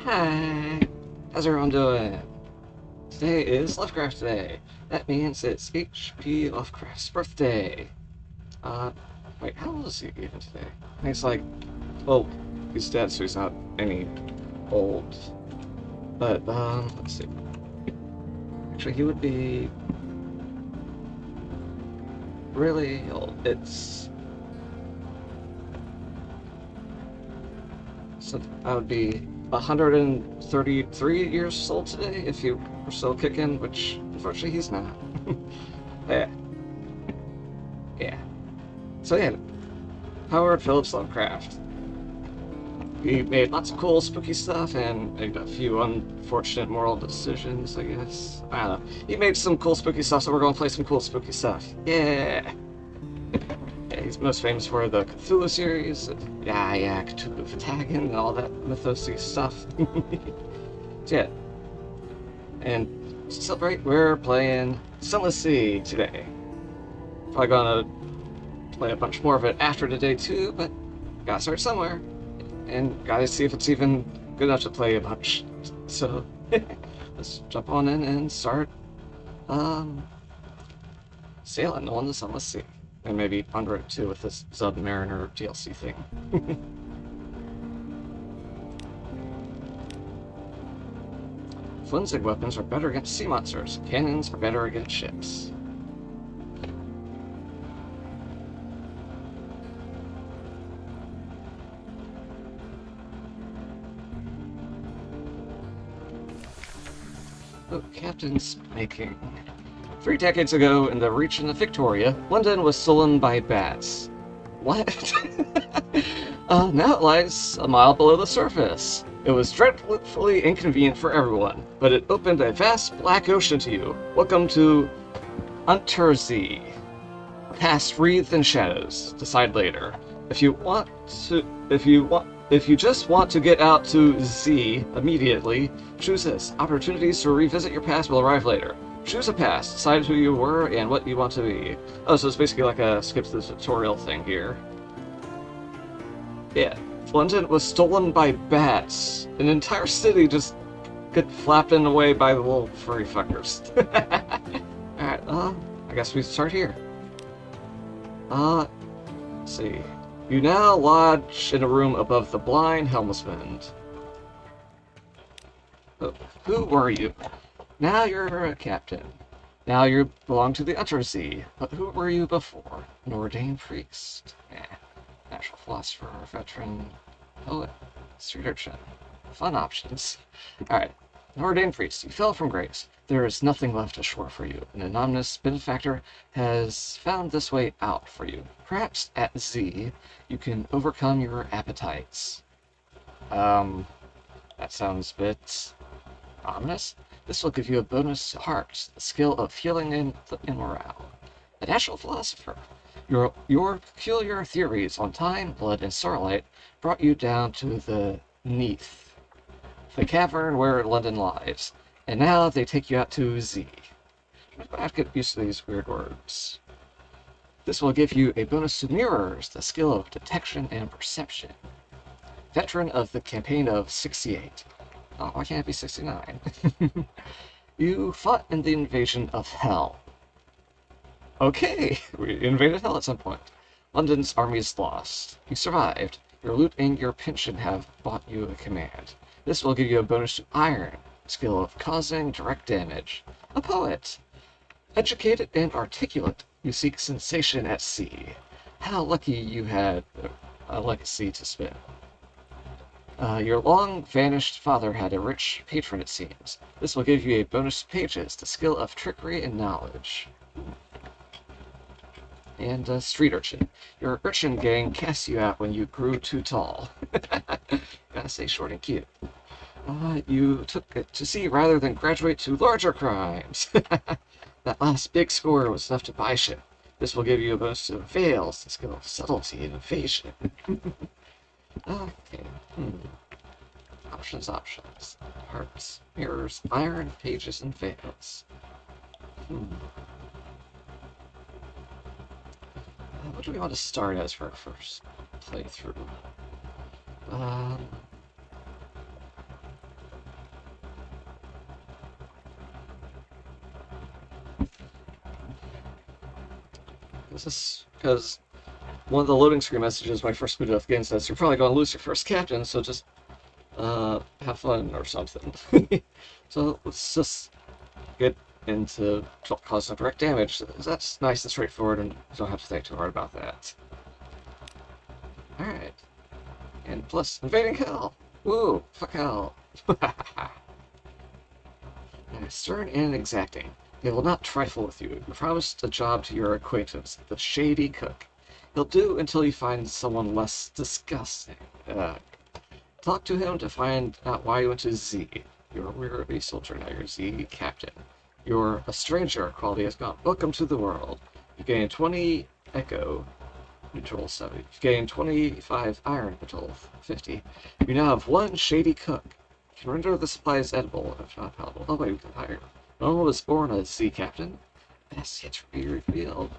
Hi, how's everyone doing? Today is Lovecraft Day. That means it's H.P. Lovecraft's birthday. Uh, wait, how old is he even today? I think it's like, well, he's dead, so he's not any old. But, let's see. Actually, he would be really old. So I would be 133 years old today if he were still kicking, which unfortunately he's not. Yeah, yeah. So yeah, Howard Phillips Lovecraft. He made lots of cool, spooky stuff and made a few unfortunate moral decisions, I guess. I don't know. He made some cool, spooky stuff, so we're going to play some cool, spooky stuff. Yeah! Yeah, he's most famous for the Cthulhu series. Yeah, Cthulhu Fatagan and all that mythosy stuff. So yeah, and to celebrate, we're playing Sunless Sea today. Probably gonna play a bunch more of it after today too, but gotta start somewhere. And gotta see if it's even good enough to play a bunch. So let's jump on in and start sailing on the Sunless Sea. And maybe under it too with this Submariner DLC thing. Flimsy weapons are better against sea monsters. Cannons are better against ships. Oh, Captain's making. 3 decades ago, in the region of Victoria, London was stolen by bats. What? Now it lies a mile below the surface. It was dreadfully inconvenient for everyone, but it opened a vast black ocean to you. Welcome to Untersee. Past wreathed in shadows. Decide later. If you just want to get out to Z immediately, choose this. Opportunities to revisit your past will arrive later. Choose a past, decide who you were and what you want to be. Oh, so it's basically like a skip to the tutorial thing here. Yeah. London was stolen by bats. An entire city just got flapping away by the little furry fuckers. Alright, I guess we start here. Let's see. You now lodge in a room above the blind helmsman. Oh, who were you? Now you're a captain. Now you belong to the Untersea. But who were you before? An ordained priest. Natural philosopher, veteran, poet, street urchin. Fun options. Alright. An ordained priest. You fell from grace. There is nothing left ashore for you. An anonymous benefactor has found this way out for you. Perhaps at Z, you can overcome your appetites. That sounds a bit ominous. This will give you a bonus to heart, the skill of healing in morale. A natural philosopher. Your peculiar theories on time, blood, and starlight brought you down to the Neath, the cavern where London lies, and now they take you out to Z. I have to get used to these weird words. This will give you a bonus to mirrors, the skill of detection and perception. Veteran of the campaign of 68. Oh, why can't it be 69? You fought in the invasion of Hell. Okay, we invaded Hell at some point. London's armies lost. You survived. Your loot and your pension have bought you a command. This will give you a bonus to Iron, skill of causing direct damage. A poet. Educated and articulate, you seek sensation at sea. How lucky you had a legacy to spin. Your long-vanished father had a rich patron, it seems. This will give you a bonus to pages, the skill of trickery and knowledge. And street urchin. Your urchin gang cast you out when you grew too tall. Gotta stay short and cute. You took it to sea rather than graduate to larger crimes. That last big score was enough to buy ship. This will give you a bonus to veils, the skill of subtlety and evasion. Okay. Options. Hearts, mirrors, iron, pages, and veils. What do we want to start as for our first playthrough? This is because one of the loading screen messages when I first booted up the game says you're probably going to lose your first captain, so just have fun or something. So let's just get into causing direct damage. That's nice and straightforward, and you don't have to think too hard about that. Alright. And plus, invading hell! Woo! Fuck hell! Stern and exacting. He will not trifle with you. You promised a job to your acquaintance, the shady cook. He'll do until you find someone less disgusting. Talk to him to find out why you went to Z. You're a weary soldier, now you're Z captain. You're a stranger, quality has gone. Welcome to the world. You gain 20 echo, neutral 70. You gain 25 iron, neutral 50. You now have one shady cook. You can render the supplies edible, if not palatable. Oh wait, we can hire. No one was born a Z captain. That's yet to be revealed.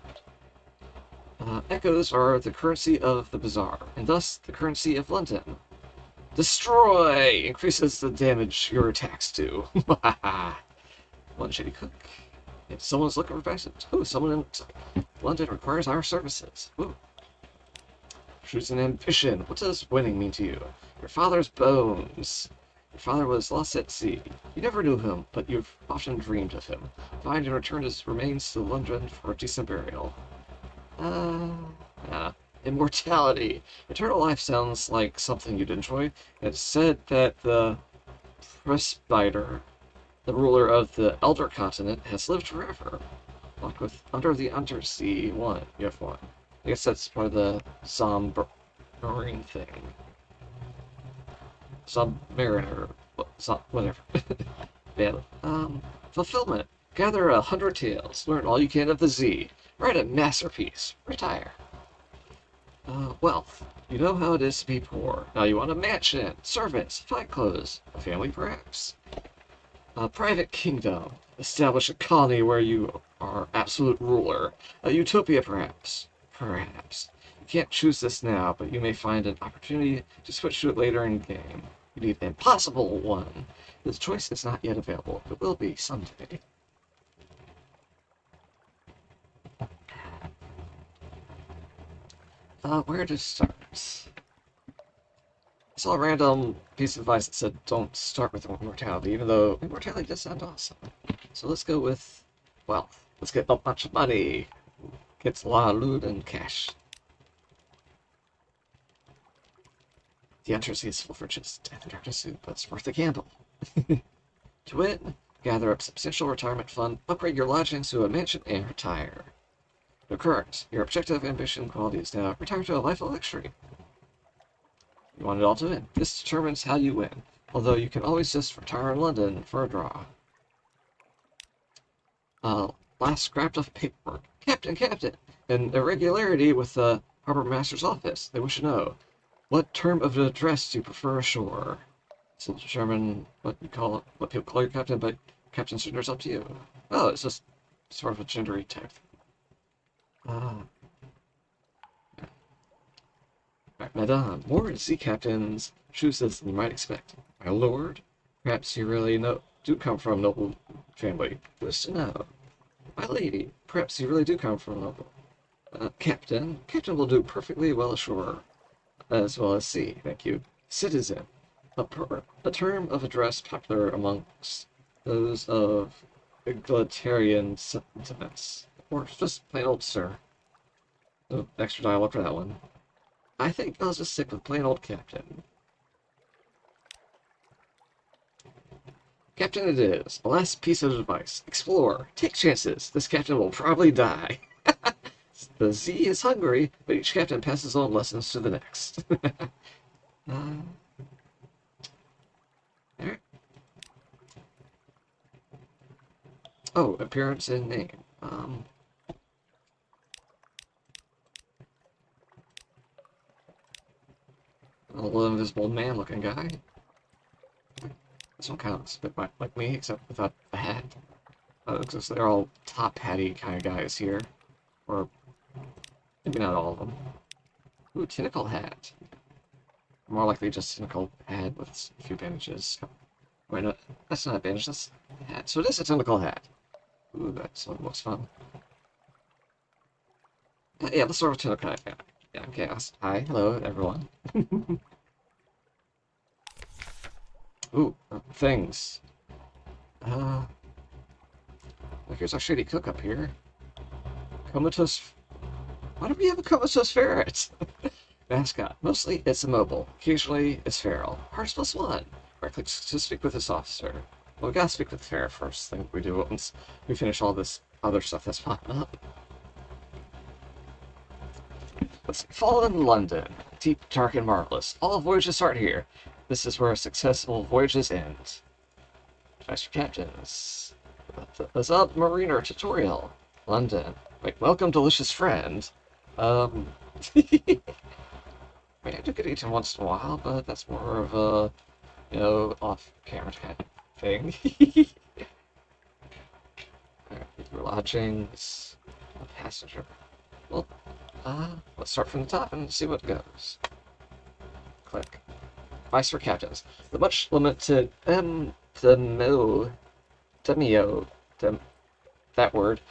Echoes are the currency of the bazaar, and thus the currency of London. Destroy! Increases the damage your attacks do. One shady cook. If someone's looking for basics. Oh, someone in London requires our services. Ooh. Choose an ambition. What does winning mean to you? Your father's bones. Your father was lost at sea. You never knew him, but you've often dreamed of him. Find and return his remains to London for a decent burial. Immortality. Eternal life sounds like something you'd enjoy. It's said that the presbyter, the ruler of the Elder Continent, has lived forever. Like with Under the Undersea 1, you have one. I guess that's part of the Marine thing. Submariner, whatever. Yeah. Fulfillment. Gather 100 tales. Learn all you can of the Z. Write a masterpiece. Retire. Wealth. You know how it is to be poor. Now you want a mansion, servants, fine clothes, a family perhaps. A private kingdom. Establish a colony where you are absolute ruler. A utopia perhaps. Perhaps. You can't choose this now, but you may find an opportunity to switch to it later in the game. You need an impossible one. This choice is not yet available. It will be someday. Where to start? I saw a random piece of advice that said don't start with immortality, even though immortality does sound awesome. So let's go with wealth. Let's get a bunch of money. Gets a lot of loot and cash. The Undersea is full of riches, death and darkness, but it's worth the gamble. To win, gather up substantial retirement fund, upgrade your lodgings to a mansion, and retire. No current. Your objective, ambition, quality is now retire to a life of luxury. You want it all to win. This determines how you win, although you can always just retire in London for a draw. Last scrap of paperwork. Captain! An irregularity with the Harbor Master's office. They wish to know, what term of address do you prefer ashore? This will determine what people call your captain, but captain's gender is up to you. Oh, it's just sort of a gendery type. Right, Madame, more sea captains choose this than you might expect. My lord, perhaps you really do come from a noble family. Wish to know. My lady, perhaps you really do come from a noble. Captain will do perfectly well ashore, as well as sea, thank you. Citizen, a term of address popular amongst those of egalitarian sentiments, or just plain old sir. No extra dialogue for that one. I think I'll just stick with plain old captain. Captain it is. A last piece of advice. Explore. Take chances. This captain will probably die. The Z is hungry, but each captain passes on lessons to the next. There. Oh, appearance and name. A little invisible man-looking guy. This one counts a bit like me, except without the hat. Because they're all top hatty kind of guys here. Or maybe not all of them. Ooh, tentacle hat. More likely just tentacle hat with a few bandages. Wait, no, that's not a bandage, that's a hat. So it is a tentacle hat. Ooh, that one looks fun. Yeah, let's start with Tuna Kai. Yeah, I'm Chaos. Hi, hello, everyone. Ooh, things. Uh, look, here's our shady cook up here. Comatose. Why do we have a comatose ferret? Mascot. Mostly it's immobile. Occasionally it's feral. Hearts plus one. Right click to speak with this officer. Well, we gotta speak with the ferret first thing we do once we finish all this other stuff that's popping up. Let's see. Fallen in London. Deep, dark, and marvelous. All voyages start here. This is where successful voyages end. Advice for captains. The submariner tutorial. London. Wait, welcome, delicious friend. Um, I mean, I do get eaten once in a while, but that's more of a, off-camera kind of thing. Alright, your lodgings, a passenger. Well, let's start from the top and see what goes. Click. Advice for captains. The much lamented Demio, that word,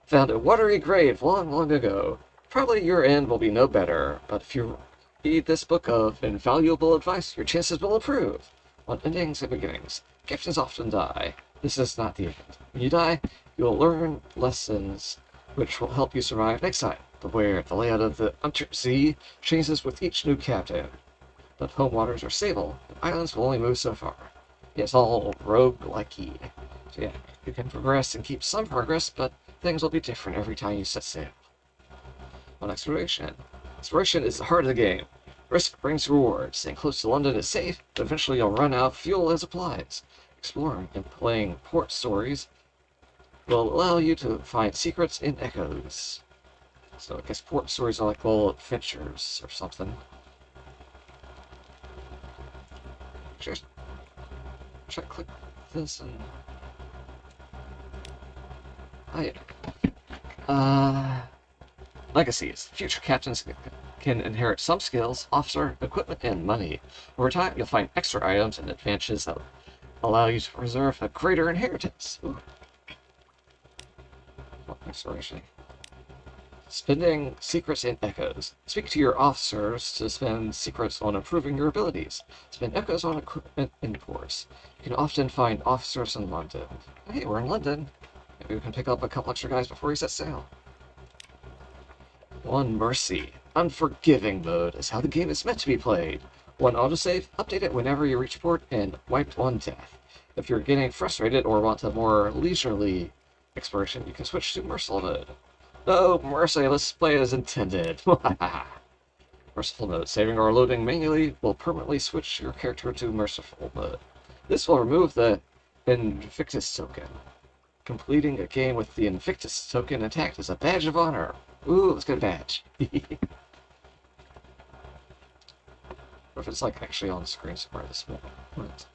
found a watery grave long, long ago. Probably your end will be no better, but if you read this book of invaluable advice, your chances will improve. On endings and beginnings, captains often die. This is not the end. When you die, you will learn lessons which will help you survive next time. Beware, the layout of the sea changes with each new captain. But home waters are stable, and islands will only move so far. It's all rogue-likey. So yeah, you can progress and keep some progress, but things will be different every time you set sail. On exploration. Exploration is the heart of the game. Risk brings rewards. Staying close to London is safe, but eventually you'll run out of fuel as applies. Exploring and playing port stories will allow you to find secrets in echoes. So I guess port stories are like little adventures or something. Should I click this and... Oh yeah. Legacies. Future captains can inherit some skills, officer, equipment, and money. Over time, you'll find extra items and advantages that allow you to preserve a greater inheritance. Ooh. What exploration? Spending secrets in echoes. Speak to your officers to spend secrets on improving your abilities. Spend echoes on equipment imports. You can often find officers in London. Hey, we're in London. Maybe we can pick up a couple extra guys before we set sail. One mercy. Unforgiving mode is how the game is meant to be played. One autosave, update it whenever you reach port, and wipe one death. If you're getting frustrated or want a more leisurely exploration, you can switch to merciful mode. No, merciless play as intended. Merciful mode. Saving or loading manually will permanently switch your character to merciful mode. This will remove the Invictus token. Completing a game with the Invictus token attacked is a badge of honor. Ooh, let's get a badge. Or if it's like actually on the screen somewhere this moment.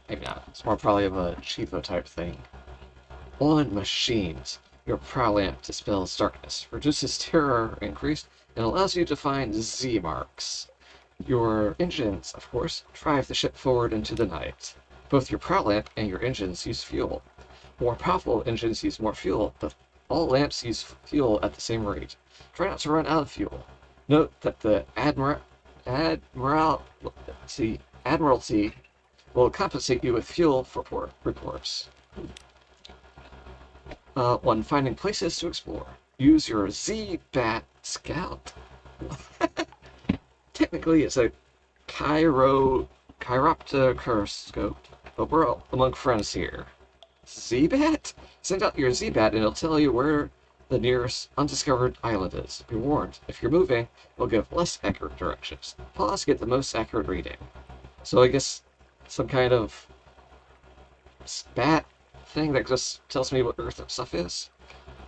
Maybe not. It's more probably of a Chivo type thing. On machines. Your prow lamp dispels darkness, reduces terror increase, and allows you to find Z marks. Your engines, of course, drive the ship forward into the night. Both your prow lamp and your engines use fuel. More powerful engines use more fuel, but all lamps use fuel at the same rate. Try not to run out of fuel. Note that the Admiralty will compensate you with fuel for port reports. When finding places to explore, use your Z-Bat Scout. Technically, it's a chiropter scope, but we're all among friends here. Z-Bat? Send out your Z-Bat and it'll tell you where the nearest undiscovered island is. Be warned, if you're moving, it'll give less accurate directions. Pause to get the most accurate reading. So I guess some kind of bat thing that just tells me what Earth stuff is?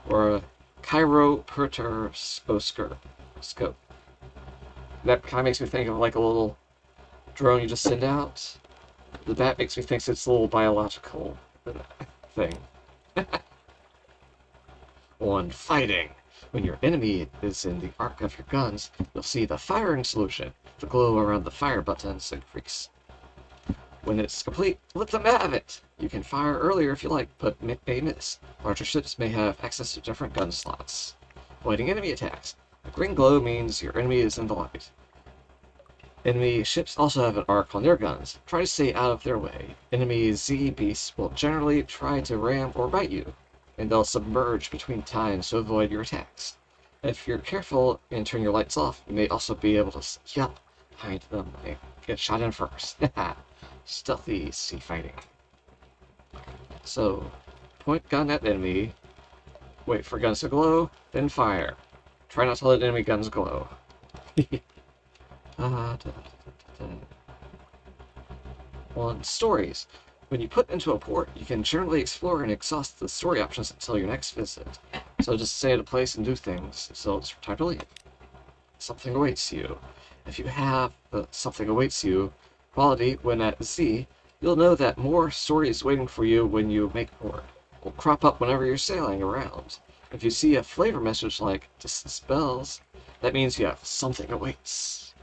Or a chiropter scope. That kind of makes me think of like a little drone you just send out. The bat makes me think it's a little biological thing. On fighting. When your enemy is in the arc of your guns, you'll see the firing solution. The glow around the fire buttons increase. When it's complete, let them have it! You can fire earlier if you like, but may miss. Larger ships may have access to different gun slots. avoiding enemy attacks. A green glow means your enemy is in the light. Enemy ships also have an arc on their guns. Try to stay out of their way. Enemy Z beasts will generally try to ram or bite you, and they'll submerge between times to avoid your attacks. If you're careful and turn your lights off, you may also be able to sneak up behind them and get shot in first. Stealthy sea fighting. So, point gun at enemy, wait for guns to glow, then fire. Try not to let enemy guns glow. On stories. When you put into a port, you can generally explore and exhaust the story options until your next visit. So just stay at a place and do things until it's time to leave. Something awaits you. If you have something awaits you quality when at Z, you'll know that more stories waiting for you when you make port. Will crop up whenever you're sailing around. If you see a flavor message like distant spells, that means you have something awaits.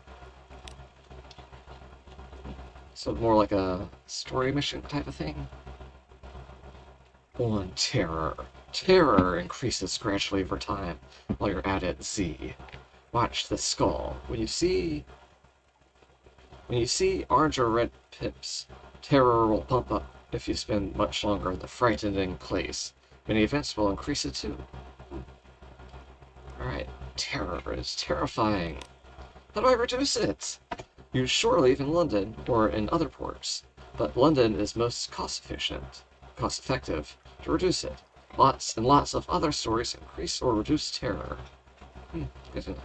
So more like a story mission type of thing. On terror. Terror increases gradually over time while you're at Z. Watch the skull. When you see orange or red pips, terror will pump up if you spend much longer in the frightening place. Many events will increase it too. Alright, terror is terrifying. How do I reduce it? Use shore leave in London or in other ports, but London is most cost-effective to reduce it. Lots and lots of other stories increase or reduce terror. Good to know.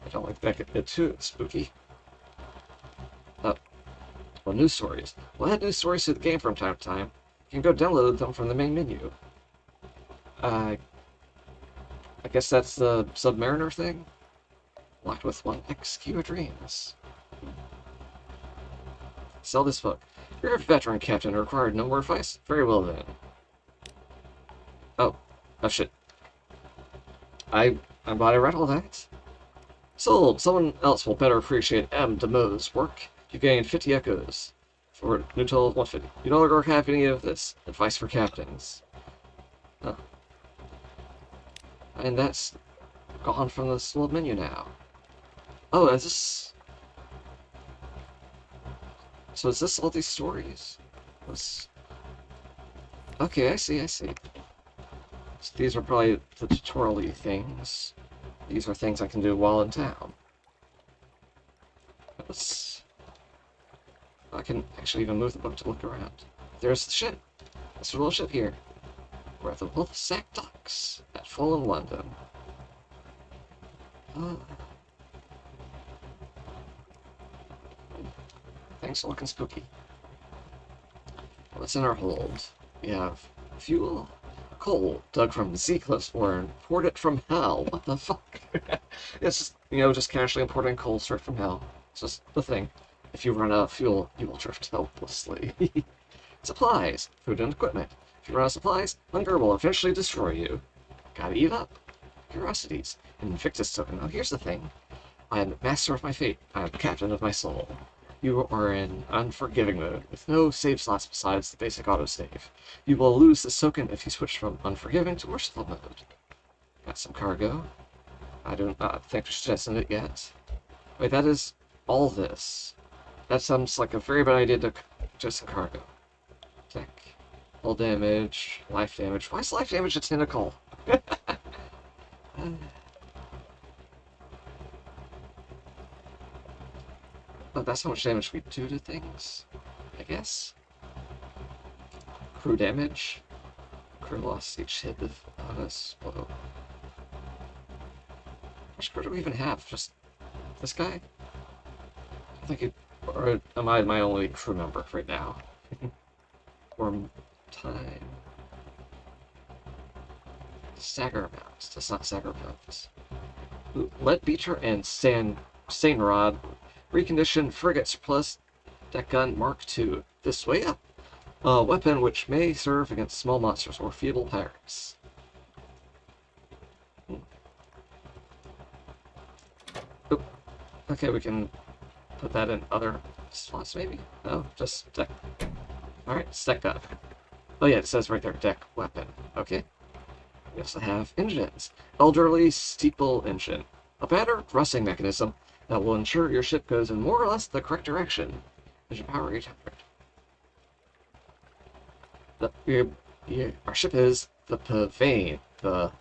I don't like that get too spooky. Oh, well, news stories. We'll add news stories to the game from time to time. You can go download them from the main menu. I guess that's the Submariner thing? Locked with one XQ dreams. Sell this book. You're a veteran captain who required no more advice? Very well then. Oh shit. I'm glad I read all that. Sold! Someone else will better appreciate M. DeMo's work. You gain 50 echoes. For a new total of 150. You no longer have any of this. Advice for captains. Oh. And that's gone from this little menu now. Oh, is this... So is this all these stories? Okay, I see. So these are probably the tutorial-y things. These are things I can do while in town. I can actually even move the book to look around. There's the ship. That's a little ship here. We're at the Wolfsack Docks at Fulham, London. Things are looking spooky. What's in our hold? We have fuel, coal dug from Z-Cliffs or imported from hell. What the fuck? It's just, just casually importing coal straight from hell. It's just the thing. If you run out of fuel, you will drift helplessly. Supplies, food and equipment. If you run out of supplies, hunger will eventually destroy you. Gotta eat up. Curiosities. Invictus token. Now here's the thing. I am master of my fate. I am captain of my soul. You are in unforgiving mode, with no save slots besides the basic autosave. You will lose this token if you switch from unforgiving to merciful mode. Got some cargo. I don't think we should send it yet. Wait, that is all this. That sounds like a very bad idea to just some cargo. Tech. Hull damage, life damage. Why is life damage a tentacle? Oh, that's how much damage we do to things, I guess. Crew damage. Crew loss each hit of bonus. Whoa. How much crew do we even have? Just this guy? I think it... Or am I my only crew member right now? Or time... Stagger amounts. That's not stagger amounts. Lead Beater and Stain Rod. Reconditioned frigates plus deck gun Mark II. This way up. A weapon which may serve against small monsters or feeble pirates. Oop. Okay, we can put that in other slots maybe? No, just deck. Alright, deck gun. Oh yeah, it says right there, deck weapon. Okay. We also have engines. Elderly steeple engine. A battered thrusting mechanism that will ensure your ship goes in more or less the correct direction as your power rate our ship is the Pavane, the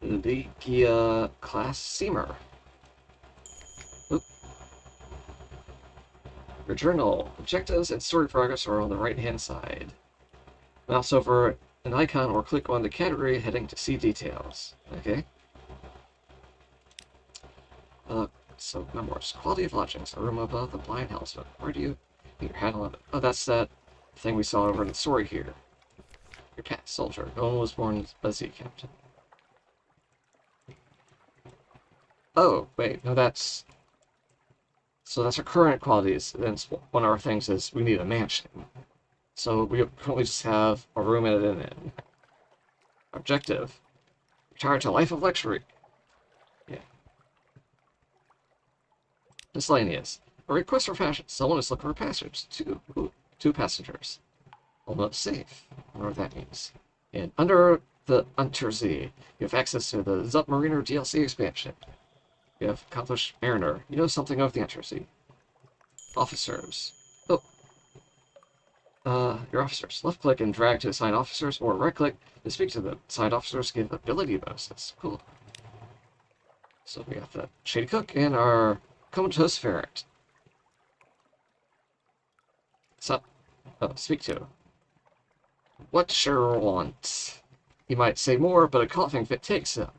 Legia class steamer. Oop. Your journal. Objectives and story progress are on the right-hand side. Mouse over an icon or click on the category heading to see details. Okay. So memoirs. Quality of lodgings. A room above the blind helmsman. Where do you get your handle on it? Oh, that's that thing we saw over in the story here. Your past soldier. No one was born a Z captain. Oh, wait, no, that's... So that's our current qualities. Then one of our things is we need a mansion. So we currently just have a room and an inn. Objective. Retire to a life of luxury. Yeah. Miscellaneous. A request for passion. Someone is looking for passengers. Two passengers. Almost safe. I wonder what that means. And under the Untersee, you have access to the Submariner DLC expansion. You have accomplished Mariner. You know something of the Untersea. Officers. Your officers. Left click and drag to assign officers, or right click to speak to them. Assigned officers give ability bonuses. Cool. So we got the Shady Cook and our comatose ferret. So, speak to. What you want? He might say more, but a coughing fit takes him.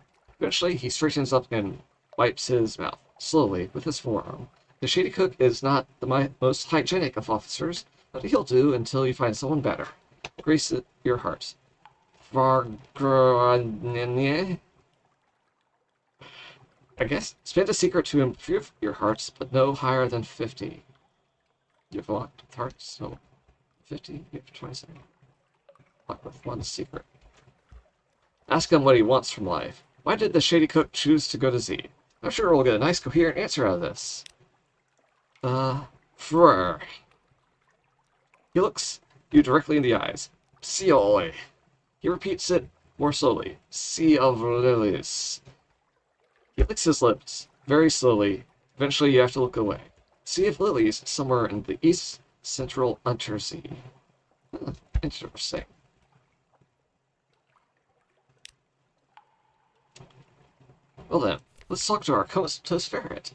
Eventually, he straightens up and wipes his mouth, slowly, with his forearm. The Shady Cook is not the most hygienic of officers, but he'll do until you find someone better. Grace your heart. Vargranye? I guess. Spend a secret to improve your hearts, but no higher than 50. You've locked with hearts, so 50? You have 27. Lock with one secret. Ask him what he wants from life. Why did the Shady Cook choose to go to Z? I'm sure we'll get a nice coherent answer out of this. Frrr. He looks you directly in the eyes. Sioi. He repeats it more slowly. Sea of Lilies. He licks his lips, very slowly. Eventually you have to look away. Sea of Lilies, somewhere in the east central Untersea. Interesting. Well then, let's talk to our comatose ferret.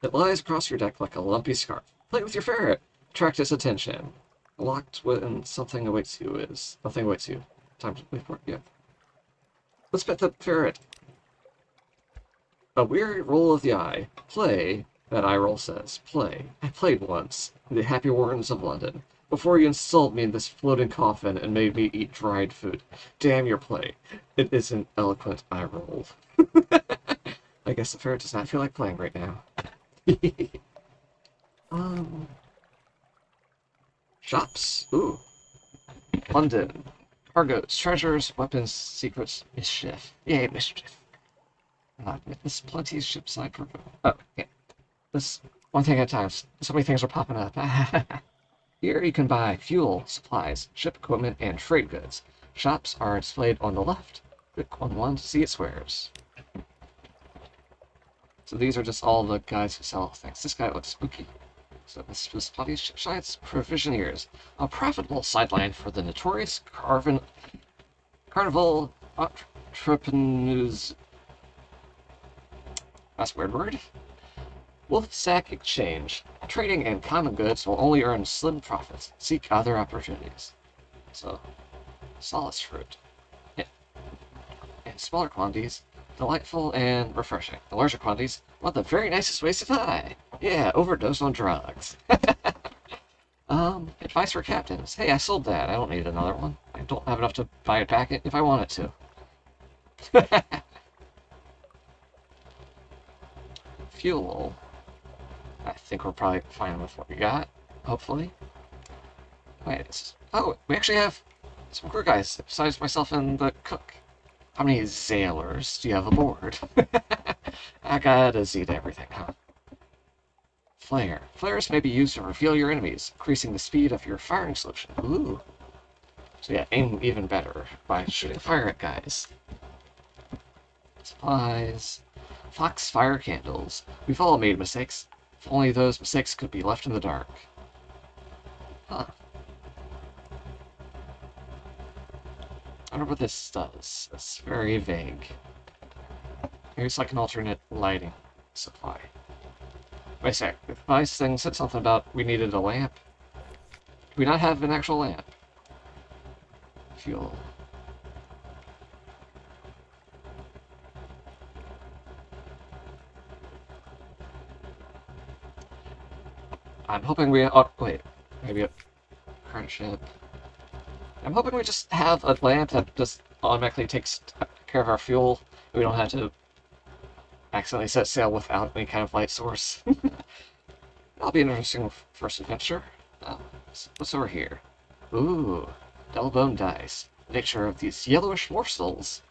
It lies across your deck like a lumpy scarf. Play with your ferret. Attract its attention. Locked when something awaits you is... Nothing awaits you. Time to report, yeah. Let's pet the ferret. A weary roll of the eye. Play, that eye roll says. Play. I played once, in the Happy Wardens of London, before you installed me in this floating coffin and made me eat dried food. Damn your play. It is an eloquent eye roll. I guess the ferret does not feel like playing right now. Shops. Ooh. London. Cargoes, treasures, weapons, secrets, mischief. Yay, mischief. Witness plenty of shipside cargo. Oh, yeah. This one thing at a time. So many things are popping up. Here you can buy fuel, supplies, ship equipment, and trade goods. Shops are displayed on the left. Click on one to see its wares. So these are just all the guys who sell things. This guy looks spooky. So this was Potty Shite's Provisioneers, a profitable sideline for the notorious carnival entrepreneurs. That's a weird word. Wolf Sack Exchange. Trading in common goods will only earn slim profits. Seek other opportunities. So, solace fruit. Yeah. In smaller quantities, delightful and refreshing. The larger quantities, one of the very nicest ways to die. Yeah, overdose on drugs. Advice for captains. Hey, I sold that. I don't need another one. I don't have enough to buy it back if I wanted to. Fuel. I think we're probably fine with what we got. Hopefully. Wait, oh, we actually have some crew guys besides myself and the cook. How many sailors do you have aboard? I gotta see to everything, huh? Flare. Flares may be used to reveal your enemies, increasing the speed of your firing solution. Ooh. So yeah, aim even better by shooting fire at guys. Supplies. Fox fire candles. We've all made mistakes. If only those mistakes could be left in the dark. Huh. I wonder what this does. It's very vague. Maybe it's like an alternate lighting supply. Wait a sec. The device thing said something about we needed a lamp. Do we not have an actual lamp? Fuel. I'm hoping we... Oh, wait. Maybe a current ship. I'm hoping we just have a lamp that just automatically takes care of our fuel. We don't have to accidentally set sail without any kind of light source. That'll be an interesting first adventure. What's over here? Ooh, double bone dice. The nature of these yellowish morsels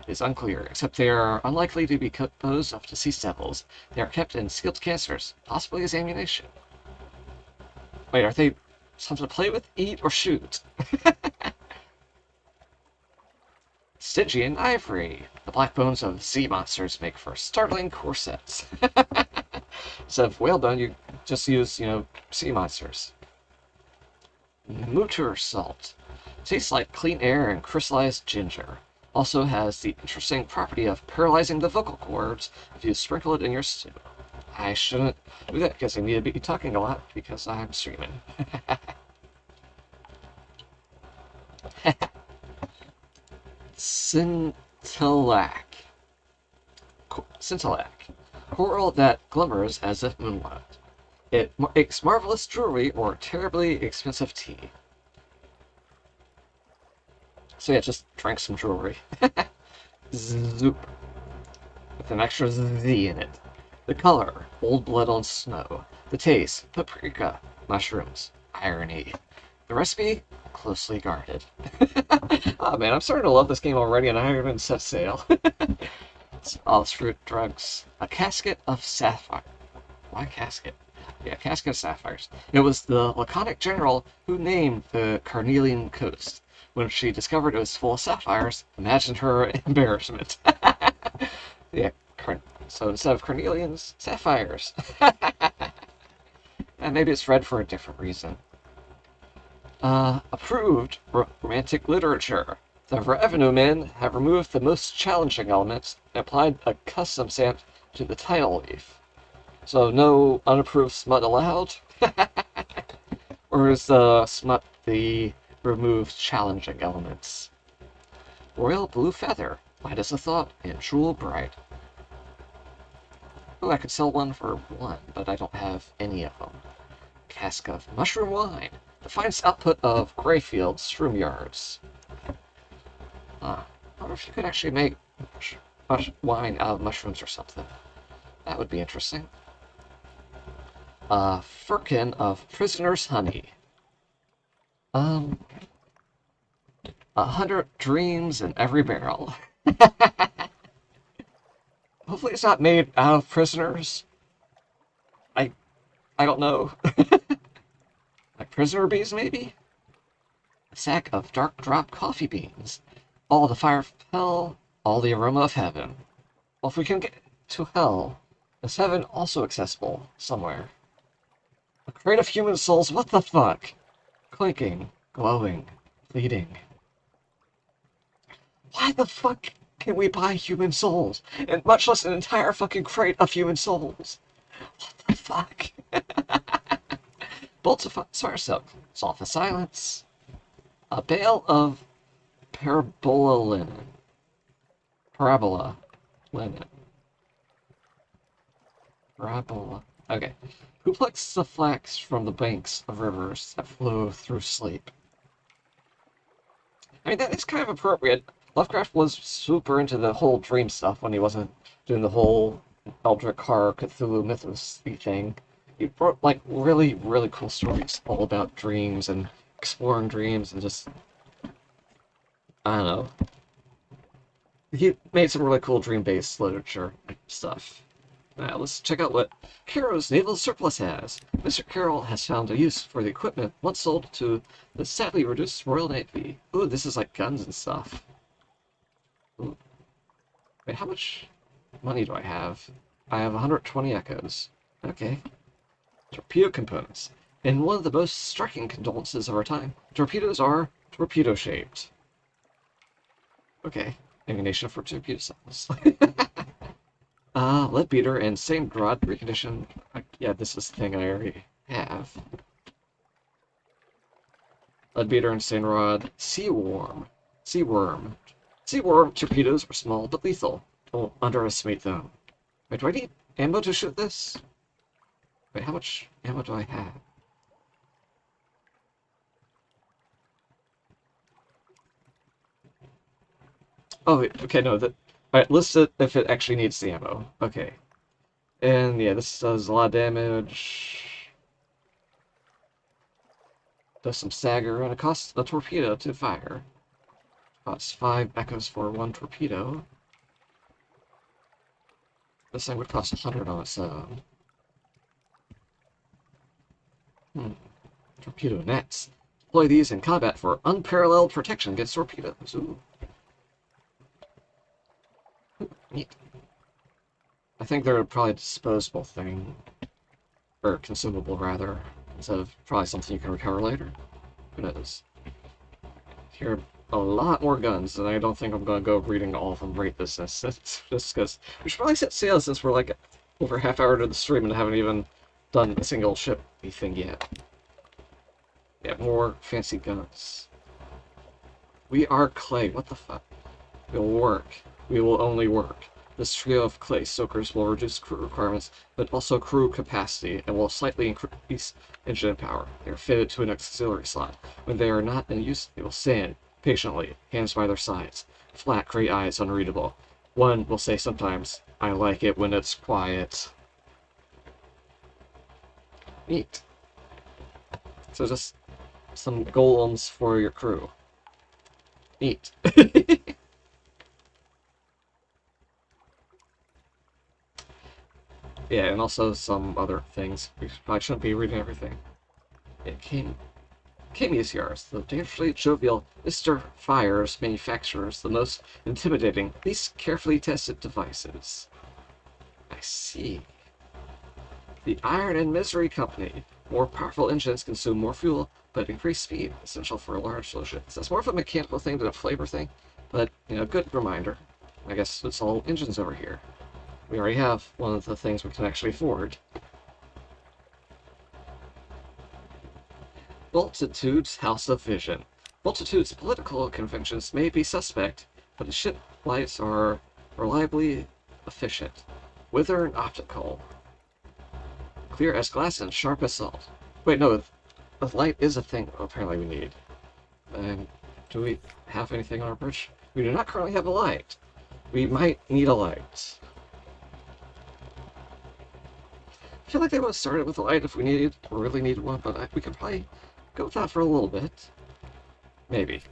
is unclear, except they are unlikely to be composed of deceased devils. They are kept in sealed canisters, possibly as ammunition. Wait, are they something to play with, eat, or shoot? Stygian ivory. The black bones of sea monsters make for startling corsets. Instead of whalebone, you just use, sea monsters. Mutter salt. Tastes like clean air and crystallized ginger. Also has the interesting property of paralyzing the vocal cords if you sprinkle it in your stew. I shouldn't do that because I need to be talking a lot because I'm streaming. Scintillac. Scintillac. Coral that glimmers as if moonlight. It makes marvelous jewelry or terribly expensive tea. So yeah, just drank some jewelry. Zoop. With an extra Z in it. The color, old blood on snow. The taste, paprika, mushrooms, irony. The recipe, closely guarded. Oh man, I'm starting to love this game already and I haven't even set sail. Olive fruit drugs. A casket of sapphire. Why casket? Yeah, casket of sapphires. It was the laconic general who named the Carnelian coast. When she discovered it was full of sapphires, imagine her embarrassment. Yeah, so instead of carnelians, sapphires. And maybe it's read for a different reason. Approved romantic literature. The Revenue men have removed the most challenging elements and applied a custom stamp to the title leaf. So no unapproved smut allowed? Or is the smut the removed challenging elements? Royal blue feather, light as a thought, and jewel bright. Oh, I could sell one for one, but I don't have any of them. Cask of mushroom wine, the finest output of Greyfield shroom yards. I wonder if you could actually make wine out of mushrooms or something. That would be interesting. Firkin of prisoner's honey. 100 dreams in every barrel. Hopefully it's not made out of prisoners. I don't know. Like prisoner bees, maybe? A sack of dark drop coffee beans. All the fire of hell, all the aroma of heaven. Well, if we can get to hell, is heaven also accessible somewhere? A crate of human souls, what the fuck? Clinking, glowing, bleeding. Why the fuck can we buy human souls? And much less an entire fucking crate of human souls. What the fuck? Bolts of fire silk, salt of silence. A bale of parabola linen. Parabola linen. Parabola. Okay. Who plucks the flax from the banks of rivers that flow through sleep? I mean, that is kind of appropriate. Lovecraft was super into the whole dream stuff when he wasn't doing the whole Eldritch Horror Cthulhu Mythos thing. He wrote, like, really, really cool stories all about dreams and exploring dreams and just... I don't know. He made some really cool dream-based literature stuff. Now, let's check out what Caro's naval surplus has. Mr. Carroll has found a use for the equipment once sold to the sadly reduced Royal Navy. Ooh, this is like guns and stuff. Ooh. Wait, how much money do I have? I have 120 echoes. Okay. Torpedo components. In one of the most striking condolences of our time, torpedoes are torpedo-shaped. Okay. Ammunition for torpedo cells. Lead beater and same rod reconditioned. Yeah, this is the thing I already have. Lead beater and stain rod. Seaworm. Seaworm. Seaworm torpedoes are small but lethal. Don't underestimate them. Wait, do I need ammo to shoot this? Wait, how much ammo do I have? Oh, wait, okay, no, that... Alright, list it if it actually needs the ammo. Okay. And yeah, this does a lot of damage. Does some stagger, and it costs a torpedo to fire. Costs 5 echoes for 1 torpedo. This thing would cost 100 on its own. Torpedo nets. Deploy these in combat for unparalleled protection against torpedoes. Ooh. Neat. I think they're probably a disposable thing. Or consumable, rather. Instead of probably something you can recover later. Who knows? Here are a lot more guns, and I don't think I'm going to go reading all of them right this instant. Just because we should probably set sail since we're like over half hour into the stream and haven't even done a single ship thing yet. Yeah, more fancy guns. We are clay. What the fuck? We'll work. We will only work. This trio of clay soakers will reduce crew requirements, but also crew capacity, and will slightly increase engine power. They are fitted to an auxiliary slot. When they are not in use, they will stand, patiently, hands by their sides. Flat gray eyes unreadable. One will say sometimes, I like it when it's quiet. Neat. So just some golems for your crew. Neat. Yeah, and also some other things. We probably shouldn't be reading everything. It came ECRs, the dangerously jovial Mr. Fires manufactures the most intimidating, least carefully tested devices. I see. The Iron and Misery Company. More powerful engines consume more fuel, but increase speed, essential for large solutions. That's more of a mechanical thing than a flavor thing, but, you know, good reminder. I guess it's all engines over here. We already have one of the things we can actually afford. Multitude's House of Vision. Multitude's political conventions may be suspect, but the ship lights are reliably efficient. Wither and optical. Clear as glass and sharp as salt. Wait, no, the light is a thing apparently we need. And do we have anything on our bridge? We do not currently have a light. We might need a light. I feel like they would have started with a light if we needed, or really needed one, but we could probably go with that for a little bit. Maybe.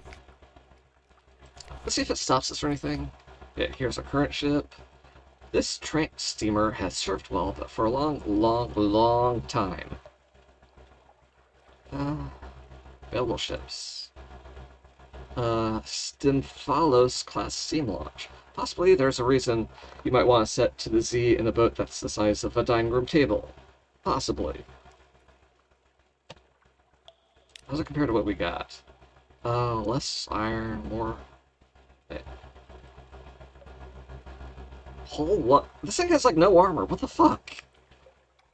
Let's see if it stops us or anything. Yeah, here's our current ship. This trank steamer has served well, but for a long time. Available ships. Stymphalos class steam launch. Possibly there's a reason you might want to set to the Z in a boat that's the size of a dining room table. Possibly. How's it compared to what we got? Less iron, more... Whole what? This thing has like no armor. What the fuck?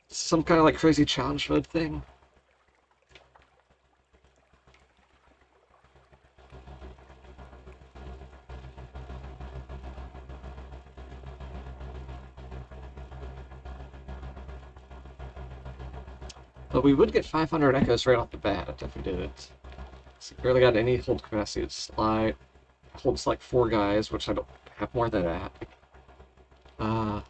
Some kind of like crazy challenge mode thing? But we would get 500 echoes right off the bat if we did it. So barely got any hold capacity. It's like holds like 4 guys, which I don't have more than that. I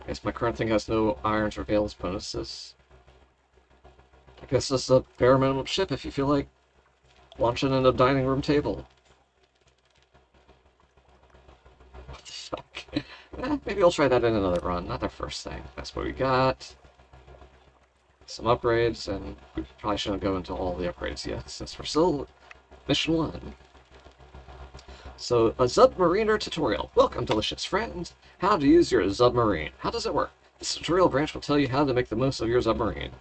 guess my current thing has no irons or valence bonuses. I guess this is a bare minimum ship if you feel like launching in a dining room table. What the fuck? Maybe we'll try that in another run, not the first thing. That's what we got. Some upgrades, and we probably shouldn't go into all the upgrades yet, since we're still mission 1. So, a submariner tutorial. Welcome, delicious friends. How to use your submarine. How does it work? This tutorial branch will tell you how to make the most of your submarine.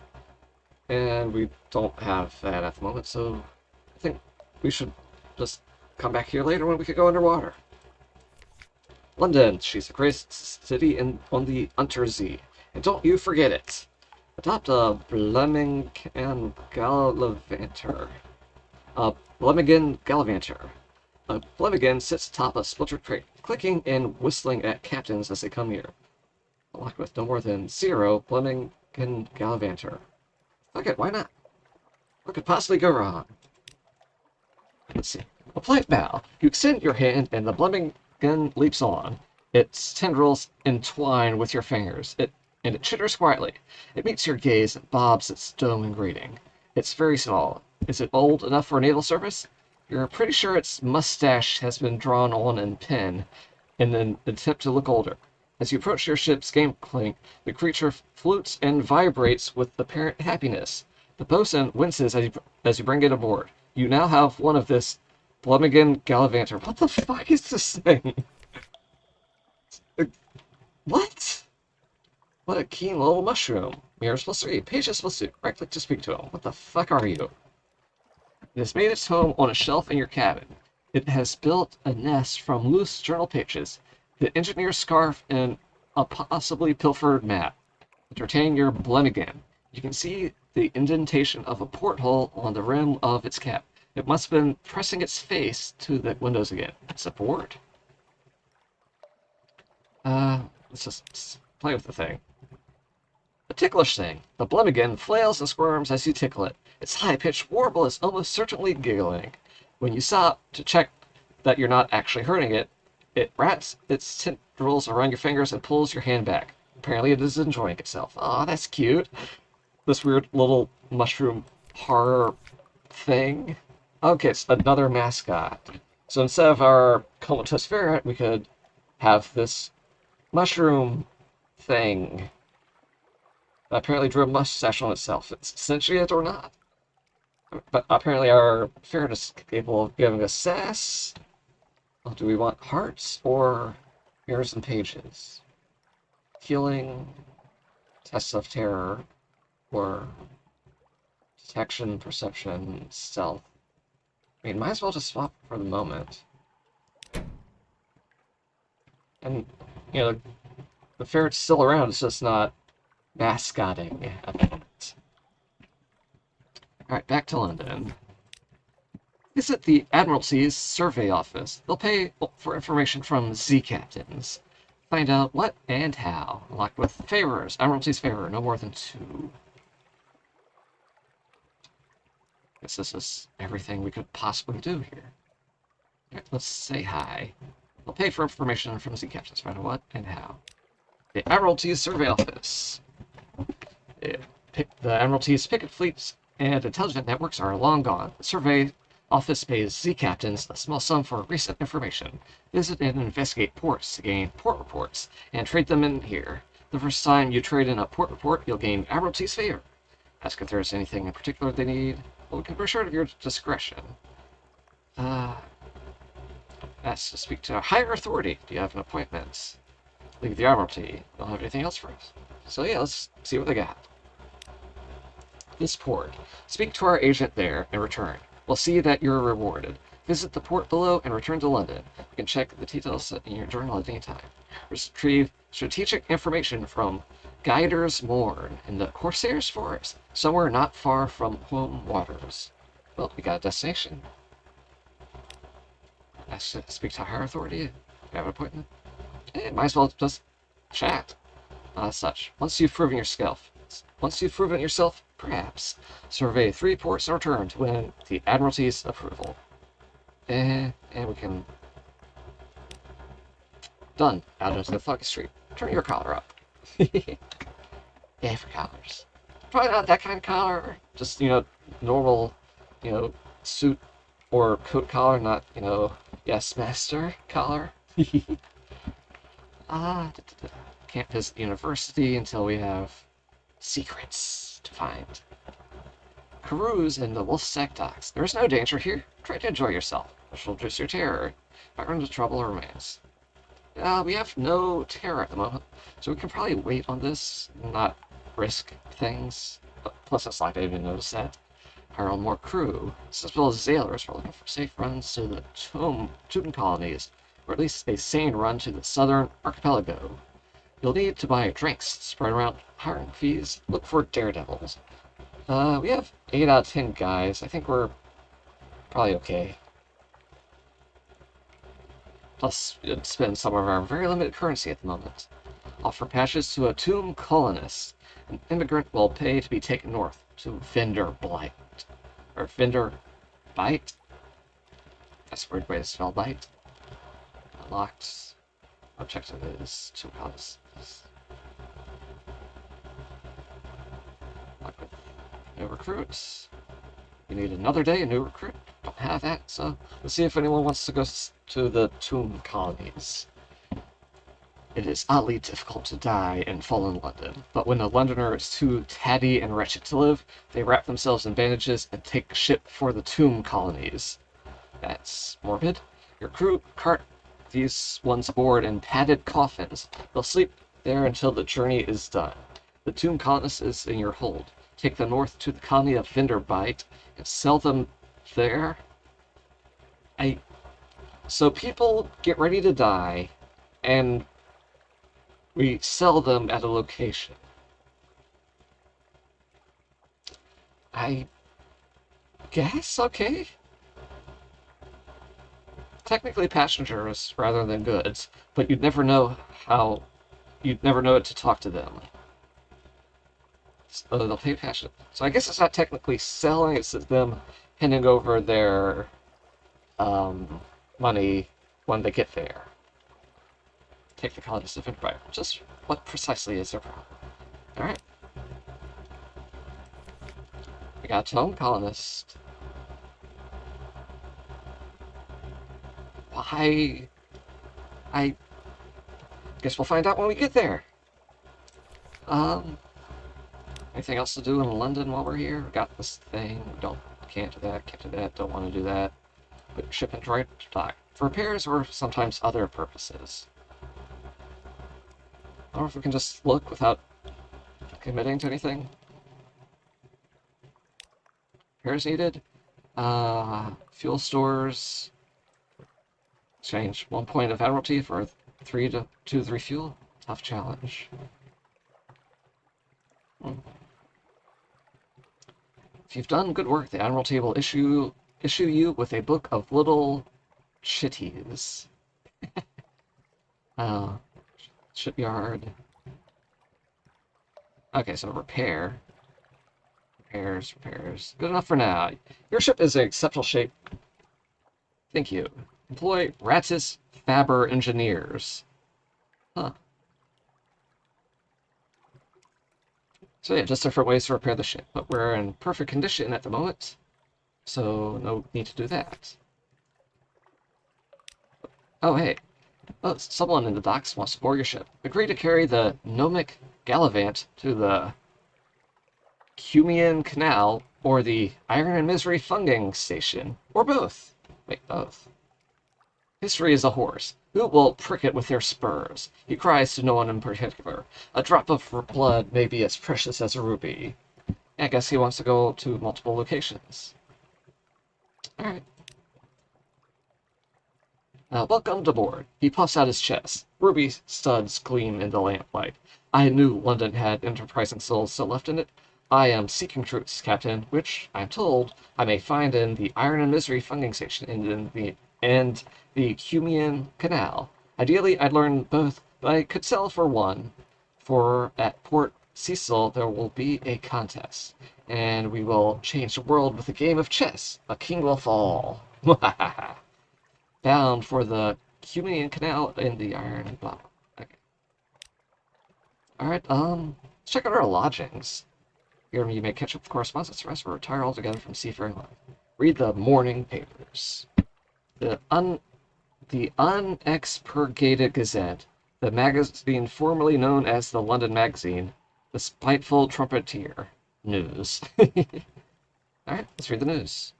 And we don't have that at the moment, so I think we should just come back here later when we could go underwater. London, she's the greatest city on the Untersee. And don't you forget it. Adopt a Blemingen Gallivanter. A Blemingen Gallivanter. A Blemingen sits atop a splintered crate, clicking and whistling at captains as they come near. Locked with no more than 0 Blemingen Gallivanter. Okay, why not? What could possibly go wrong? Let's see. A polite bow. You extend your hand and the Blemingen leaps on. Its tendrils entwine with your fingers. It chitters quietly. It meets your gaze and bobs its dome in greeting. It's very small. Is it old enough for naval service? You're pretty sure its mustache has been drawn on in pen in an attempt to look older. As you approach your ship's gangplank, the creature flutes and vibrates with apparent happiness. The bosun winces as you bring it aboard. You now have one of this Blemingen Gallivanter. What the fuck is this thing? What? What a keen little mushroom. Mirrors +3, pages +2. Right click to speak to him. What the fuck are you? It has made its home on a shelf in your cabin. It has built a nest from loose journal pages, the engineer's scarf, and a possibly pilfered map. Entertain your Blemingen. You can see the indentation of a porthole on the rim of its cap. It must have been pressing its face to the windows again. Support? Let's just play with the thing. A ticklish thing. The Blemingen flails and squirms as you tickle it. Its high-pitched warble is almost certainly giggling. When you stop to check that you're not actually hurting it, it wraps its tendrils around your fingers and pulls your hand back. Apparently it is enjoying itself. Aw, that's cute. This weird little mushroom horror thing. Okay, it's another mascot. So instead of our comatose ferret, we could have this mushroom thing that apparently drew a mustache on itself. It's sentient or not. But apparently our ferret is capable of giving us sass. Well, do we want hearts or mirrors and pages? Healing, tests of terror, or detection, perception, stealth. I mean, might as well just swap for the moment. And, you know, the ferret's still around, it's just not mascotting at the moment. Alright, back to London. Visit the Admiralty's survey office. They'll pay for information from sea captains. Find out what and how. Locked with favorers. Admiralty's favor, no more than 2. Guess this is everything we could possibly do here. Right, let's say hi. They'll pay for information from sea captains. Find out what and how. The Admiralty's survey office. The Admiralty's picket fleets and intelligence networks are long gone. The survey office pays sea captains a small sum for recent information. Visit and investigate ports to gain port reports, and trade them in here. The first time you trade in a port report, you'll gain Admiralty's favor. Ask if there's anything in particular they need. Well, we can be assured of your discretion. That's to speak to a higher authority. Do you have an appointment? Leave the Admiralty. Don't have anything else for us. So yeah, let's see what they got. This port. Speak to our agent there and return. We'll see that you're rewarded. Visit the port below and return to London. You can check the details in your journal at any time. Retrieve strategic information from Guiders Mourn in the Corsair's Forest, somewhere not far from home waters. Well, we got a destination. Let's speak to a higher authority. You have an appointment? Might as well just chat. Such. Once you've proven yourself, perhaps survey 3 ports and return to win the Admiralty's approval. And we can... Done. Out into the fucking street. Turn your collar up. Yeah, for collars. Probably not that kind of collar. Just, normal, suit or coat collar, not, yes, master collar. Can't visit the university until we have secrets to find. Cruise in the Wolfsack docks. There is no danger here. Try to enjoy yourself, which will reduce your terror. If I run into trouble, remains. We have no terror at the moment, so we can probably wait on this, not risk things. Plus, it's like I didn't even notice that. Hire on more crew. As well as sailors, we're looking for safe runs to the tomb colonies, or at least a sane run to the southern archipelago. You'll need to buy drinks, spread around hiring fees, look for daredevils. We have 8 out of 10 guys. I think we're probably okay. Plus, we'd spend some of our very limited currency at the moment. Offer passages to a tomb colonist. An immigrant will pay to be taken north to Vendor Blight. Or Vendor Bite? That's a weird way to spell bite. Unlocked. Objective is tomb colonists. New recruits. We need another day, a new recruit. Don't have that, so let's see if anyone wants to go to the tomb colonies. It is oddly difficult to die in fallen London, but when a Londoner is too tatty and wretched to live, they wrap themselves in bandages and take ship for the tomb colonies. That's morbid. Your crew cart these ones aboard in padded coffins. They'll sleep there until the journey is done. The tomb colonist is in your hold. Take them north to the colony of Vinderbite and sell them there. So people get ready to die, and we sell them at a location. I guess, okay. Technically passengers rather than goods, but you'd never know it to talk to them. So they'll pay passion. So I guess it's not technically selling, it's them handing over their money when they get there. Take the colonists of Empire. Just what precisely is their problem? Alright. We got a tomb colonist. Why? I guess we'll find out when we get there. Anything else to do in London while we're here? Got this thing. Can't do that, don't want to do that. Put ship in dry dock. For repairs or sometimes other purposes. I don't know if we can just look without committing to anything. Repairs needed. Fuel stores. Exchange 1 point of Admiralty for 2 to 3 fuel. Tough challenge. If you've done good work, the Admiralty will issue you with a book of little chitties. Shipyard. Okay, so repair. Repairs. Good enough for now. Your ship is in exceptional shape. Thank you. Employ Ratis Faber engineers. Huh. So yeah, just different ways to repair the ship, but we're in perfect condition at the moment, so no need to do that. Oh hey, someone in the docks wants to board your ship. Agree to carry the Gnomic Gallivant to the Cumian Canal or the Iron and Misery Funging Station, or both. Wait, both. History is a horse. Who will prick it with their spurs? He cries to no one in particular. A drop of blood may be as precious as a ruby. I guess he wants to go to multiple locations. Alright. Welcome to board. He puffs out his chest. Ruby studs gleam in the lamplight. I knew London had enterprising souls still left in it. I am seeking truths, Captain, which, I'm told, I may find in the Iron and Misery Funging Station and the Cumian Canal. Ideally, I'd learn both, but I could sell for one. For at Port Cecil, there will be a contest, and we will change the world with a game of chess. A king will fall. Bound for the Cumian Canal in the Iron Blah. Okay. Alright, check out our lodgings. Here you may catch up with correspondence, the rest will retire altogether from seafaring life. Read the morning papers. The unexpurgated Gazette, The magazine formerly known as the London Magazine, the spiteful trumpeter. News. Alright, let's read the news.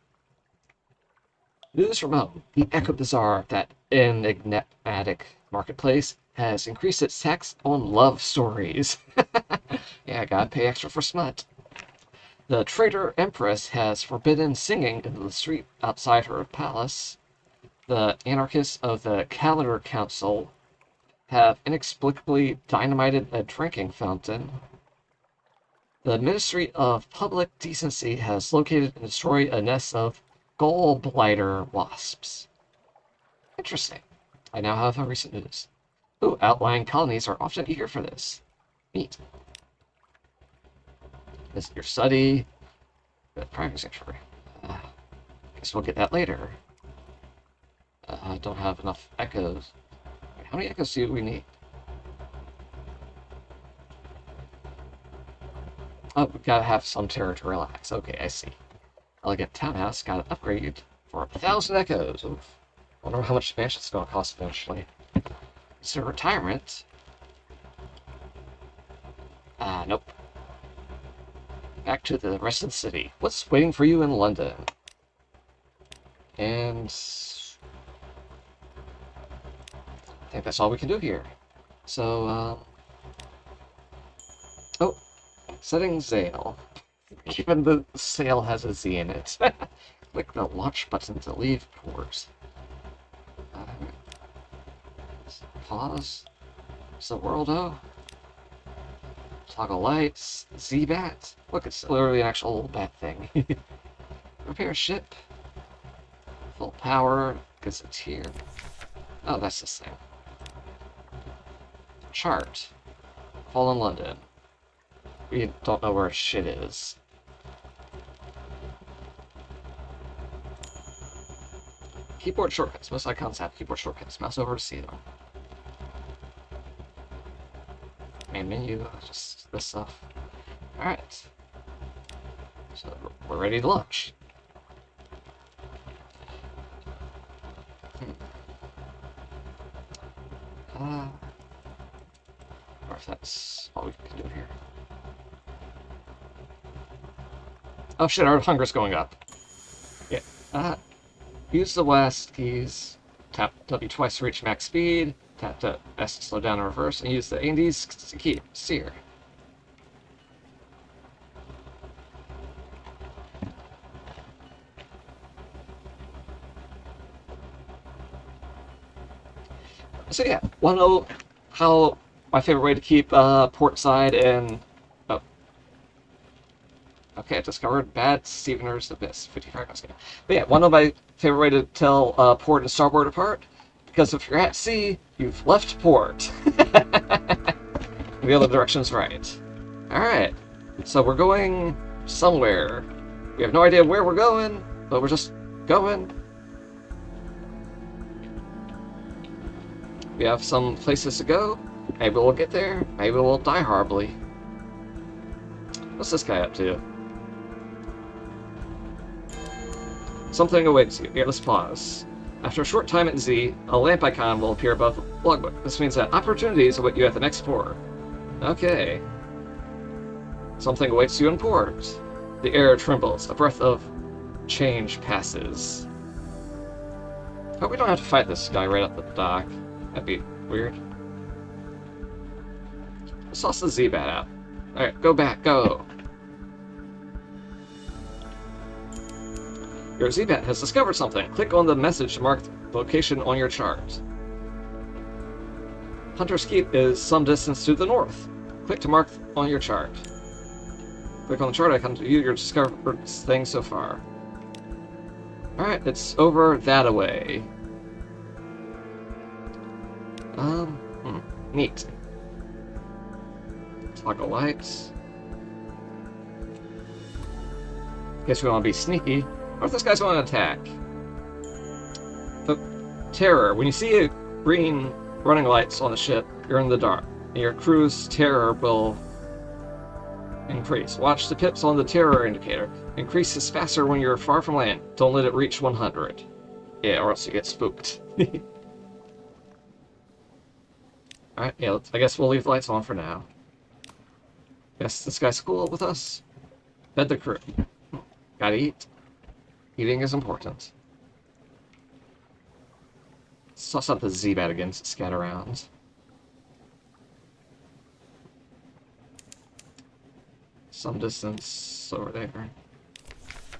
News from home. The Echo Bazaar, that enigmatic marketplace, has increased its tax on love stories. Yeah, gotta pay extra for smut. The traitor empress has forbidden singing in the street outside her palace. The anarchists of the Calendar Council have inexplicably dynamited a drinking fountain. The Ministry of Public Decency has located and destroyed a nest of gallbladder wasps. Interesting. I now have a recent news. Ooh, outlying colonies are often eager for this. Neat. Visit your study. Private sanctuary. Guess we'll get that later. I don't have enough echoes. Wait, how many echoes do we need? Oh, we gotta have some terror to relax. Okay, I see. Elegant townhouse got an upgrade for 1,000 echoes. Oof. Wonder how much expansion it's gonna cost eventually. It's a retirement. Nope. Back to the rest of the city. What's waiting for you in London? And I think that's all we can do here. So, oh, setting sail. Even the sail has a Z in it. Click the launch button to leave port. Pause. Is the world O? Toggle lights. Z-Bat. Look, it's literally an actual bat thing. Repair ship. Full power. Guess it's here. Oh, that's this thing. Chart. Fallen London. We don't know where shit is. Keyboard shortcuts. Most icons have keyboard shortcuts. Mouse over to see them. Main menu, just this stuff. Alright. So we're ready to launch. Or if that's all we can do here. Oh shit, our hunger's going up. Yeah. Use the west keys. Tap W twice to reach max speed. Tap S to slow down and reverse. And use the A and D's to keep steer. So yeah, want to know how my favorite way to keep port side and... Oh. Okay, I discovered bad Stevener's Abyss, 55 miles. But yeah, want to know my favorite way to tell port and starboard apart? Because if you're at sea, you've left port. The other direction's right. Alright, so we're going somewhere. We have no idea where we're going, but we're just going. We have some places to go. Maybe we'll get there. Maybe we'll die horribly. What's this guy up to? Something awaits you. Here, let's pause. After a short time at Z, a lamp icon will appear above the logbook. This means that opportunities await you at the next port. Okay. Something awaits you in port. The air trembles. A breath of change passes. Hope we don't have to fight this guy right at the dock. That'd be weird. Let's toss the Z-Bat out. Alright, go back, go! Your Z-Bat has discovered something. Click on the message to mark the location on your chart. Hunter's Keep is some distance to the north. Click to mark on your chart. Click on the chart icon to view your discovered things so far. Alright, it's over that-a-way. Neat. Toggle lights. Guess we want to be sneaky. What if this guy's going to attack? The terror. When you see a green running lights on the ship, you're in the dark. Your crew's terror will increase. Watch the pips on the terror indicator. Increases faster when you're far from land. Don't let it reach 100. Yeah, or else you get spooked. Alright, yeah, I guess we'll leave the lights on for now. Guess this guy's cool with us. Fed the crew. Gotta eat. Eating is important. Suss up the Z-Bat again, scatter around. Some distance over there.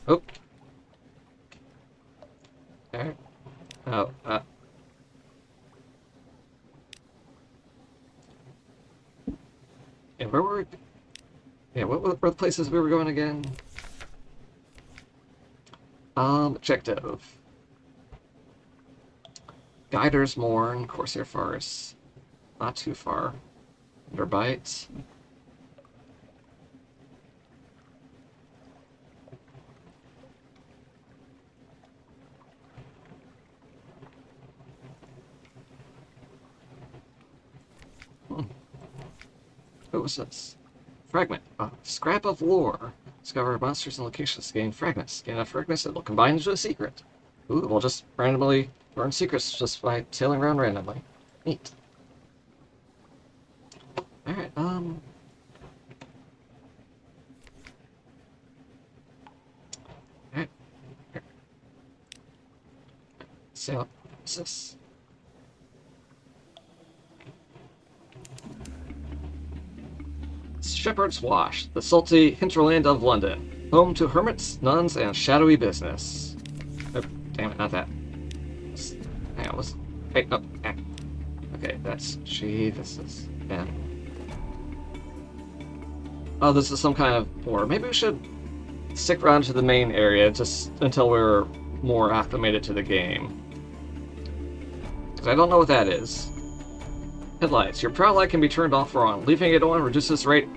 Oh! There. Oh, yeah, where were we? Yeah, what were the places we were going again? Objective. Guider's Mourn, Corsair Forest. Not too far. Underbite. What was this? Fragment. A scrap of lore. Discover monsters and locations to gain fragments. Gain enough fragments that will combine into a secret. Ooh, we'll just randomly learn secrets just by sailing around randomly. Neat. Alright, Alright. Sail up. What's this? Shepherd's Wash, the salty hinterland of London, home to hermits, nuns, and shadowy business. Oh, damn it, not that. Hang on, let's... Hey, no, okay, that's G, this is N. Oh, this is some kind of... Or maybe we should stick around to the main area just until we're more acclimated to the game. Because I don't know what that is. Headlights. Your prow light can be turned off or on. Leaving it on reduces rate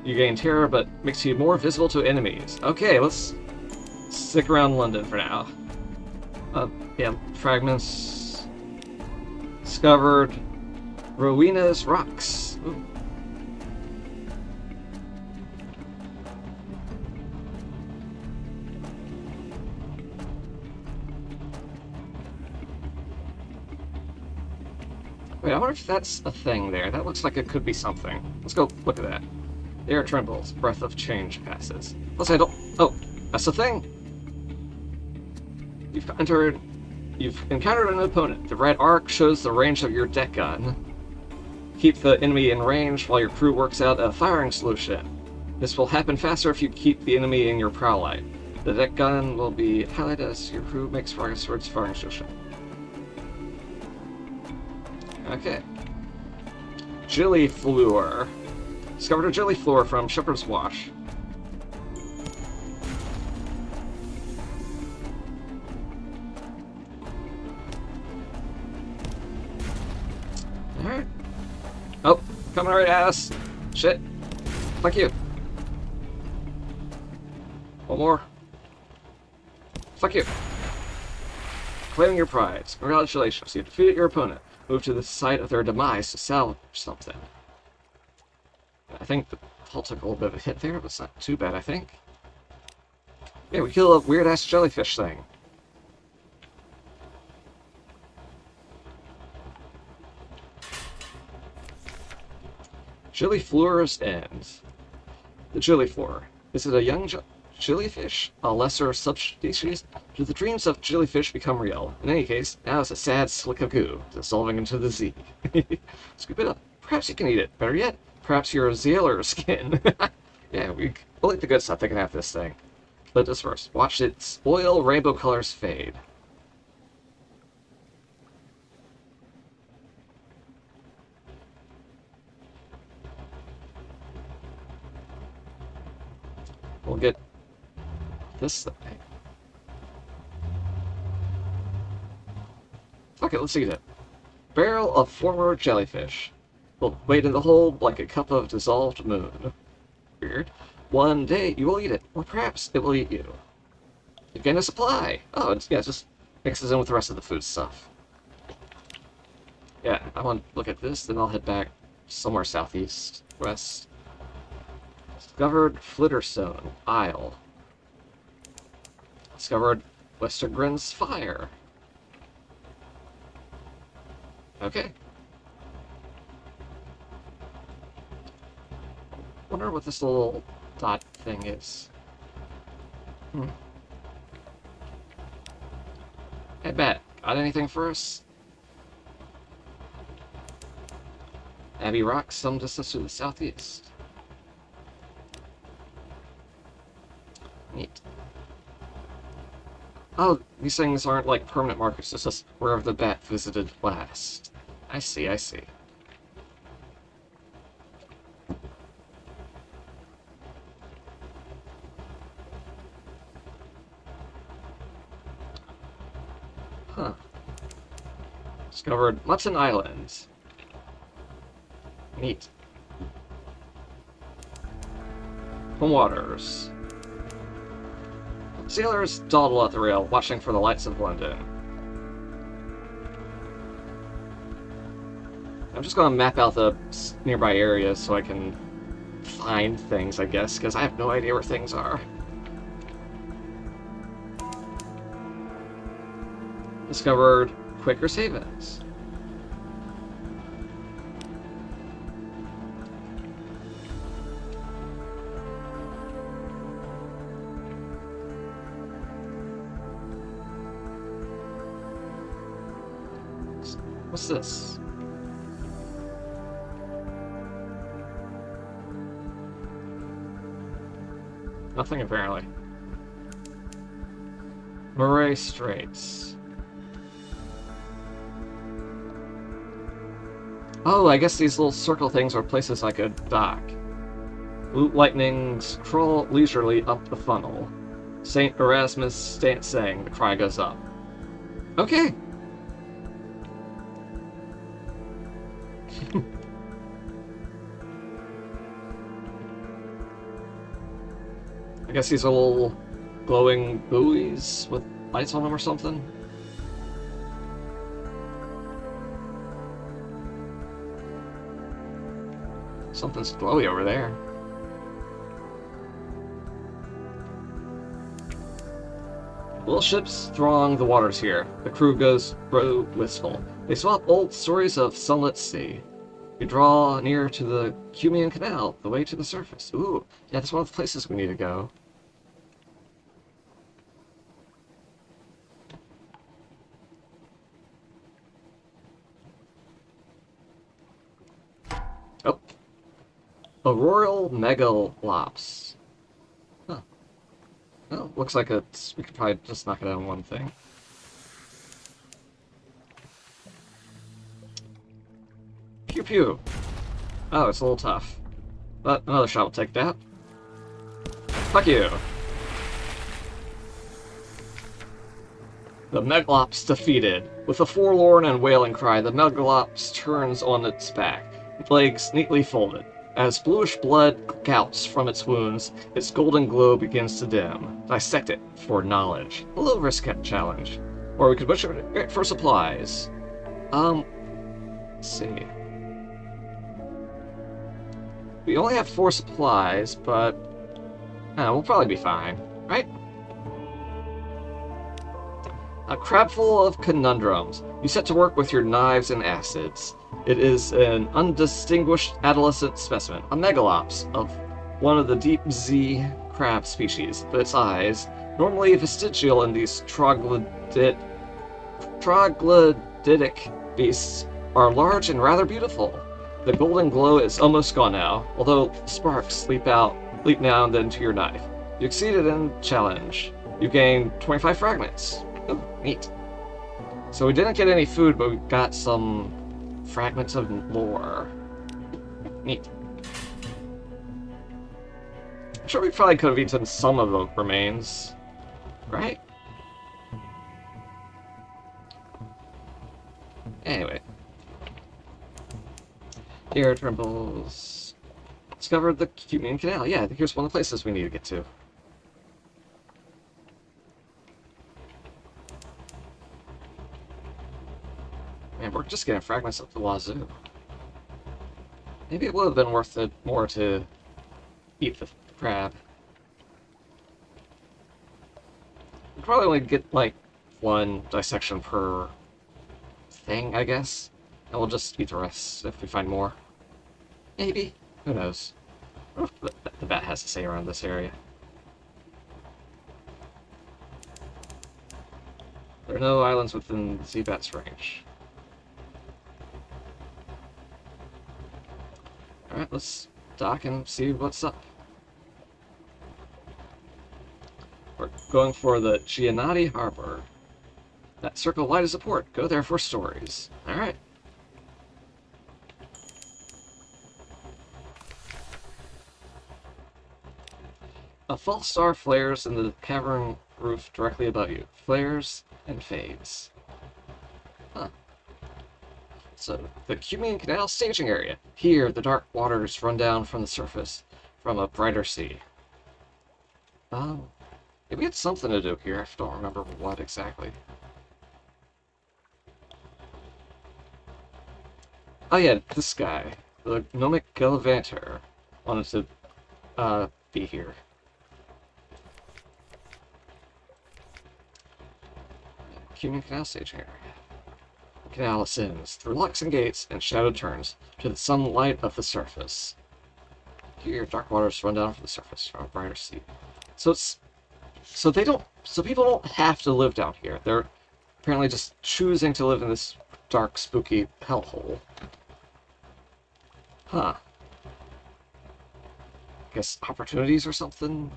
you gain terror, but makes you more visible to enemies. Okay, let's stick around London for now. Yeah, fragments. Discovered. Rowena's Rocks. Ooh. Wait, I wonder if that's a thing there. That looks like it could be something. Let's go look at that. The air trembles. Breath of change passes. Plus I don't... Oh, that's the thing! You've encountered an opponent. The red arc shows the range of your deck gun. Keep the enemy in range while your crew works out a firing solution. This will happen faster if you keep the enemy in your prow light. The deck gun will be highlighted as your crew makes progress towards firing solution. Okay. Gilliflower. Discovered a Gilliflower from Shepherd's Wash. Alright. Oh, coming right at us. Shit. Fuck you. One more. Fuck you. Claiming your prize. Congratulations, you defeated your opponent. Move to the site of their demise to salvage something. I think the hull took a little bit of a hit there, but it's not too bad, I think. Yeah, we killed a weird-ass jellyfish thing. Gilliflower's End. The Gilliflower. Is it a young jellyfish? A lesser subspecies? Do the dreams of jellyfish become real? In any case, now it's a sad slick of goo, dissolving into the Z. Scoop it up. Perhaps you can eat it. Better yet, perhaps your Zealer skin. Yeah, we'll eat the good stuff. They can have this thing. Let us first. Watch its oil rainbow colors fade. We'll get this thing. Okay, let's eat it. Barrel of former jellyfish. Will wait in the hold like a cup of dissolved moon. Weird. One day you will eat it, or perhaps it will eat you. You gain a supply. Oh, yeah, it just mixes in with the rest of the food stuff. Yeah, I want to look at this, then I'll head back somewhere southeast, west. Discovered Flitterstone Isle. Discovered Westergren's Fire. Okay. wonder what this little dot thing is. Hey, Bet, got anything for us? Abbey Rock, some distance to the southeast. Neat. Oh, these things aren't like permanent markers, it's just wherever the bat visited last. I see, I see. Huh. Discovered Mutton Island. Neat. Home waters. Sailors dawdle at the rail, watching for the lights of London. I'm just gonna map out the nearby areas so I can find things, I guess, because I have no idea where things are. Discovered Quaker's Havens. What's this? Nothing apparently. Murray Straits. Oh, I guess these little circle things are places I could dock. Blue lightnings crawl leisurely up the funnel. St. Erasmus saying, the cry goes up. Okay. I guess these are little glowing buoys with lights on them or something. Something's glowy over there. Little ships throng the waters here. The crew grow wistful. They swap old stories of Sunless Sea. We draw near to the Cumean Canal, the way to the surface. Ooh, yeah, that's one of the places we need to go. Oh. Auroral Megalops. Huh. Well, looks like we could probably just knock it out in one thing. Pew pew. Oh, it's a little tough. But another shot will take that. Fuck you. The Megalops defeated. With a forlorn and wailing cry, the Megalops turns on its back, legs neatly folded. As bluish blood gouts from its wounds, its golden glow begins to dim. Dissect it for knowledge. A low-risk challenge. Or we could butcher it for supplies. Let's see. We only have 4 supplies, but we'll probably be fine, right? A crab full of conundrums. You set to work with your knives and acids. It is an undistinguished adolescent specimen, a megalops of one of the deep Z crab species, but its eyes, normally vestigial in these troglodytic beasts, are large and rather beautiful. The golden glow is almost gone now, although sparks leap now and then to your knife. You exceeded in challenge. You gained 25 fragments. Oh, neat. So we didn't get any food, but we got some fragments of lore. Neat. I'm sure we probably could have eaten some of the remains. Right? Anyway. Air trembles. Discovered the Cumean Canal. Yeah, here's one of the places we need to get to. Man, we're just getting fragments up the wazoo. Maybe it would have been worth it more to eat the crab. We'd probably only get, like, 1 dissection per thing, I guess. And we'll just eat the rest if we find more. Maybe. Who knows? I don't know what the bat has to say around this area. There are no islands within the sea bat's range. Alright, let's dock and see what's up. We're going for the Giannotti Harbor. That circle wide as a port. Go there for stories. Alright. A false star flares in the cavern roof directly above you. Flares and fades. Huh. So, the Cumean Canal staging area. Here, the dark waters run down from the surface from a brighter sea. Maybe it's something to do here. I don't remember what exactly. Oh yeah, this guy. The Gnomic Gallivanter wanted to be here. Cumean Canal staging area. The canal ascends through locks and gates and shadowed turns to the sunlight of the surface. Here, dark waters run down from the surface from a brighter sea. So people don't have to live down here. They're apparently just choosing to live in this dark, spooky hellhole. Huh. Guess opportunities or something?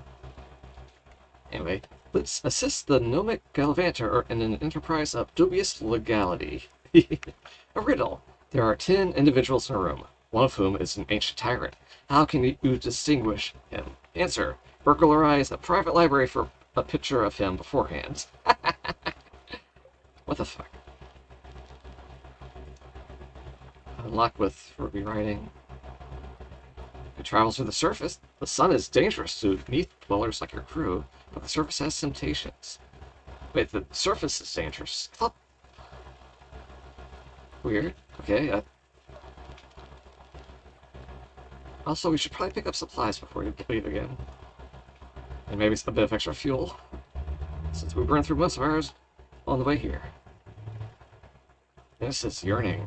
Anyway, let's assist the Gnomic Gallivanter in an enterprise of dubious legality. A riddle. There are 10 individuals in a room, one of whom is an ancient tyrant. How can you distinguish him? Answer. Burglarize a private library for a picture of him beforehand. What the fuck? Unlock with Ruby writing. It travels through the surface. The sun is dangerous to neath dwellers like your crew, but the surface has temptations. Wait, the surface is dangerous. Oh. Weird. Okay. Also, we should probably pick up supplies before we leave again. And maybe a bit of extra fuel, since we burned through most of ours on the way here. This is yearning.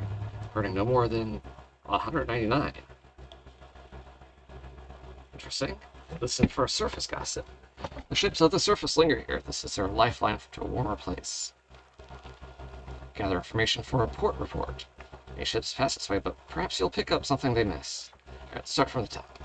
Burning no more than 199. Interesting. Listen for a surface gossip. The ships of the surface linger here. This is their lifeline to a warmer place. Gather information for a port report. Many ships pass this way, but perhaps you'll pick up something they miss. Alright, let's start from the top.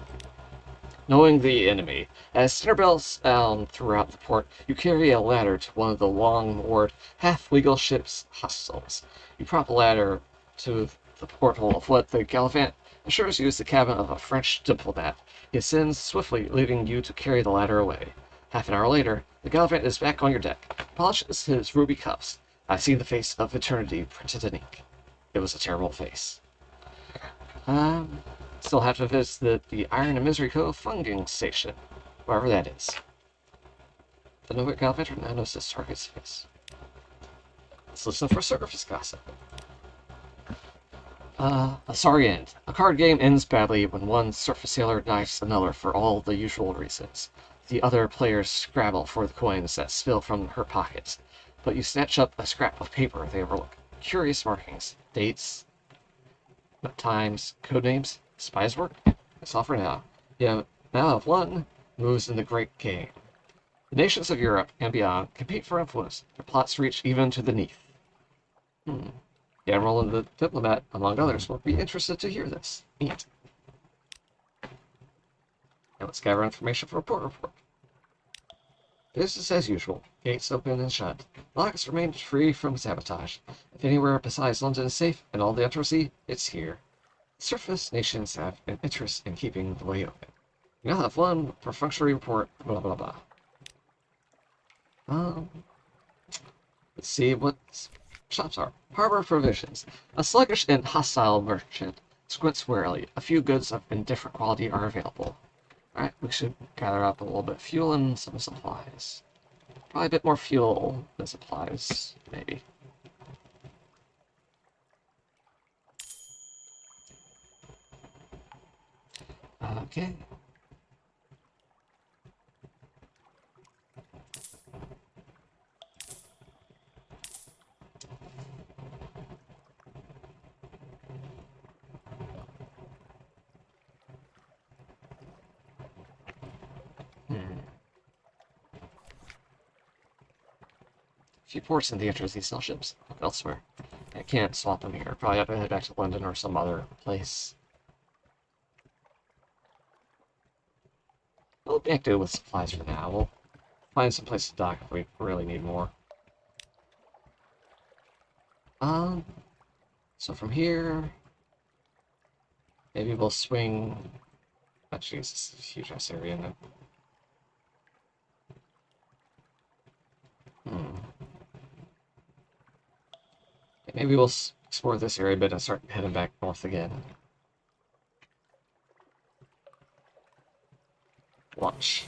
Knowing the enemy. As dinner bells sound throughout the port, you carry a ladder to one of the long-moored, half-legal ship's hostels. You prop a ladder to the porthole of what the Gallivant assures you is the cabin of a French diplomat. He ascends swiftly, leaving you to carry the ladder away. Half an hour later, the Gallivant is back on your deck. Polishes his ruby cuffs. I see the face of eternity printed in ink. It was a terrible face. Still have to visit the Iron and Misery Cove funging station, wherever that is. The Gnomic Gallivanter now knows this target's face. Let's listen for surface gossip. A sorry end. A card game ends badly when one surface sailor knifes another for all the usual reasons. The other players scrabble for the coins that spill from her pockets, but you snatch up a scrap of paper they overlook. Curious markings, dates, times, codenames, spies work. That's all for now. You now have won, moves in the great game. The nations of Europe and beyond compete for influence. Their plots reach even to the Neath. The Admiral and the Diplomat, among others, will be interested to hear this. Neat. Now let's gather information for a port report. Business as usual. Gates open and shut. Locks remain free from sabotage. If anywhere besides London is safe and all the undersea, it's here. Surface nations have an interest in keeping the way open. You now have one perfunctory report, blah blah blah. Let's see what shops are. Harbor provisions. A sluggish and hostile merchant squints warily. A few goods of indifferent quality are available. Alright, we should gather up a little bit of fuel and some supplies. Probably a bit more fuel than supplies, maybe. Okay. few ports in the entries these sell ships elsewhere. I can't swap them here. Probably have to head back to London or some other place. We'll make do with supplies for now. We'll find some place to dock if we really need more. So from here, maybe we'll swing. Oh, jeez, this is a huge ass area, isn't it? Maybe we'll explore this area a bit and start heading back north again. Launch.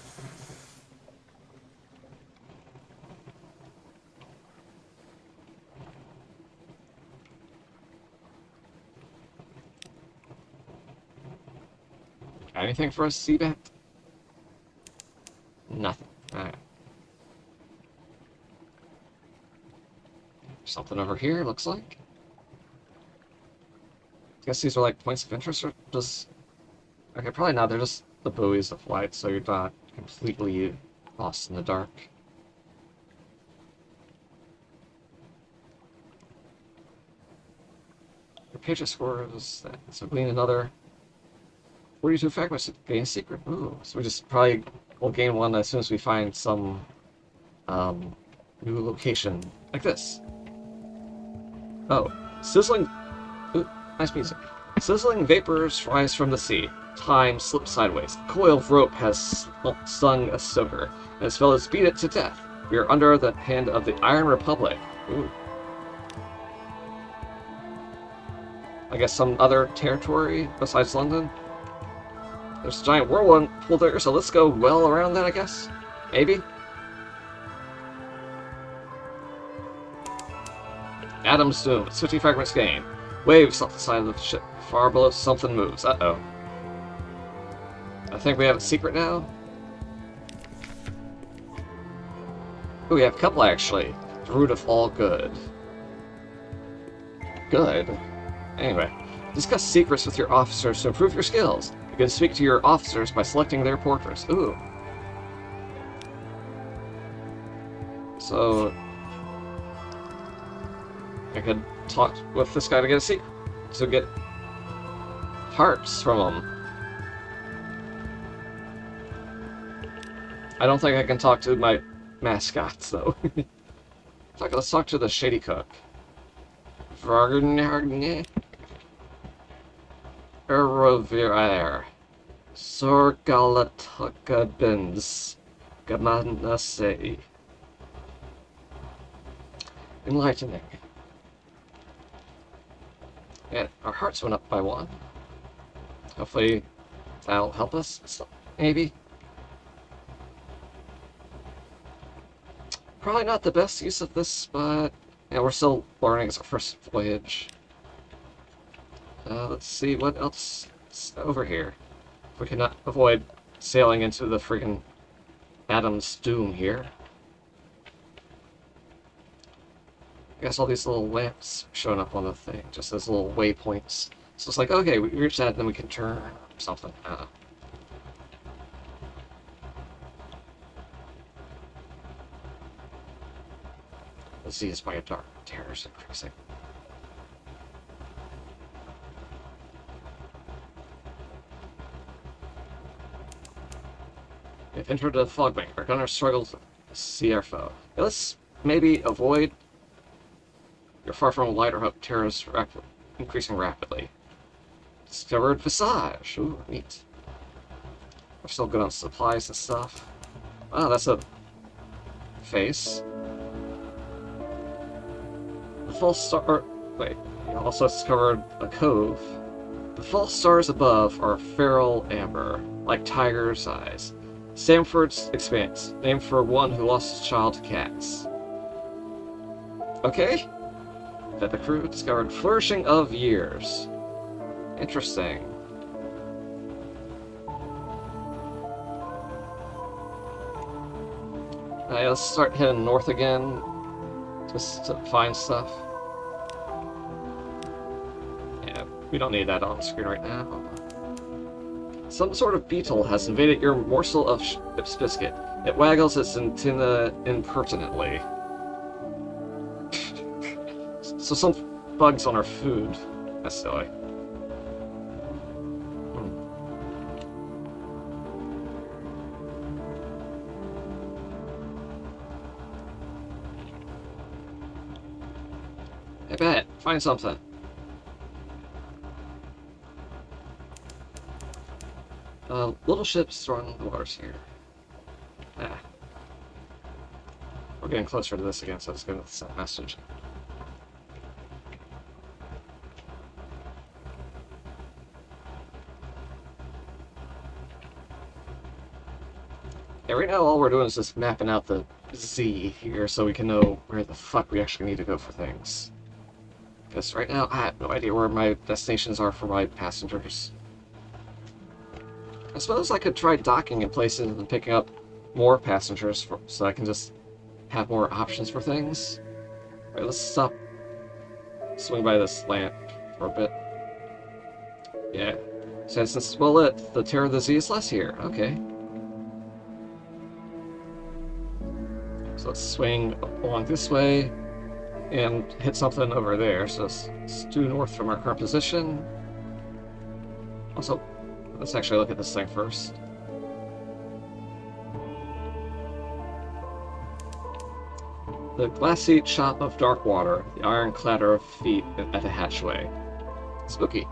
Got anything for us, Seabat? Nothing. Alright. Something over here, looks like. I guess these are like points of interest or just... Okay, probably not. They're just the buoys of light, so you're not completely lost in the dark. Your page score is that. So glean another 42 fragments to gain a secret. Ooh, so we just probably will gain one as soon as we find some new location like this. Oh, sizzling. Ooh, nice music. Sizzling vapors rise from the sea. Time slips sideways. A coil of rope has stung a stoker, and his fellows beat it to death. We are under the hand of the Iron Republic. Ooh. I guess some other territory besides London? There's a giant whirlpool there, so let's go well around that, I guess? Maybe? Adam's Doom. 50 fragments gained. Waves off the side of the ship. Far below, something moves. Uh-oh. I think we have a secret now. Oh, we have a couple, actually. The root of all good. Good? Anyway. Discuss secrets with your officers to improve your skills. You can speak to your officers by selecting their portraits. Ooh. So... I could talk with this guy to get a secret. To get hearts from him. I don't think I can talk to my mascots, though. Let's talk to the Shady Cook. Vargnargne. Erovir. Sorgalatukabins. Gamanase. Enlightening. Yeah, our hearts went up by 1. Hopefully that'll help us, maybe. Probably not the best use of this, but yeah, we're still learning. It's our first voyage. Let's see what else is over here. If we cannot avoid sailing into the friggin' Adam's Doom here. I guess all these little lamps showing up on the thing, just as little waypoints. So it's like, okay, we reach that, and then we can turn or something. The sea is by a dark, terrors increasing. We've entered the fog bank. Our gunners struggle to see our foe. Now let's maybe avoid. You're far from a light or hope. Terrors increasing rapidly. Discovered Visage. Ooh, neat. We're still good on supplies and stuff. Oh, that's a face. The false star. Wait, you also discovered a cove. The false stars above are feral amber, like tiger's eyes. Stamford's Expanse, named for one who lost his child to cats. Okay. That the crew discovered Flourishing of Years. Interesting. Alright, let's start heading north again. Just to find stuff. Yeah, we don't need that on the screen right now. Some sort of beetle has invaded your morsel of ship's biscuit. It waggles its antenna impertinently. Also, some bugs on our food. That's silly. I bet. Find something. Little ships throwing the waters here. Ah. We're getting closer to this again, so let's go with the message. Yeah, right now all we're doing is just mapping out the Z here so we can know where the fuck we actually need to go for things. Because right now I have no idea where my destinations are for my passengers. I suppose I could try docking in places and picking up more passengers so I can just have more options for things. Alright, let's stop. Swing by this lamp for a bit. Yeah. Since it's well lit, the terror of the Z is less here. Okay. So let's swing along this way and hit something over there. So it's due north from our current position. Also, let's actually look at this thing first. The glassy chop of dark water, the iron clatter of feet at the hatchway. Spooky.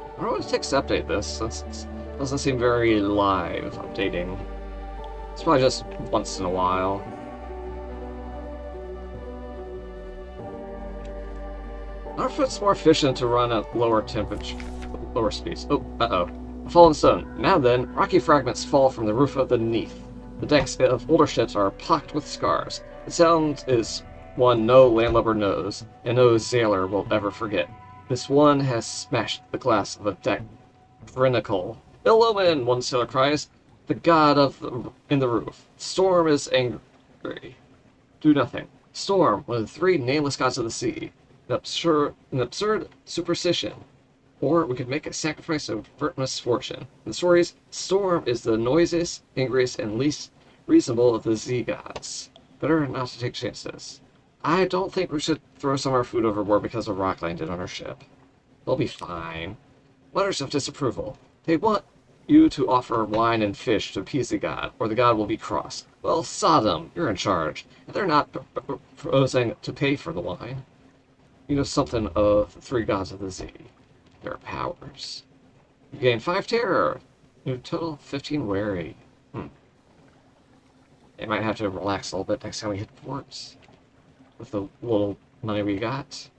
I don't know what it takes to update this, since it doesn't seem very live updating. It's probably just once in a while. I wonder if it's more efficient to run at lower temperature, lower speeds. Oh, uh-oh. A fallen stone. Now then, rocky fragments fall from the roof underneath. The decks of older ships are pocked with scars. The sound is one no landlubber knows, and no sailor will ever forget. This one has smashed the glass of a deck pinnacle. Ill omen, one sailor cries. The god in the roof. Storm is angry. Do nothing. Storm, one of the three nameless gods of the sea. An absurd superstition. Or we could make a sacrifice of avert misfortune. In the stories, Storm is the noisiest, angriest, and least reasonable of the Z gods. Better not to take chances. I don't think we should throw some of our food overboard because a rock landed on our ship. They'll be fine. Letters of disapproval. They want you to offer wine and fish to appease the god, or the god will be cross. Well, Sodom, you're in charge. And they're not proposing to pay for the wine. You know something of the three gods of the Z. Their powers. You gain 5 terror. New total 15 wary. They might have to relax a little bit next time we hit ports. With the little money we got.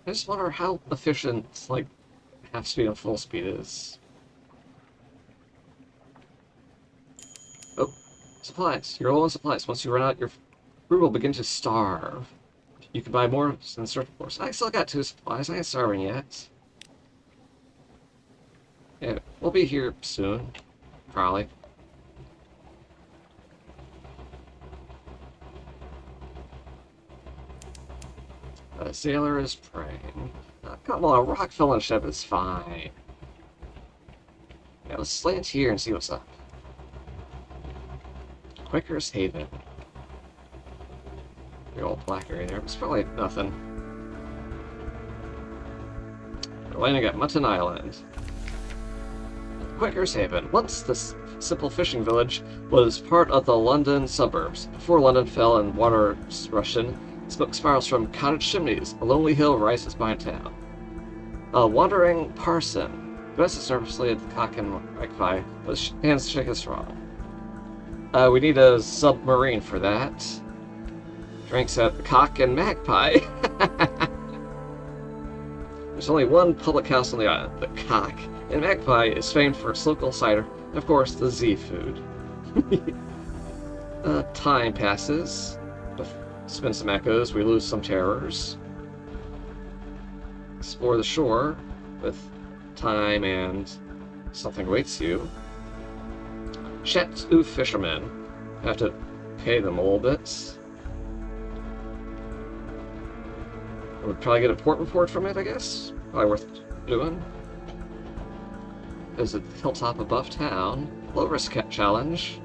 I just wonder how efficient, like, half speed and full speed is. Oh, supplies. You're low on supplies. Once you run out, your crew will begin to starve. You can buy more than surplus. I still got 2 supplies. I ain't starving yet. Yeah, we'll be here soon. Probably. A sailor is praying. Come on, rock fell on a ship is fine. Yeah, let's slant here and see what's up. Quaker's Haven. The old black area there. It's probably nothing. We're landing at Mutton Island. Quaker's Haven. Once this simple fishing village was part of the London suburbs. Before London fell and water rushed in, smoke spirals from cottage chimneys. A lonely hill rises behind town. A wandering parson glances nervously at the cock and magpie, but his hands shake his strong. We need a submarine for that. Drinks at the Cock and Magpie. There's only one public house on the island, the Cock, and Magpie is famed for its local cider, and of course the Z food. Time passes. Spin some echoes, we lose some terrors. Explore the shore with time and something awaits you. Shet-oo fishermen. Have to pay them a little bit. We'll probably get a port report from it, I guess. Probably worth doing. There's a hilltop above town. Low risk challenge.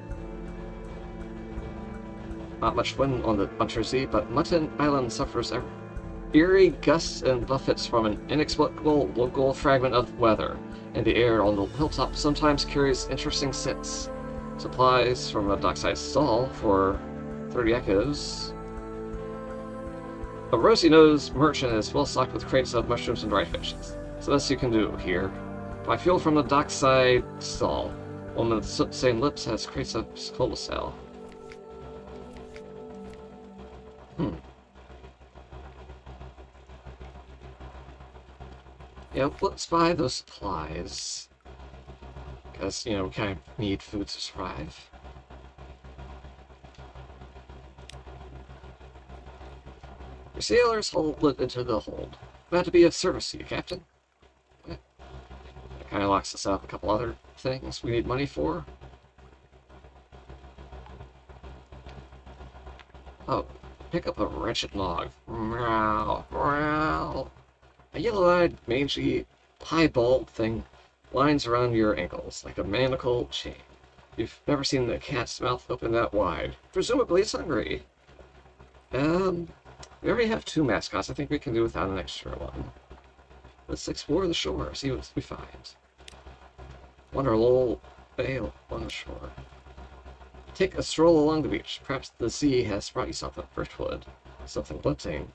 Not much wind on the Untersee, but Mutton Island suffers eerie gusts and buffets from an inexplicable local fragment of weather, and the air on the hilltop sometimes carries interesting scents. Supplies from a dockside stall for 30 echoes. A rosy-nosed merchant is well stocked with crates of mushrooms and dried fish. So that's what you can do here. Buy fuel from the dockside stall. One of the same lips has crates of coal to sell. Yeah, let's buy those supplies. Because, you know, we kind of need food to survive. Your sailors hold it into the hold. Glad to be of service to you, Captain. That kind of locks us up a couple other things we need money for. Oh, pick up a wretched log. Meow, meow. A yellow-eyed, mangy, piebald thing winds around your ankles like a manacled chain. You've never seen a cat's mouth open that wide. Presumably it's hungry. We already have 2 mascots. I think we can do without an extra one. Let's explore the shore, see what we find. Wander a little bay along the shore. Take a stroll along the beach. Perhaps the sea has brought you something. Driftwood. Something glinting.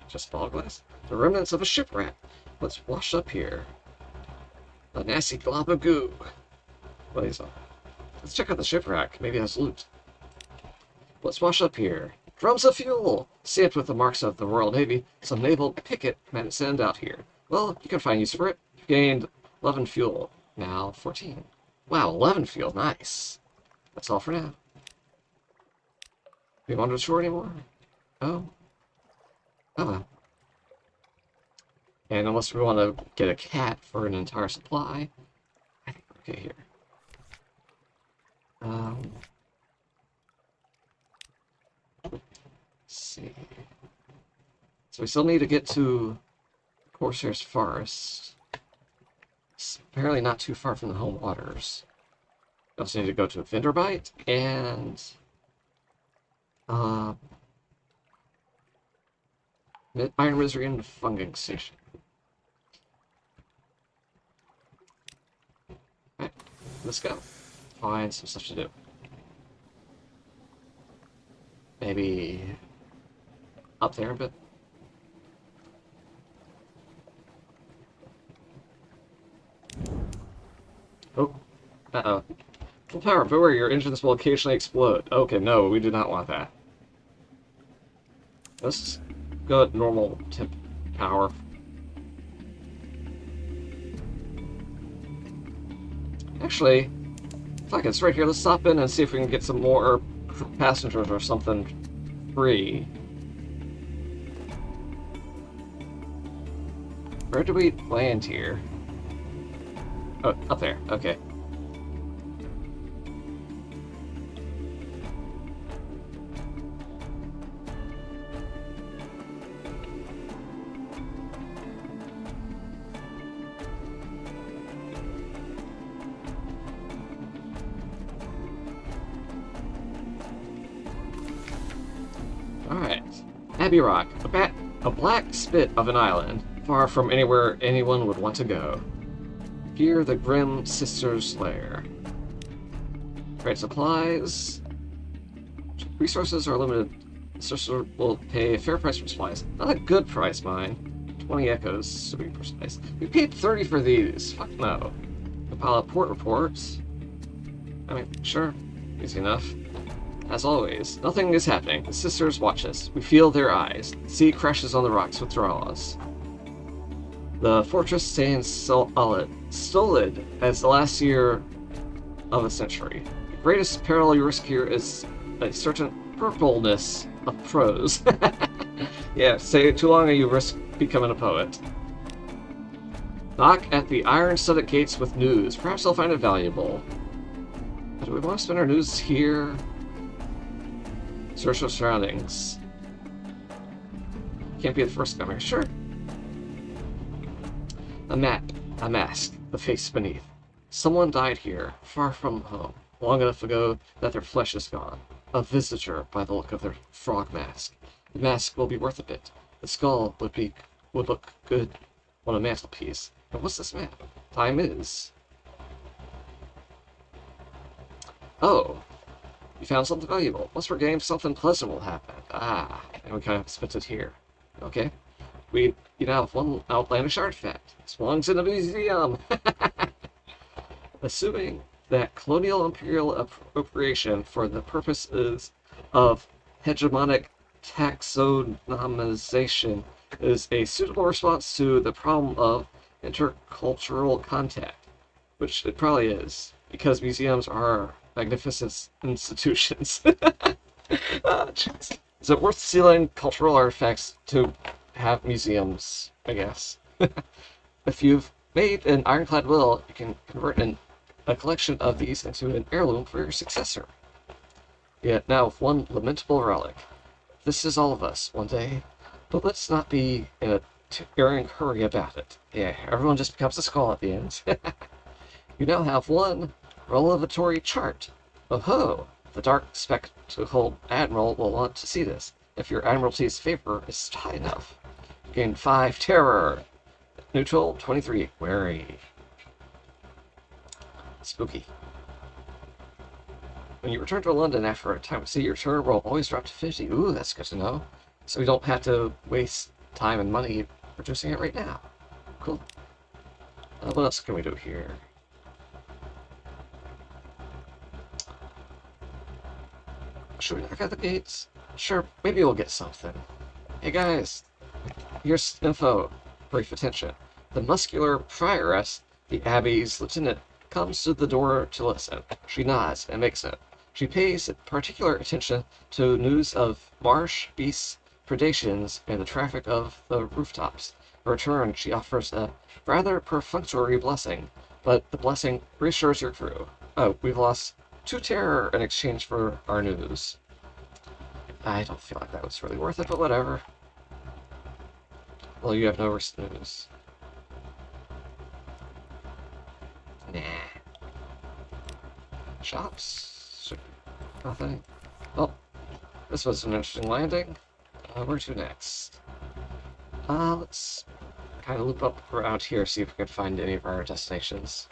Just ball glass? The remnants of a shipwreck. Let's wash up here. A nasty glob of goo. What is that? Let's check out the shipwreck. Maybe it has loot. Let's wash up here. Drums of fuel! Stamped with the marks of the Royal Navy, some naval picket men send out here. Well, you can find use for it. You've gained 11 fuel. Now 14. Wow, 11 fuel. Nice. That's all for now. Do you want to shore anymore? Oh. Oh well. And unless we want to get a cat for an entire supply, I think we're okay here. Let's see. So we still need to get to Corsair's Forest. It's apparently not too far from the home waters. We also need to go to Vinderbite and Iron Misery and Funging Station. Alright, let's go. Find some stuff to do. Maybe up there a bit. Oh, uh-oh. Full power, beware, your engines will occasionally explode. Okay, no, we do not want that. Let's go at normal temp power. Actually, fuck, it's right here. Let's stop in and see if we can get some more passengers or something free. Where do we land here? Oh, up there. Okay. Alright. Abbey Rock. A black spit of an island, far from anywhere anyone would want to go. Here, the Grim Sisters' lair. Trade supplies. Resources are limited. The sister will pay a fair price for supplies. Not a good price, mind. 20 echoes, to be precise. We paid 30 for these. Fuck no. Compile a port reports. I mean, sure. Easy enough. As always, nothing is happening. The sisters watch us. We feel their eyes. The sea crashes on the rocks with draws. The fortress stands stolid as the last year of a century. The greatest peril you risk here is a certain purpleness of prose. Yeah, say it too long and you risk becoming a poet. Knock at the iron-studded gates with news. Perhaps they'll find it valuable. But do we want to spend our news here? Search for surroundings. Can't be the first comer. Sure. A map. A mask. The face beneath. Someone died here, far from home, long enough ago that their flesh is gone. A visitor, by the look of their frog mask. The mask will be worth a bit. The skull would look good on a mantelpiece. And what's this map? Time is. Oh, you found something valuable. Once we're game, something pleasant will happen. Ah, and we kind of spent it here. Okay. You now have one outlandish artifact. This belongs in a museum. Assuming that colonial imperial appropriation for the purposes of hegemonic taxonomization is a suitable response to the problem of intercultural contact, which it probably is, because museums are magnificent institutions. Is it worth stealing cultural artifacts to have museums, I guess? If you've made an ironclad will, you can convert a collection of these into an heirloom for your successor. Yet now with one lamentable relic. This is all of us, one day. But let's not be in a tearing hurry about it. Yeah, everyone just becomes a skull at the end. You now have one revelatory chart. Oh ho! The dark spectacled admiral will want to see this, if your admiralty's favor is high enough. Gain 5 terror. Neutral 23. Wary. Spooky. When you return to London after a time of sea, your terror will always drop to 50. Ooh, that's good to know. So we don't have to waste time and money producing it right now. Cool. What else can we do here? Should we knock at the gates? Sure, maybe we'll get something. Hey guys, here's info. Brief attention. The muscular prioress, the Abbey's lieutenant, comes to the door to listen. She nods and makes it. She pays particular attention to news of marsh beasts, predations, and the traffic of the rooftops. In return, she offers a rather perfunctory blessing, but the blessing reassures your crew. Oh, we've lost 2 terror in exchange for our news. I don't feel like that was really worth it, but whatever. Well, you have no news. Nah. Shops? Nothing. Well, this was an interesting landing. Where to next? Let's kind of loop up around here, see if we can find any of our destinations.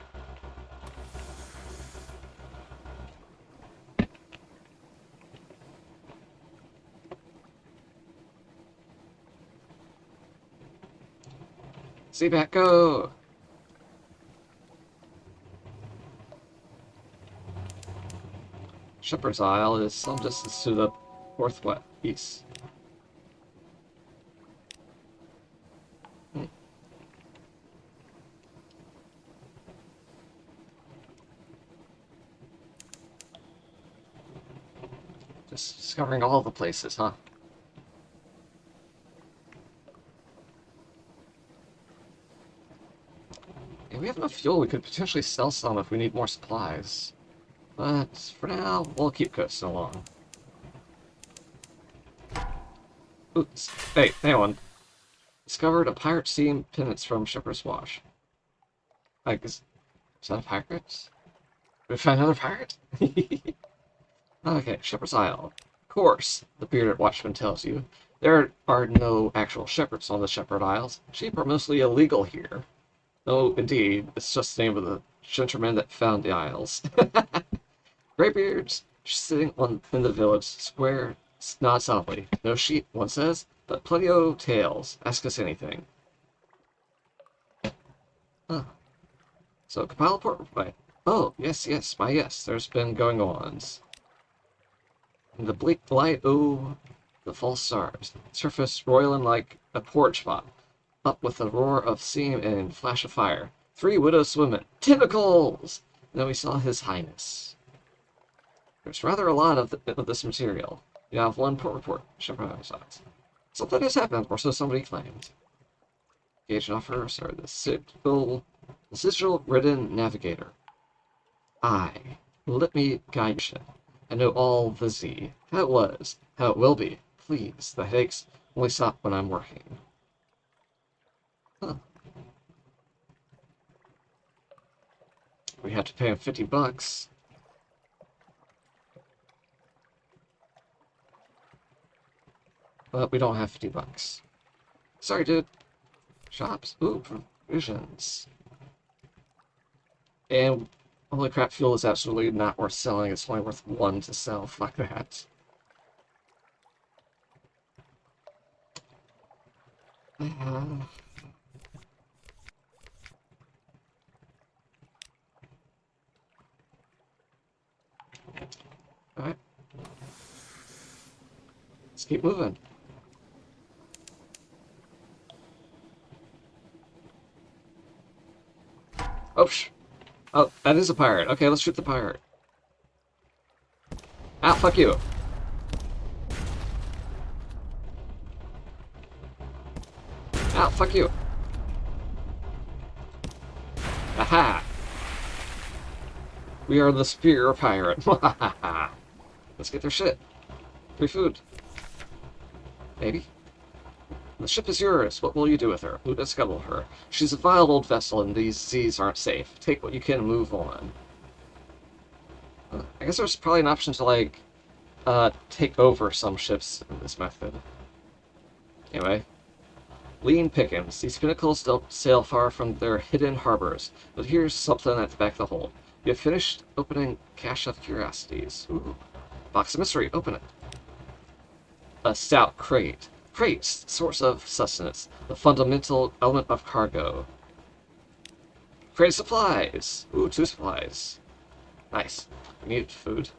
Seaback, go! Shepherd's Isle is some distance to the northwest. Just discovering all the places, huh? Yeah, we have enough fuel. We could potentially sell some if we need more supplies. But for now, we'll keep coasting along. Oops. Hey, hang on. Discovered a pirate steam pendants from Shepherd's Wash. Like, is that a pirate? Did we find another pirate? Okay, Shepherd's Isle. Of course, the bearded watchman tells you. There are no actual shepherds on the Shepherd Isles. Sheep are mostly illegal here. No, indeed, it's just the name of the gentleman that found the Isles. Greybeards sitting in the village square nod softly. No sheep, one says, but plenty of tails. Ask us anything. Huh. So, compile a report. Right. Oh, yes, my yes. There's been going ons. In the bleak light, oh, the false stars. Surface roiling like a porch pot. Up with a roar of steam and flash of fire. 3 widows women. Tentacles! And then we saw His Highness. There's rather a lot of this material. You have one port report. Ship sides. Something has happened, or so somebody claimed. Engaged offers are the sigil-ridden navigator. Let me guide you. I know all the Z. How it was, how it will be. Please, the headaches only stop when I'm working. Huh. We have to pay him $50. But we don't have $50. Sorry, dude. Shops. Ooh, provisions. And holy crap, fuel is absolutely not worth selling. It's only worth 1 to sell. Fuck that. Alright. Let's keep moving. Oh, oh, that is a pirate. Okay, let's shoot the pirate. Ah, fuck you. Ah, fuck you. Aha! We are the spear pirate. Let's get their shit. Free food. Maybe. The ship is yours. What will you do with her? Who does scuttle her? She's a vile old vessel, and these seas aren't safe. Take what you can and move on. I guess there's probably an option to, like, take over some ships in this method. Anyway. Lean pickings. These pinnacles don't sail far from their hidden harbors. But here's something at the back of the hold. You have finished opening cache of curiosities. Ooh. Box of mystery. Open it. A stout crate. Crates, source of sustenance, the fundamental element of cargo. Crate of supplies. Ooh, 2 supplies. Nice. We need food.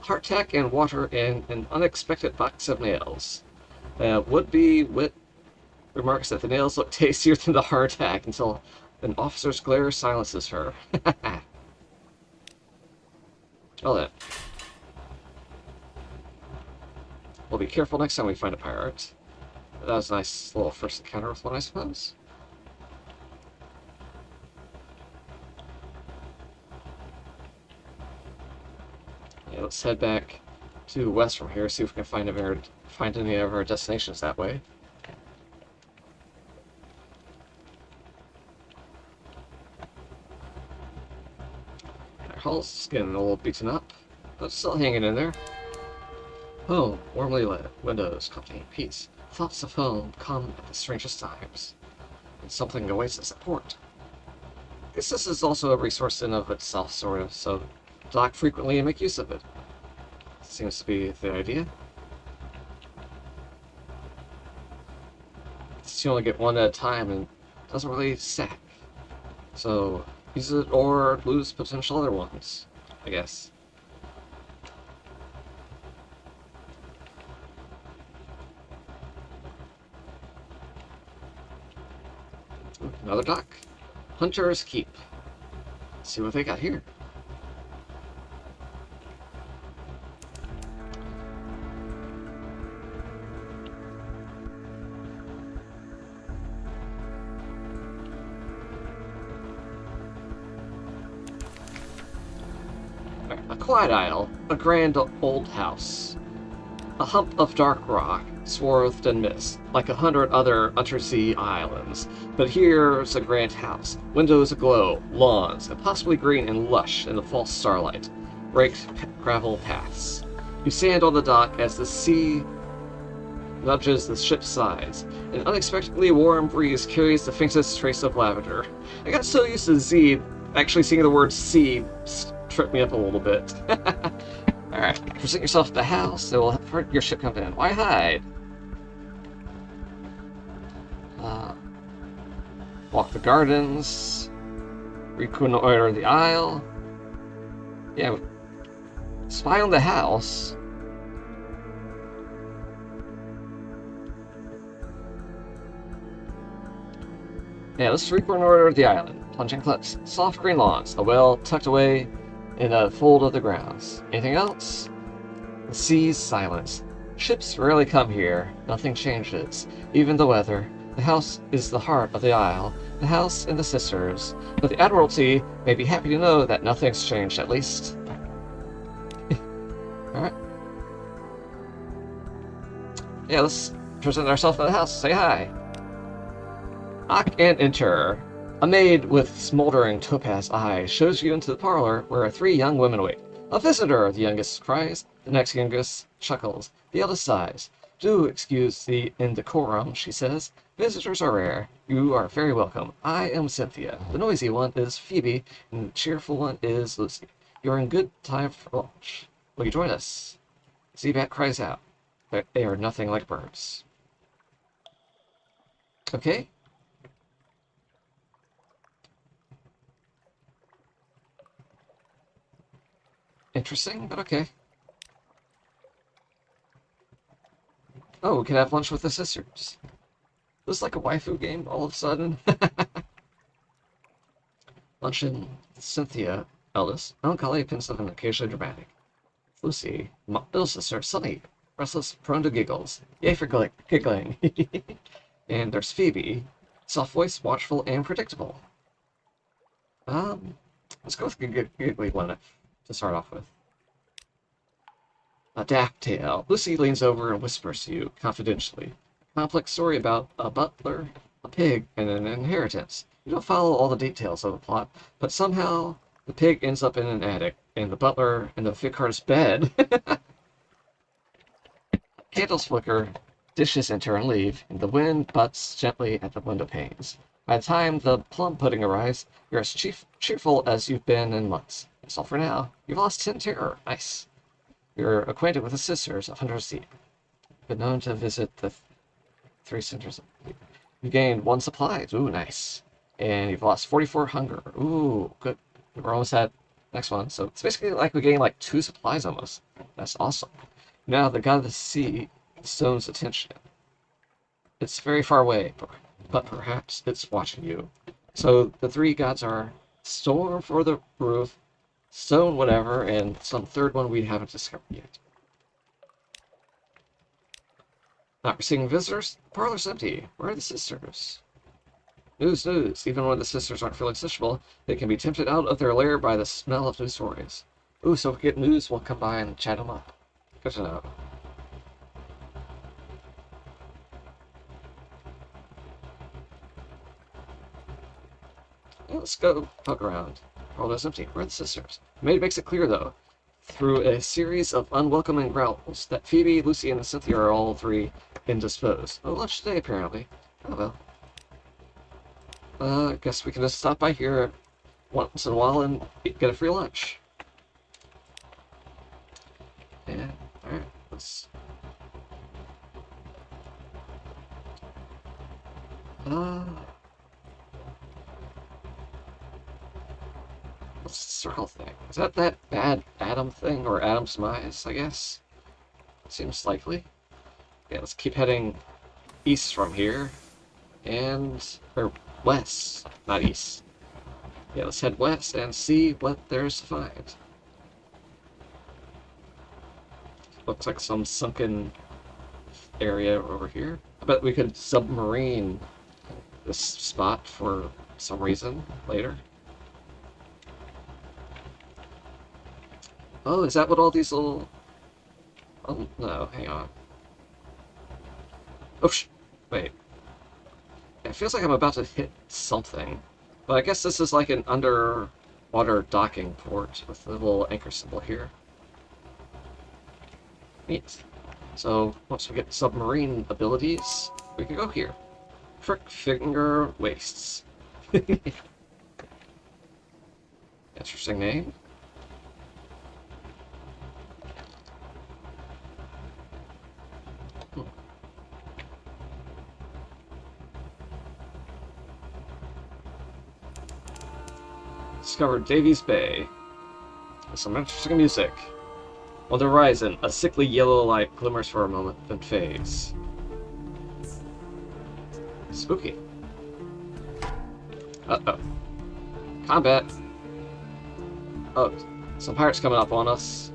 Hardtack and water in an unexpected box of nails. Would-be wit remarks that the nails look tastier than the hardtack until an officer's glare silences her. Well then. We'll be careful next time we find a pirate. That was a nice little first encounter with one, I suppose. Yeah, let's head back to west from here, see if we can find any of our destinations that way. Our hull's getting a little beaten up, but still hanging in there. Home, warmly lit, windows contain peace. Thoughts of home come at the strangest times, and something awaits us at port. I guess this is also a resource in of itself, sort of, so dock frequently and make use of it. Seems to be the idea. Since you only get one at a time and it doesn't really stack. So use it or lose potential other ones, I guess. Another dock. Hunter's Keep. Let's see what they got here. A quiet isle, a grand old house. A hump of dark rock, swathed in mist, like 100 other undersea islands. But here's a grand house, windows aglow, lawns, and possibly green and lush in the false starlight, raked gravel paths. You stand on the dock as the sea nudges the ship's sides. An unexpectedly warm breeze carries the faintest trace of lavender. I got so used to Z, actually seeing the word sea tripped me up a little bit. Alright, present yourself at the house, it will hurt your ship come in. Why hide? Walk the gardens, reconnoiter the isle. Yeah, spy on the house. Yeah, let's reconnoiter the island. Plunging cliffs, soft green lawns, a well tucked away in a fold of the grounds. Anything else? The sea's silence. Ships rarely come here. Nothing changes. Even the weather. The house is the heart of the isle. The house and the sisters. But the Admiralty may be happy to know that nothing's changed, at least. Alright. Yeah, let's present ourselves in the house. Say hi. Knock and enter. A maid with smoldering topaz eyes shows you into the parlor where 3 young women wait. A visitor, the youngest cries. The next youngest chuckles. The eldest sighs. Do excuse the indecorum, she says. Visitors are rare. You are very welcome. I am Cynthia. The noisy one is Phoebe, and the cheerful one is Lucy. You are in good time for lunch. Will you join us? Seabat cries out. They are nothing like birds. Okay. Interesting, but okay. Oh, we can have lunch with the sisters. This is like a waifu game all of a sudden. Luncheon, Cynthia, eldest, melancholy, pensive, and occasionally dramatic. Lucy, little sister, sunny, restless, prone to giggles. Yay for giggling. And there's Phoebe, soft voice, watchful, and predictable. Let's go with the giggly one to start off with. A daft tale. Lucy leans over and whispers to you, confidentially. A complex story about a butler, a pig, and an inheritance. You don't follow all the details of the plot, but somehow the pig ends up in an attic, and the butler in the vicar's bed. Candles flicker, dishes enter and leave, and the wind butts gently at the window panes. By the time the plum pudding arrives, you're as cheerful as you've been in months. That's all for now. You've lost 10 terror. Nice. You're acquainted with the sisters of Sunless Sea. Been known to visit the 3 centers. You gained 1 supply. Ooh, nice. And you've lost 44 hunger. Ooh, good. We're almost at next one. So it's basically like we gained like 2 supplies almost. That's awesome. Now the god of the sea stones attention. It's very far away, but perhaps it's watching you. So the 3 gods are storm for the roof, stone whatever, and some third one we haven't discovered yet. Not receiving visitors? The parlor's empty. Where are the sisters? News. Even when the sisters aren't feeling sociable, they can be tempted out of their lair by the smell of new stories. Ooh, so if we get news, we'll come by and chat them up. Good to know. Yeah, let's go poke around. Parlor's empty. Where are the sisters? The maid makes it clear, though, through a series of unwelcoming growls, that Phoebe, Lucy, and Cynthia are all 3 indisposed. No lunch today, apparently. Oh well. I guess we can just stop by here once in a while and get a free lunch. Yeah, alright, let's... What's the circle thing? Is that bad Adam thing, or Adam's Demise, I guess? Seems likely. Yeah, let's keep heading east from here. Or west, not east. Yeah, let's head west and see what there's to find. Looks like some sunken area over here. I bet we could submarine this spot for some reason later. Oh, is that what all these little... Oh, no, hang on. Oh, wait. It feels like I'm about to hit something. But I guess this is like an underwater docking port with the little anchor symbol here. Neat. So, once we get submarine abilities, we can go here. Frick Finger Wastes. Interesting name. Discovered Davies Bay. With some interesting music. On the horizon, a sickly yellow light glimmers for a moment, then fades. Spooky. Uh-oh. Combat! Oh, some pirates coming up on us.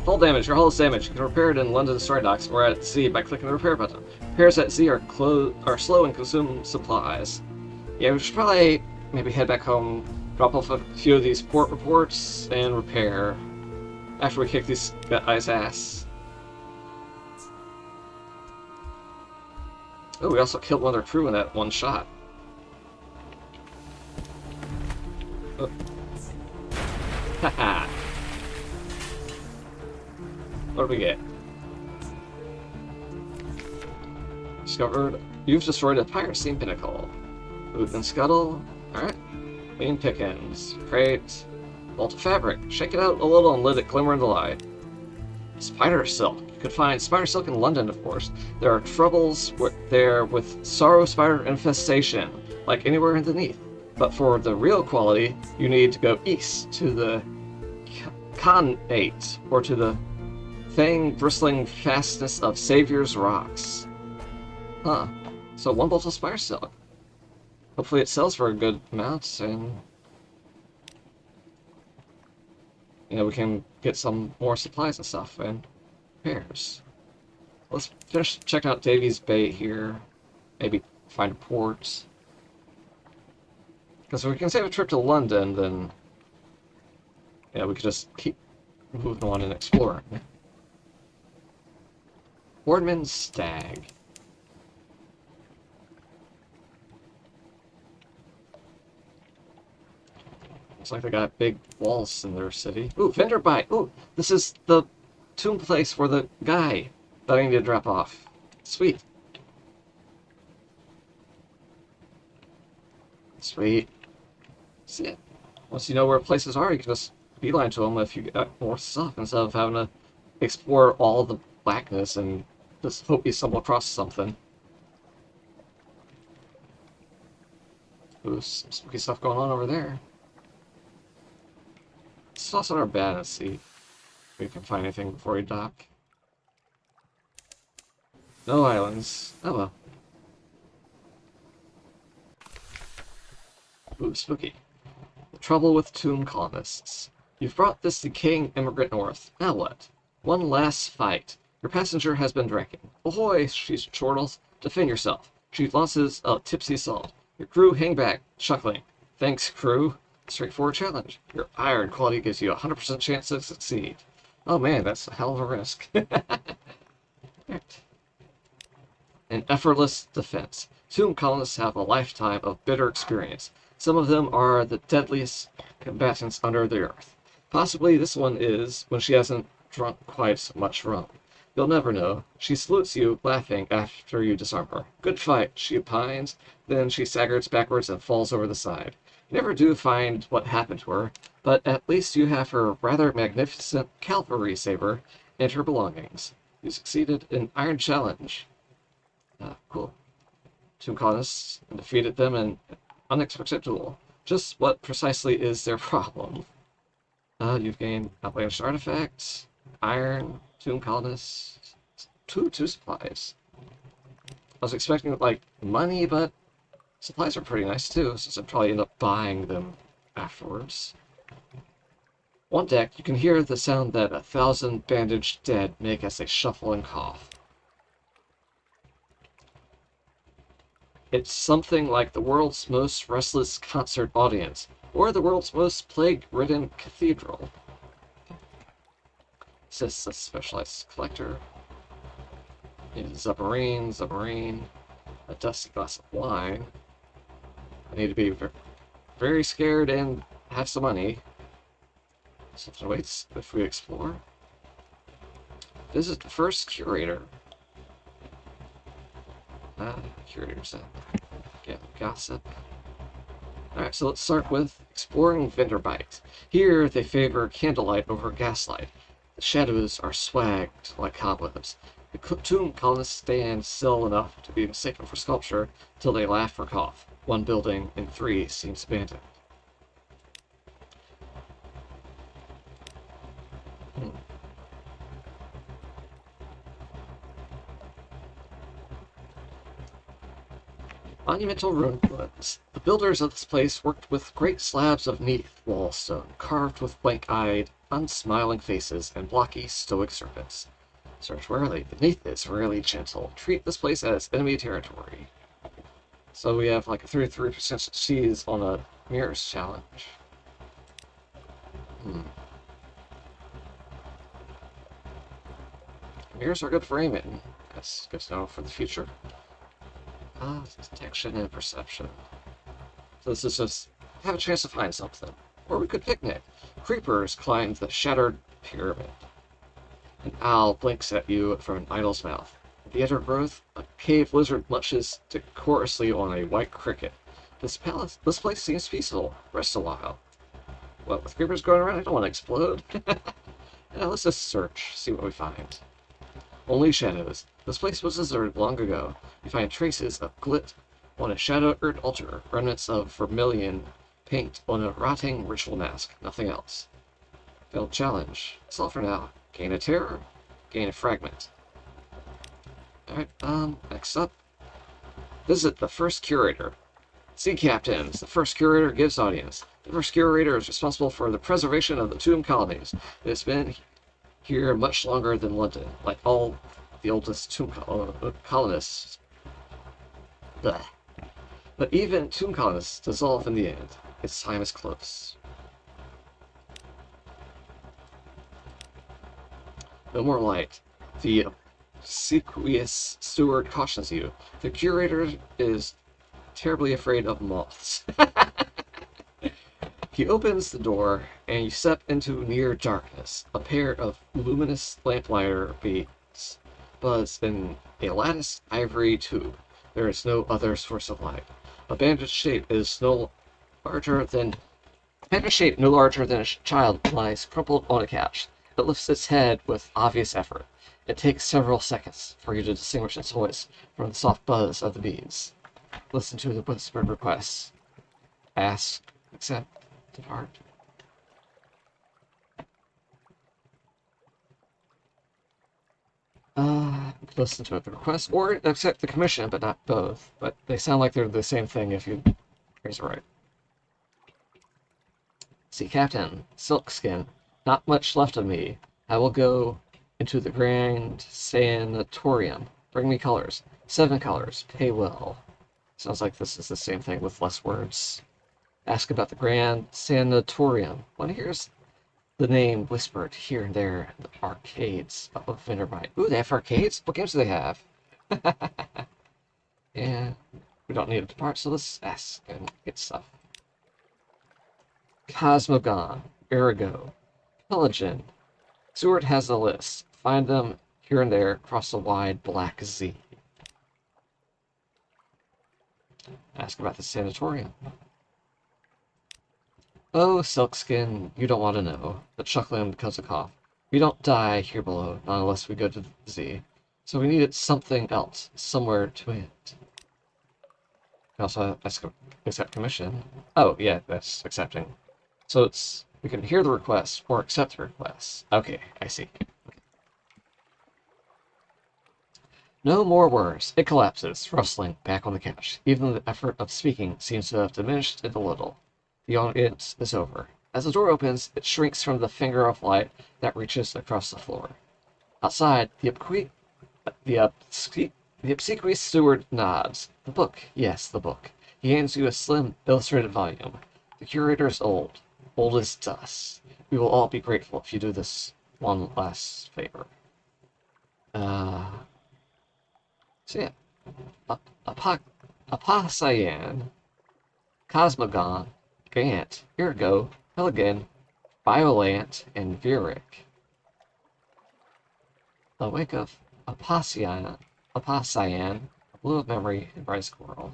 Hull damage. Your hull is damaged. You can repair it in London Story Docks or at sea by clicking the repair button. Repairs at sea are slow and consume supplies. Yeah, we should probably maybe head back home, drop off a few of these port reports, and repair after we kick these guys' ass. Oh, we also killed one of their crew in that one shot. Oh. Haha. What do we get? Discovered. You've destroyed a pirate scene pinnacle. Boot and scuttle. Alright. Clean pickings. Crate. Bolt of fabric. Shake it out a little and let it glimmer in the light. Spider silk. You could find spider silk in London, of course. There are troubles there with sorrow spider infestation, like anywhere underneath. But for the real quality, you need to go east to the Khanate, or to the fang-bristling fastness of Savior's Rocks. Huh. So one bolt of spider silk. Hopefully it sells for a good amount, and you know, we can get some more supplies and stuff, and repairs. Let's finish checking out Davy's Bay here. Maybe find a port. Because if we can save a trip to London, then yeah, we could just keep moving on and exploring. Boardman's Stag. Looks like they got big walls in their city. Ooh, vendor bite. Ooh, this is the tomb place for the guy that I need to drop off. Sweet. Sweet. See it. Once you know where places are, you can just beeline to them if you got more stuff instead of having to explore all the blackness and just hope you stumble across something. Ooh, some spooky stuff going on over there. Let's toss on our bat and see if we can find anything before we dock. No islands. Oh well. Ooh, spooky. The trouble with tomb colonists. You've brought this decaying immigrant north. Now what? One last fight. Your passenger has been drinking. Ahoy, she chortles. Defend yourself. She launches a tipsy salt. Your crew hang back, chuckling. Thanks, crew. Straightforward challenge. Your iron quality gives you a 100% chance to succeed. Oh man, that's a hell of a risk. An effortless defense. Tomb colonists have a lifetime of bitter experience. Some of them are the deadliest combatants under the earth. Possibly this one is when she hasn't drunk quite so much rum. You'll never know. She salutes you, laughing, after you disarm her. Good fight, she opines. Then she staggers backwards and falls over the side. You never do find what happened to her, but at least you have her rather magnificent cavalry saber and her belongings. You succeeded in Iron Challenge. Cool. Tomb colonists and defeated them in an unexpected duel. Just what precisely is their problem? You've gained outlandish artifacts, iron, tomb colonists, two supplies. I was expecting like money, but supplies are pretty nice too, since I'd probably end up buying them afterwards. On deck, you can hear the sound that 1,000 bandaged dead make as they shuffle and cough. It's something like the world's most restless concert audience, or the world's most plague-ridden cathedral. Says a specialized collector. Need a submarine, a dusty glass of wine. I need to be very scared and have some money. Something awaits if we explore. Visit the first curator. Curators. Yeah, gossip. Alright, so let's start with exploring vendor bite. Here they favor candlelight over gaslight. The shadows are swagged like cobwebs. The tomb colonists stand still enough to be mistaken for sculpture till they laugh or cough. One building in 3 seems abandoned. Monumental ruins. The builders of this place worked with great slabs of neath wall stone, carved with blank-eyed unsmiling faces and blocky, stoic serpents. Search warily. Beneath is really gentle. Treat this place as enemy territory. So we have like a 33% cheese on a mirrors challenge. Mirrors are good for aiming. That's good to know for the future. Detection and perception. So this is just have a chance to find something. Or we could picnic. Creepers climb the shattered pyramid. An owl blinks at you from an idol's mouth. At the undergrowth, a cave lizard munches decorously on a white cricket. This place seems peaceful. Rest a while. What, with creepers going around? I don't want to explode. Yeah, let's just search, see what we find. Only shadows. This place was deserted long ago. You find traces of glit on a shadowed altar, remnants of vermilion paint on a rotting ritual mask. Nothing else. Failed challenge. That's all for now. Gain a terror. Gain a fragment. Alright, next up. Visit the first curator. Sea captains. The first curator gives audience. The first curator is responsible for the preservation of the tomb colonies. It has been here much longer than London, like all the oldest tomb colonists. Blech. But even tomb colonists dissolve in the end. Its time is close. No more light. The obsequious steward cautions you. The curator is terribly afraid of moths. He opens the door, and you step into near darkness. A pair of luminous lamplighter beams buzz in a latticed ivory tube. There is no other source of light. A bandaged shape no larger than a child lies crumpled on a couch. It lifts its head with obvious effort. It takes several seconds for you to distinguish its voice from the soft buzz of the bees. Listen to the whispered requests. Ask, accept, depart. Listen to the request, or accept the commission, but not both. But they sound like they're the same thing if you phrase it right. Sea Captain, Silkskin, not much left of me. I will go into the Grand Sanatorium. Bring me colors. 7 colors. Pay well. Sounds like this is the same thing with less words. Ask about the Grand Sanatorium. One hears the name whispered here and there in the arcades of Vintermite. Ooh, they have arcades? What games do they have? Yeah, we don't need to depart, so let's ask and get stuff. Cosmogon, Ergo, Pelagian. Seward has a list. Find them here and there across the wide black Z. Ask about the sanatorium. Oh, Silkskin, you don't want to know. The chuckling becomes a cough. We don't die here below, not unless we go to the Z. So we needed something else, somewhere to end. We also accept commission. Oh, yeah, that's accepting. So we can hear the request or accept the request. Okay, I see. No more words. It collapses, rustling, back on the couch. Even the effort of speaking seems to have diminished it a little. The audience is over. As the door opens, it shrinks from the finger of light that reaches across the floor. Outside, the obsequious steward nods. The book. Yes, the book. He hands you a slim, illustrated volume. The curator is old. Old as dust. We will all be grateful if you do this one last favor. So yeah. Aposayan, Cosmogon, Gant, Ergo, Pelican, Violant, and Viric. The wake of Aposayan, Blue of Memory, and Bright Squirrel.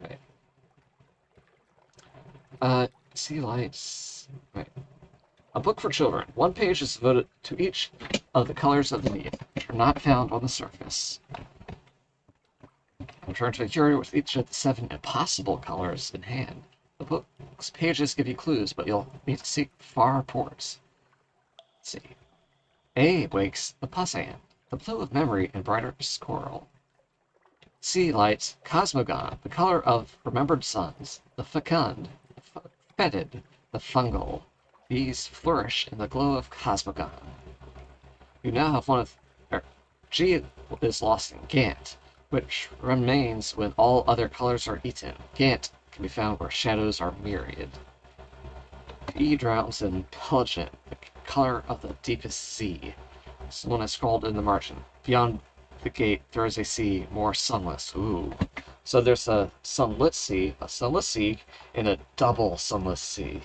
Okay. Sea Lights. Right. A book for children. One page is devoted to each of the colors of the need, which are not found on the surface. Return to the curator with each of the 7 impossible colors in hand. The book's pages give you clues, but you'll need to seek far ports. Let's see. A wakes the Pussan, the blue of memory and brighter coral. Sea lights, cosmogon, the color of remembered suns, the fecund, the fetid, the fungal. These flourish in the glow of cosmogon. You now have one of... G is lost in Gant, which remains when all other colors are eaten. Gant can be found where shadows are myriad. P drowns in Pelagent, the color of the deepest sea. Someone has scrawled in the margin. Beyond the gate, there is a sea, more sunless. Ooh. So there's a sunlit sea, and a double sunless sea.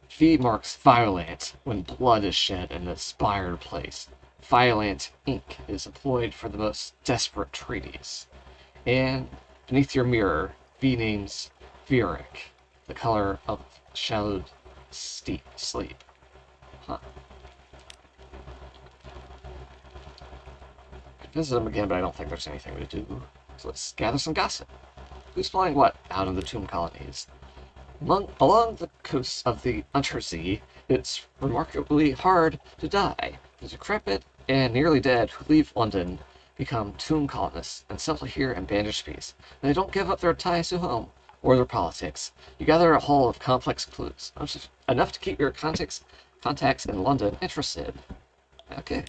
V marks violent when blood is shed in an aspired place. Violent ink is employed for the most desperate treaties. And beneath your mirror, V names Viric, the color of shadowed sleep. Huh. I visit them again, but I don't think there's anything to do. So let's gather some gossip. Who's flying what out in the tomb colonies? Along the coasts of the Untersee, it's remarkably hard to die. The decrepit and nearly dead who leave London become tomb colonists and settle here in bandaged peace. They don't give up their ties to home or their politics. You gather a haul of complex clues, enough to keep your contacts in London interested. Okay.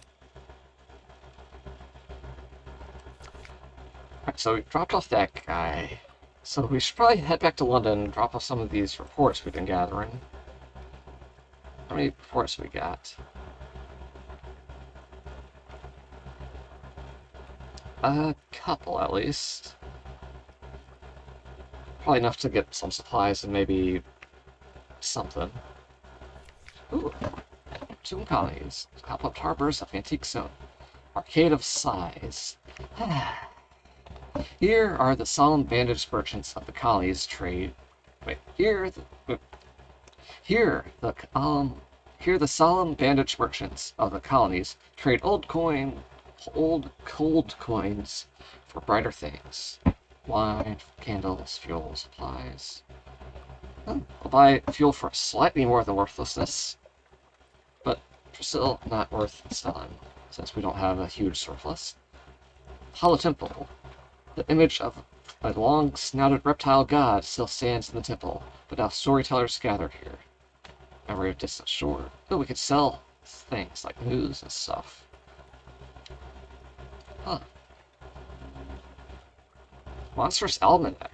Alright, so we dropped off that guy. So we should probably head back to London and drop off some of these reports we've been gathering. How many reports we got? A couple, at least. Probably enough to get some supplies and maybe something. Ooh, tomb colonies. Cobweb harbors of antique stone. Arcade of sighs. Here are the solemn bandaged merchants of the colonies trade. Wait, here the solemn bandaged merchants of the colonies trade old cold coins for brighter things. Wine, candles, fuel, supplies. I'll buy fuel for slightly more than worthlessness, but still not worth selling, since we don't have a huge surplus. Hollow Temple. The image of a long-snouted reptile god still stands in the temple, but now storytellers gather here. Memory of distant shore. Oh, we could sell things like news and stuff. Huh. Monstrous Almanac.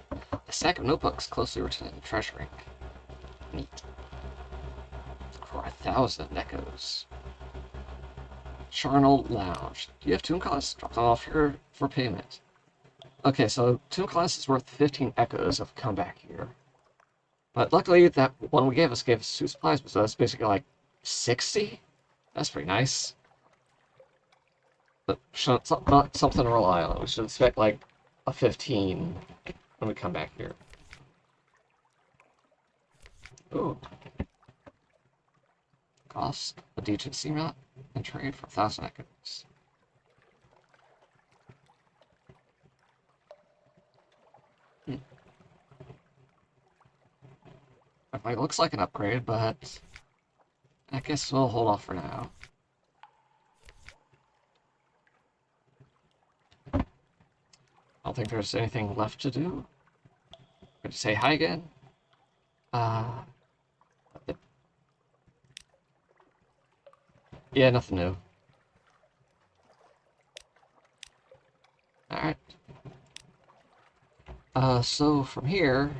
A stack of notebooks closely written in treasuring. Neat. For 1,000 echoes. Charnel Lounge. Do you have tomb costs? Drop them off here for payment. Okay, so tomb class is worth 15 echoes if we come back here. But luckily, that one we gave us 2 supplies, so that's basically like 60? That's pretty nice. But not something to rely on. We should expect like a 15 when we come back here. Ooh. Cost a decency map and trade for 1,000 echoes. It looks like an upgrade, but I guess we'll hold off for now. I don't think there's anything left to do. Good to say hi again. Yeah, nothing new. Alright. So from here...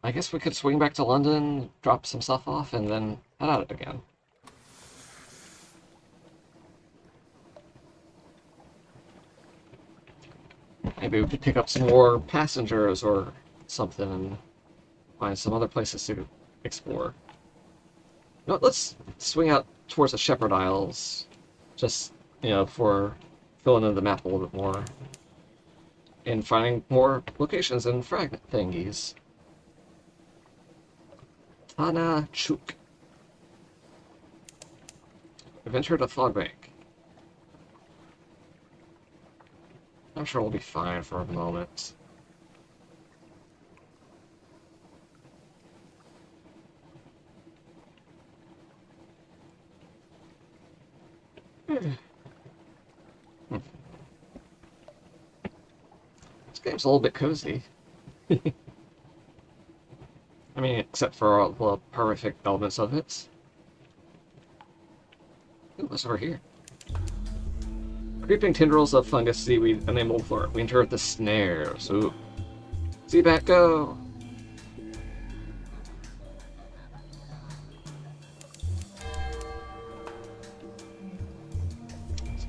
I guess we could swing back to London, drop some stuff off, and then head out again. Maybe we could pick up some more passengers or something and find some other places to explore. You know, let's swing out towards the Shepherd Isles, just, for filling in the map a little bit more. And finding more locations and fragment thingies. Tana Chuk. Adventure to Fogbank. I'm sure we'll be fine for a moment. This game's a little bit cozy. I mean, except for all the horrific elements of it. Ooh, what's over here? Creeping tendrils of fungus, seaweed, and a mold floor. We enter the snares. Ooh. See back go!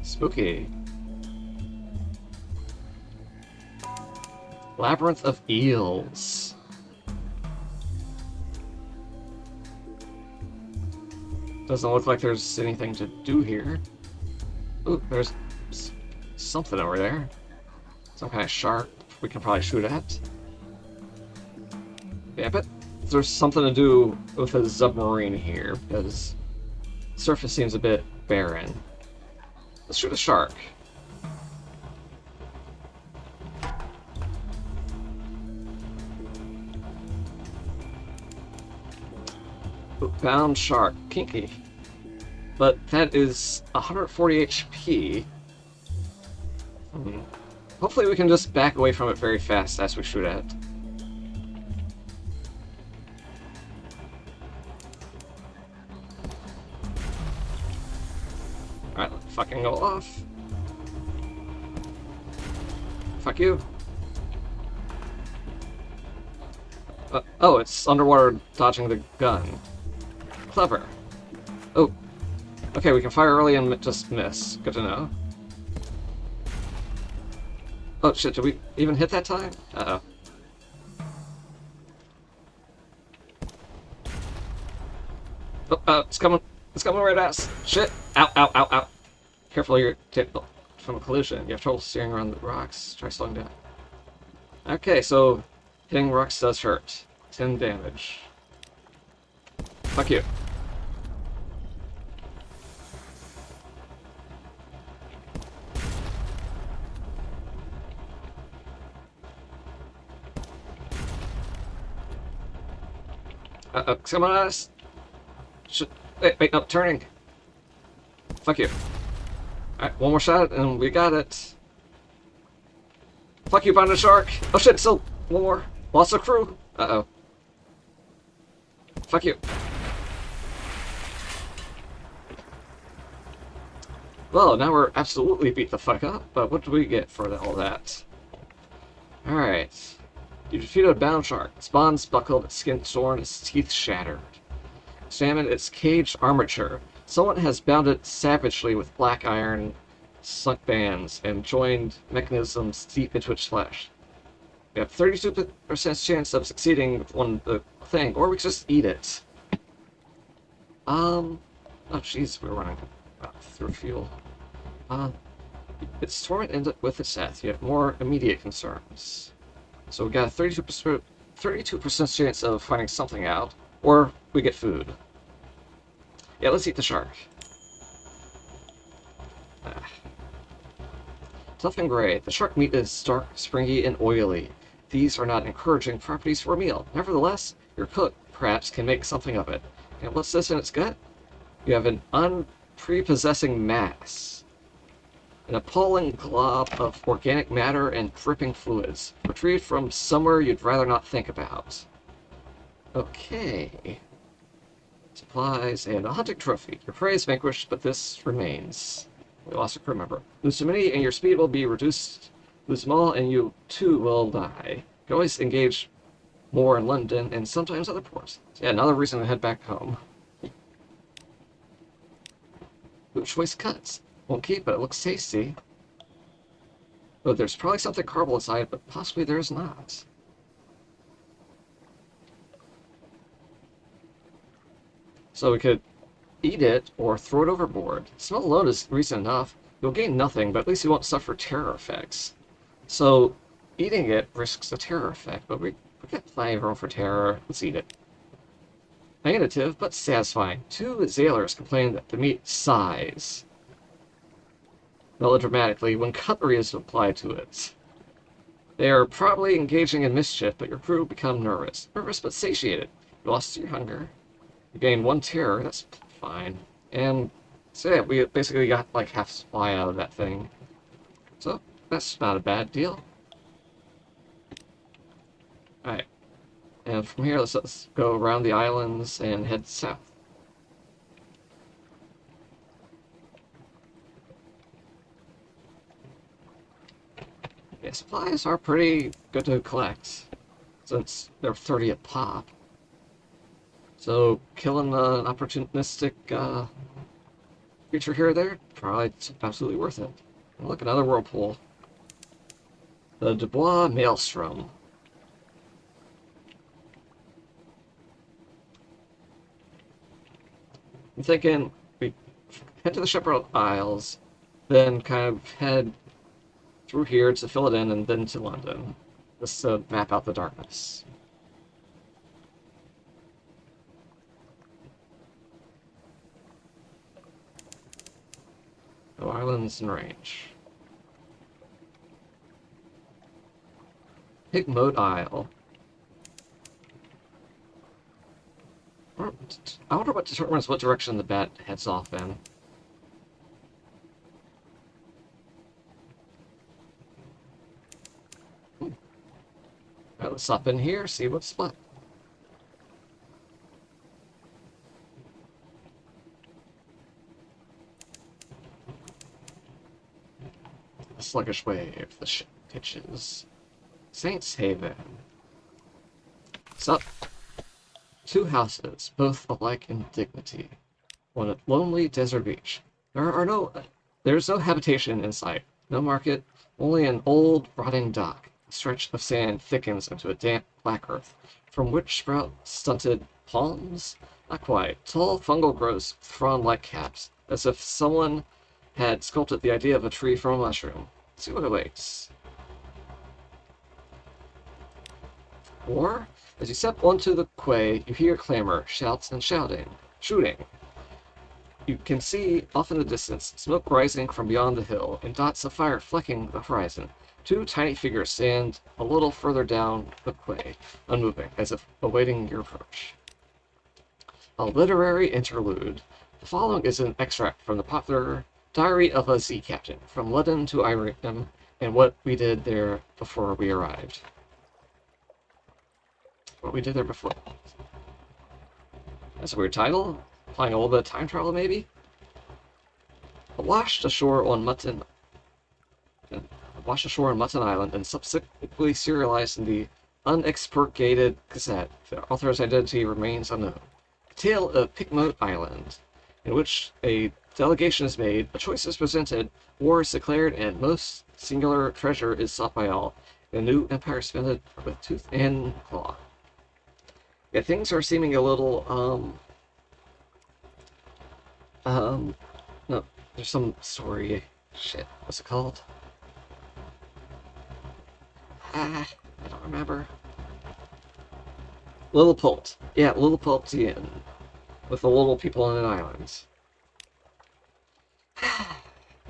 Spooky. Labyrinth of eels. Doesn't look like there's anything to do here. Ooh, there's something over there. Some kind of shark we can probably shoot at. Yeah, but there's something to do with a submarine here, because the surface seems a bit barren. Let's shoot a shark. Ooh, bound shark. Kinky. But that is 140 HP. Hopefully we can just back away from it very fast as we shoot at it. Alright, let's fucking go off. Fuck you. Oh, it's underwater dodging the gun. Clever. Oh. Okay, we can fire early and just miss. Good to know. Oh shit, did we even hit that time? Uh-oh. Oh, it's coming. It's coming right at us. Shit. Ow, ow, ow, ow. Careful, you're from a collision. You have trouble steering around the rocks. Try slowing down. Okay, so hitting rocks does hurt. 10 damage. Fuck you. Uh-oh, come on us. Wait, no, turning. Fuck you. Alright, one more shot and we got it. Fuck you, Bonded Shark. Oh shit, still one more. Lost of crew. Uh-oh. Fuck you. Well, now we're absolutely beat the fuck up, but what do we get for all that? Alright. You defeated a bound shark. Its bonds buckled, its skin torn, its teeth shattered. Examine its caged armature. Someone has bound it savagely with black iron, sunk bands, and joined mechanisms deep into its flesh. We have 32% chance of succeeding with one thing, or we just eat it. Oh jeez, we're running through fuel. Its torment ended with its death. You have more immediate concerns. So we got a 32% chance of finding something out, or we get food. Yeah, let's eat the shark. Tough and gray. The shark meat is dark, springy, and oily. These are not encouraging properties for a meal. Nevertheless, your cook, perhaps, can make something of it. And what's this in its gut? You have an unprepossessing mass. An appalling glob of organic matter and dripping fluids, retrieved from somewhere you'd rather not think about. Okay. Supplies and a hunting trophy. Your prey is vanquished, but this remains. We lost a crew member. Lose too many and your speed will be reduced. Lose them all and you too will die. You can always engage more in London and sometimes other ports. Yeah, another reason to head back home. Ooh, choice cuts. Won't keep it, it looks tasty. But there's probably something carbon inside, but possibly there's not. So we could eat it or throw it overboard. Smell alone is reason enough. You'll gain nothing, but at least you won't suffer terror effects. So eating it risks a terror effect, but we got plenty of room for terror. Let's eat it. Negative, but satisfying. 2 sailors complained that the meat sighs melodramatically when cutlery is applied to it. They are probably engaging in mischief, but your crew become nervous. Nervous but satiated. You lost your hunger. You gain 1 terror, that's fine. And So yeah, we basically got like half supply out of that thing. So that's not a bad deal. Alright, and from here let's go around the islands and head south. Yeah, supplies are pretty good to collect, since they're 30 a pop. So killing an opportunistic creature here or there, probably absolutely worth it. And look, another whirlpool. The Dubois Maelstrom. I'm thinking we head to the Shepherd Isles, then kind of head through here to fill it in, and then to London, just to map out the darkness. No islands in range. Pigmoat Isle. I wonder what determines what direction the bat heads off in. Alright, let's stop in here, see what's what. A sluggish wave, the ship pitches. Saints Haven. Sup? Two houses, both alike in dignity. On a lonely desert beach. There's no habitation in sight. No market, only an old, rotting dock. A stretch of sand thickens into a damp black earth, from which sprout stunted palms? Not quite. Tall fungal growths with frond-like caps, as if someone had sculpted the idea of a tree from a mushroom. See what awaits. Or, as you step onto the quay, you hear clamor, shouts, and shooting. You can see, off in the distance, smoke rising from beyond the hill, and dots of fire flecking the horizon. Two tiny figures stand a little further down the quay, unmoving, as if awaiting your approach. A literary interlude. The following is an extract from the popular Diary of a Sea Captain, from London to Irem, and what we did there before we arrived. What we did there before. That's a weird title. Implying a little bit of time travel, maybe? Washed ashore on Mutton Island and subsequently serialized in the unexpurgated Gazette. The author's identity remains unknown. A tale of Pigmoat Island, in which a delegation is made, a choice is presented, war is declared, and most singular treasure is sought by all. The new empire spent with tooth and claw. Yeah, things are seeming a little, no, there's some story, shit, what's it called? I don't remember. Lilliput. Yeah, Lilliputian. With the little people on an island.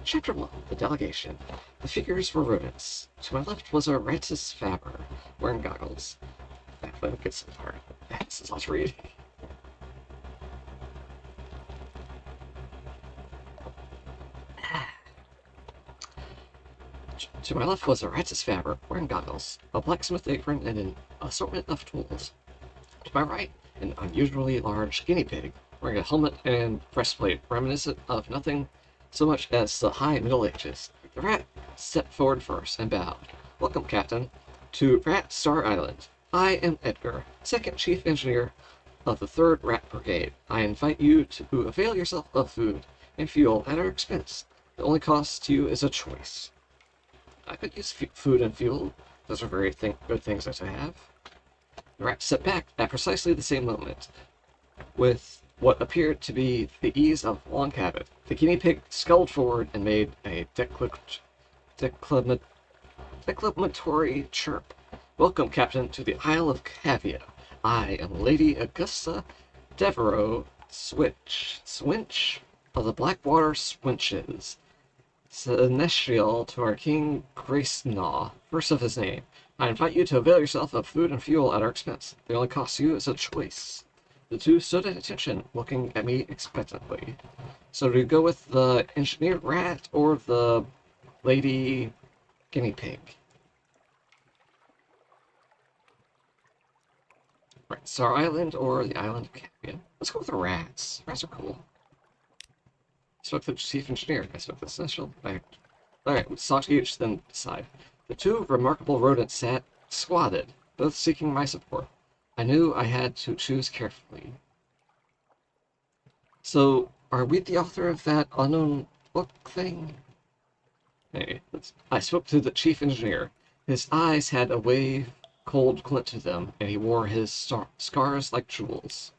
Chapter 1, The Delegation. The figures were rodents. To my left was a Rantis Faber, wearing goggles. That gets some hard. This is lots of reading. To my left was a Rantis Faber, wearing goggles, a blacksmith apron, and an assortment of tools. To my right, an unusually large guinea pig, wearing a helmet and breastplate reminiscent of nothing so much as the high Middle Ages. The rat stepped forward first and bowed. Welcome, Captain, to Rat Star Island. I am Edgar, second chief engineer of the 3rd Rat Brigade. I invite you to avail yourself of food and fuel at our expense. The only cost to you is a choice. I could use food and fuel. Those are very good things to have. The rat stepped back at precisely the same moment, with what appeared to be the ease of long habit. The guinea pig sculled forward and made a declamatory chirp. Welcome, Captain, to the Isle of Cavia. I am Lady Augusta Devereaux Swinch of the Blackwater Swinches, seneschal to our King Gracenough, first of his name. I invite you to avail yourself of food and fuel at our expense. The only cost to you is a choice. The two stood at attention, looking at me expectantly. So do you go with the engineered rat or the lady guinea pig? Right, Star Island or the island of Cavian? Let's go with the rats. Rats are cool. I spoke to the chief engineer. I spoke to the essential. Alright, we talk to each, then decide. The two remarkable rodents sat squatted, both seeking my support. I knew I had to choose carefully. So, are we the author of that unknown book thing? Hey, I spoke to the chief engineer. His eyes had a wave cold glint to them, and he wore his scars like jewels.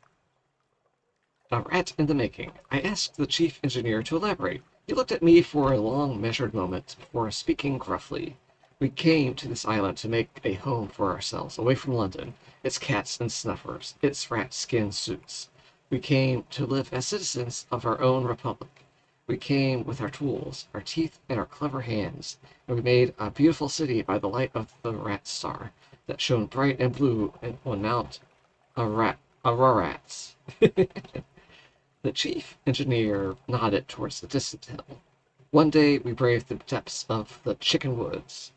A rat in the making. I asked the chief engineer to elaborate. He looked at me for a long, measured moment before speaking gruffly. We came to this island to make a home for ourselves, away from London, its cats and snuffers, its rat skin suits. We came to live as citizens of our own republic. We came with our tools, our teeth, and our clever hands, and we made a beautiful city by the light of the rat star that shone bright and blue on Mount Ararats. The chief engineer nodded towards the distant hill. One day we braved the depths of the Chicken Woods,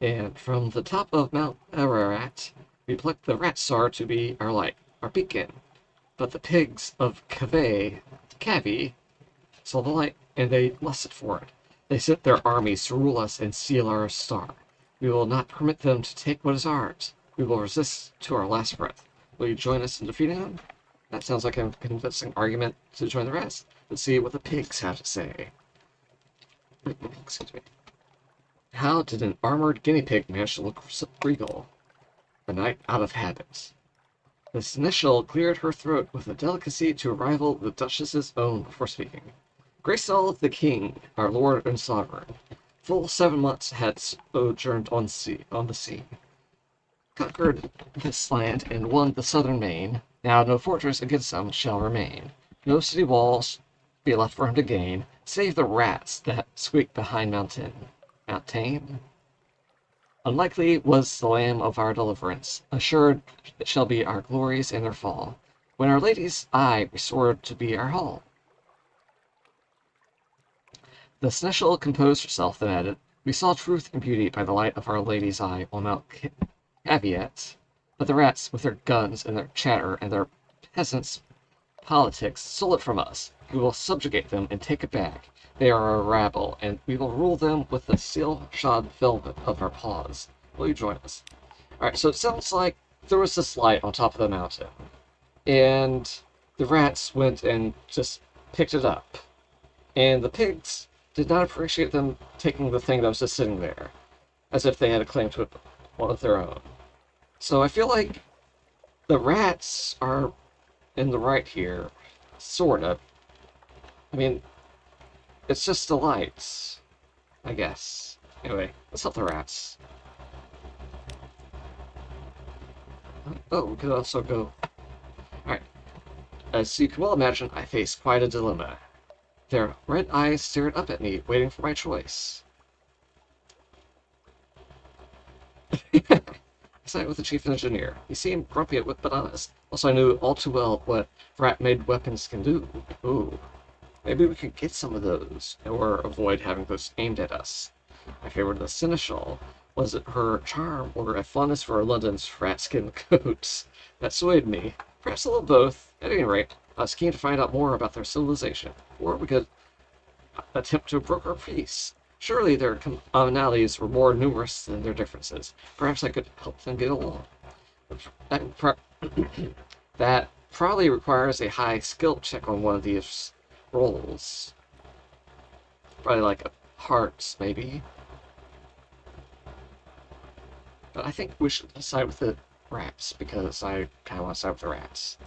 and from the top of Mount Ararat we plucked the rat star to be our light, our beacon. But the pigs of Cavi saw the light, and they lusted for it. They sent their armies to rule us and steal our star. We will not permit them to take what is ours. We will resist to our last breath. Will you join us in defeating them? That sounds like a convincing argument to join the rest. Let's see what the pigs have to say. Excuse me. How did an armored guinea pig manage to look regal? A knight out of habit. The seneschal cleared her throat with a delicacy to rival the Duchess's own before speaking. Grace all the king, our lord and sovereign. Full 7 months had sojourned on the sea. Conquered this land and won the southern main. Now no fortress against him shall remain. No city walls be left for him to gain, save the rats that squeak behind Mountain. Unlikely was the lamb of our deliverance. Assured it shall be our glories in their fall, when our lady's eye restored to be our hall. The seneschal composed herself, then added, We saw truth and beauty by the light of our lady's eye on Mount Caveat, but the rats, with their guns and their chatter and their peasants' politics, stole it from us. We will subjugate them and take it back. They are a rabble, and we will rule them with the steel-shod velvet of our paws. Will you join us? Alright, so it sounds like there was this light on top of the mountain, and the rats went and just picked it up. And the pigs did not appreciate them taking the thing that was just sitting there, as if they had a claim to it one of their own. So I feel like the rats are in the right here, sort of. I mean, it's just the lights, I guess. Anyway, let's help the rats. Oh, we could also go... Alright. As you can well imagine, I faced quite a dilemma. Their red eyes stared up at me, waiting for my choice. I sided with the chief engineer. He seemed grumpy but honest. Also, I knew all too well what rat-made weapons can do. Ooh. Maybe we could get some of those, or avoid having those aimed at us. I favored the seneschal. Was it her charm, or a fondness for London's rat-skin coats that swayed me? Perhaps a little both. At any rate, I was keen to find out more about their civilization, or we could attempt to broker peace. Surely their commonalities were more numerous than their differences. Perhaps I could help them get along. That probably requires a high skill check on one of these rolls. Probably like a hearts, maybe. But I think we should side with the rats, because I kind of want to side with the rats.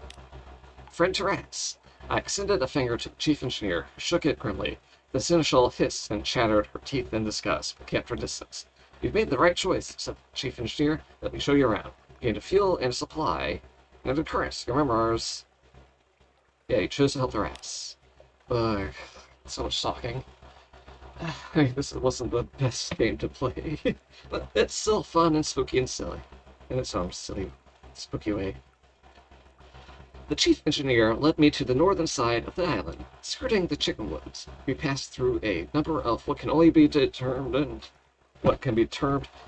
Friend to rats. I extended a finger to the chief engineer, who shook it grimly. The seneschal hissed and chattered her teeth in disgust, but kept her distance. You've made the right choice, said the chief engineer. Let me show you around. You gained a fuel and a supply, and a deterrence. Remember ours. Yeah, you chose to help the rats. Ugh, so much talking. This wasn't the best game to play, but it's still fun and spooky and silly. In its own silly, spooky way. The chief engineer led me to the northern side of the island, skirting the chicken woods. We passed through a number of what can be termed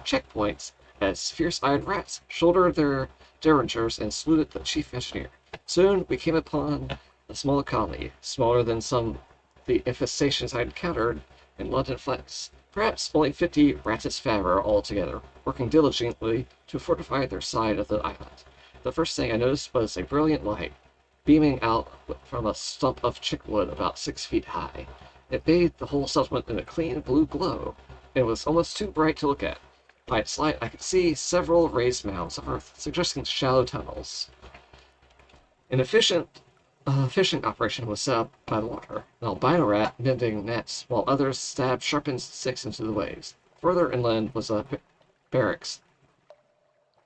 checkpoints, as fierce-eyed rats shouldered their derringers and saluted the chief engineer. Soon we came upon a small colony, smaller than some of the infestations I encountered in London flats. Perhaps only 50 ratus favor altogether, working diligently to fortify their side of the island. The first thing I noticed was a brilliant light beaming out from a stump of chickwood about 6 feet high. It bathed the whole settlement in a clean blue glow. It was almost too bright to look at. By its light, I could see several raised mounds of earth, suggesting shallow tunnels. An efficient fishing operation was set up by the water, an albino rat mending nets, while others stabbed sharpened sticks into the waves. Further inland was a barracks,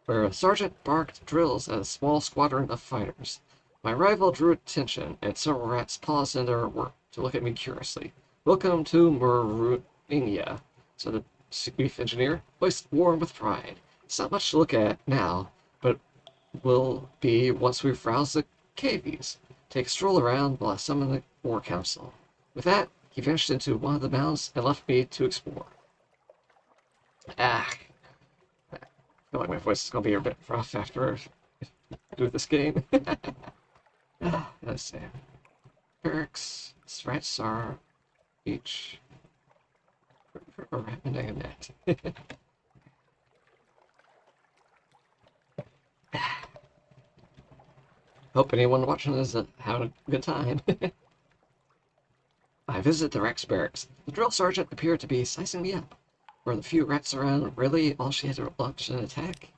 where a sergeant barked drills at a small squadron of fighters. My arrival drew attention, and several rats paused in their work to look at me curiously. "Welcome to Mauritania," said the chief engineer, voice warm with pride. "It's not much to look at now, but will be once we've roused the cavies. Take a stroll around while I summon the war council." With that, he vanished into one of the mounds and left me to explore. I feel like my voice is going to be a bit rough after I do this game. Let's see. Barracks, rats are each a rat and a net. Hope anyone watching this is having a good time. I visited the Rex barracks. The drill sergeant appeared to be sizing me up. Were the few rats around really all she had to launch an attack?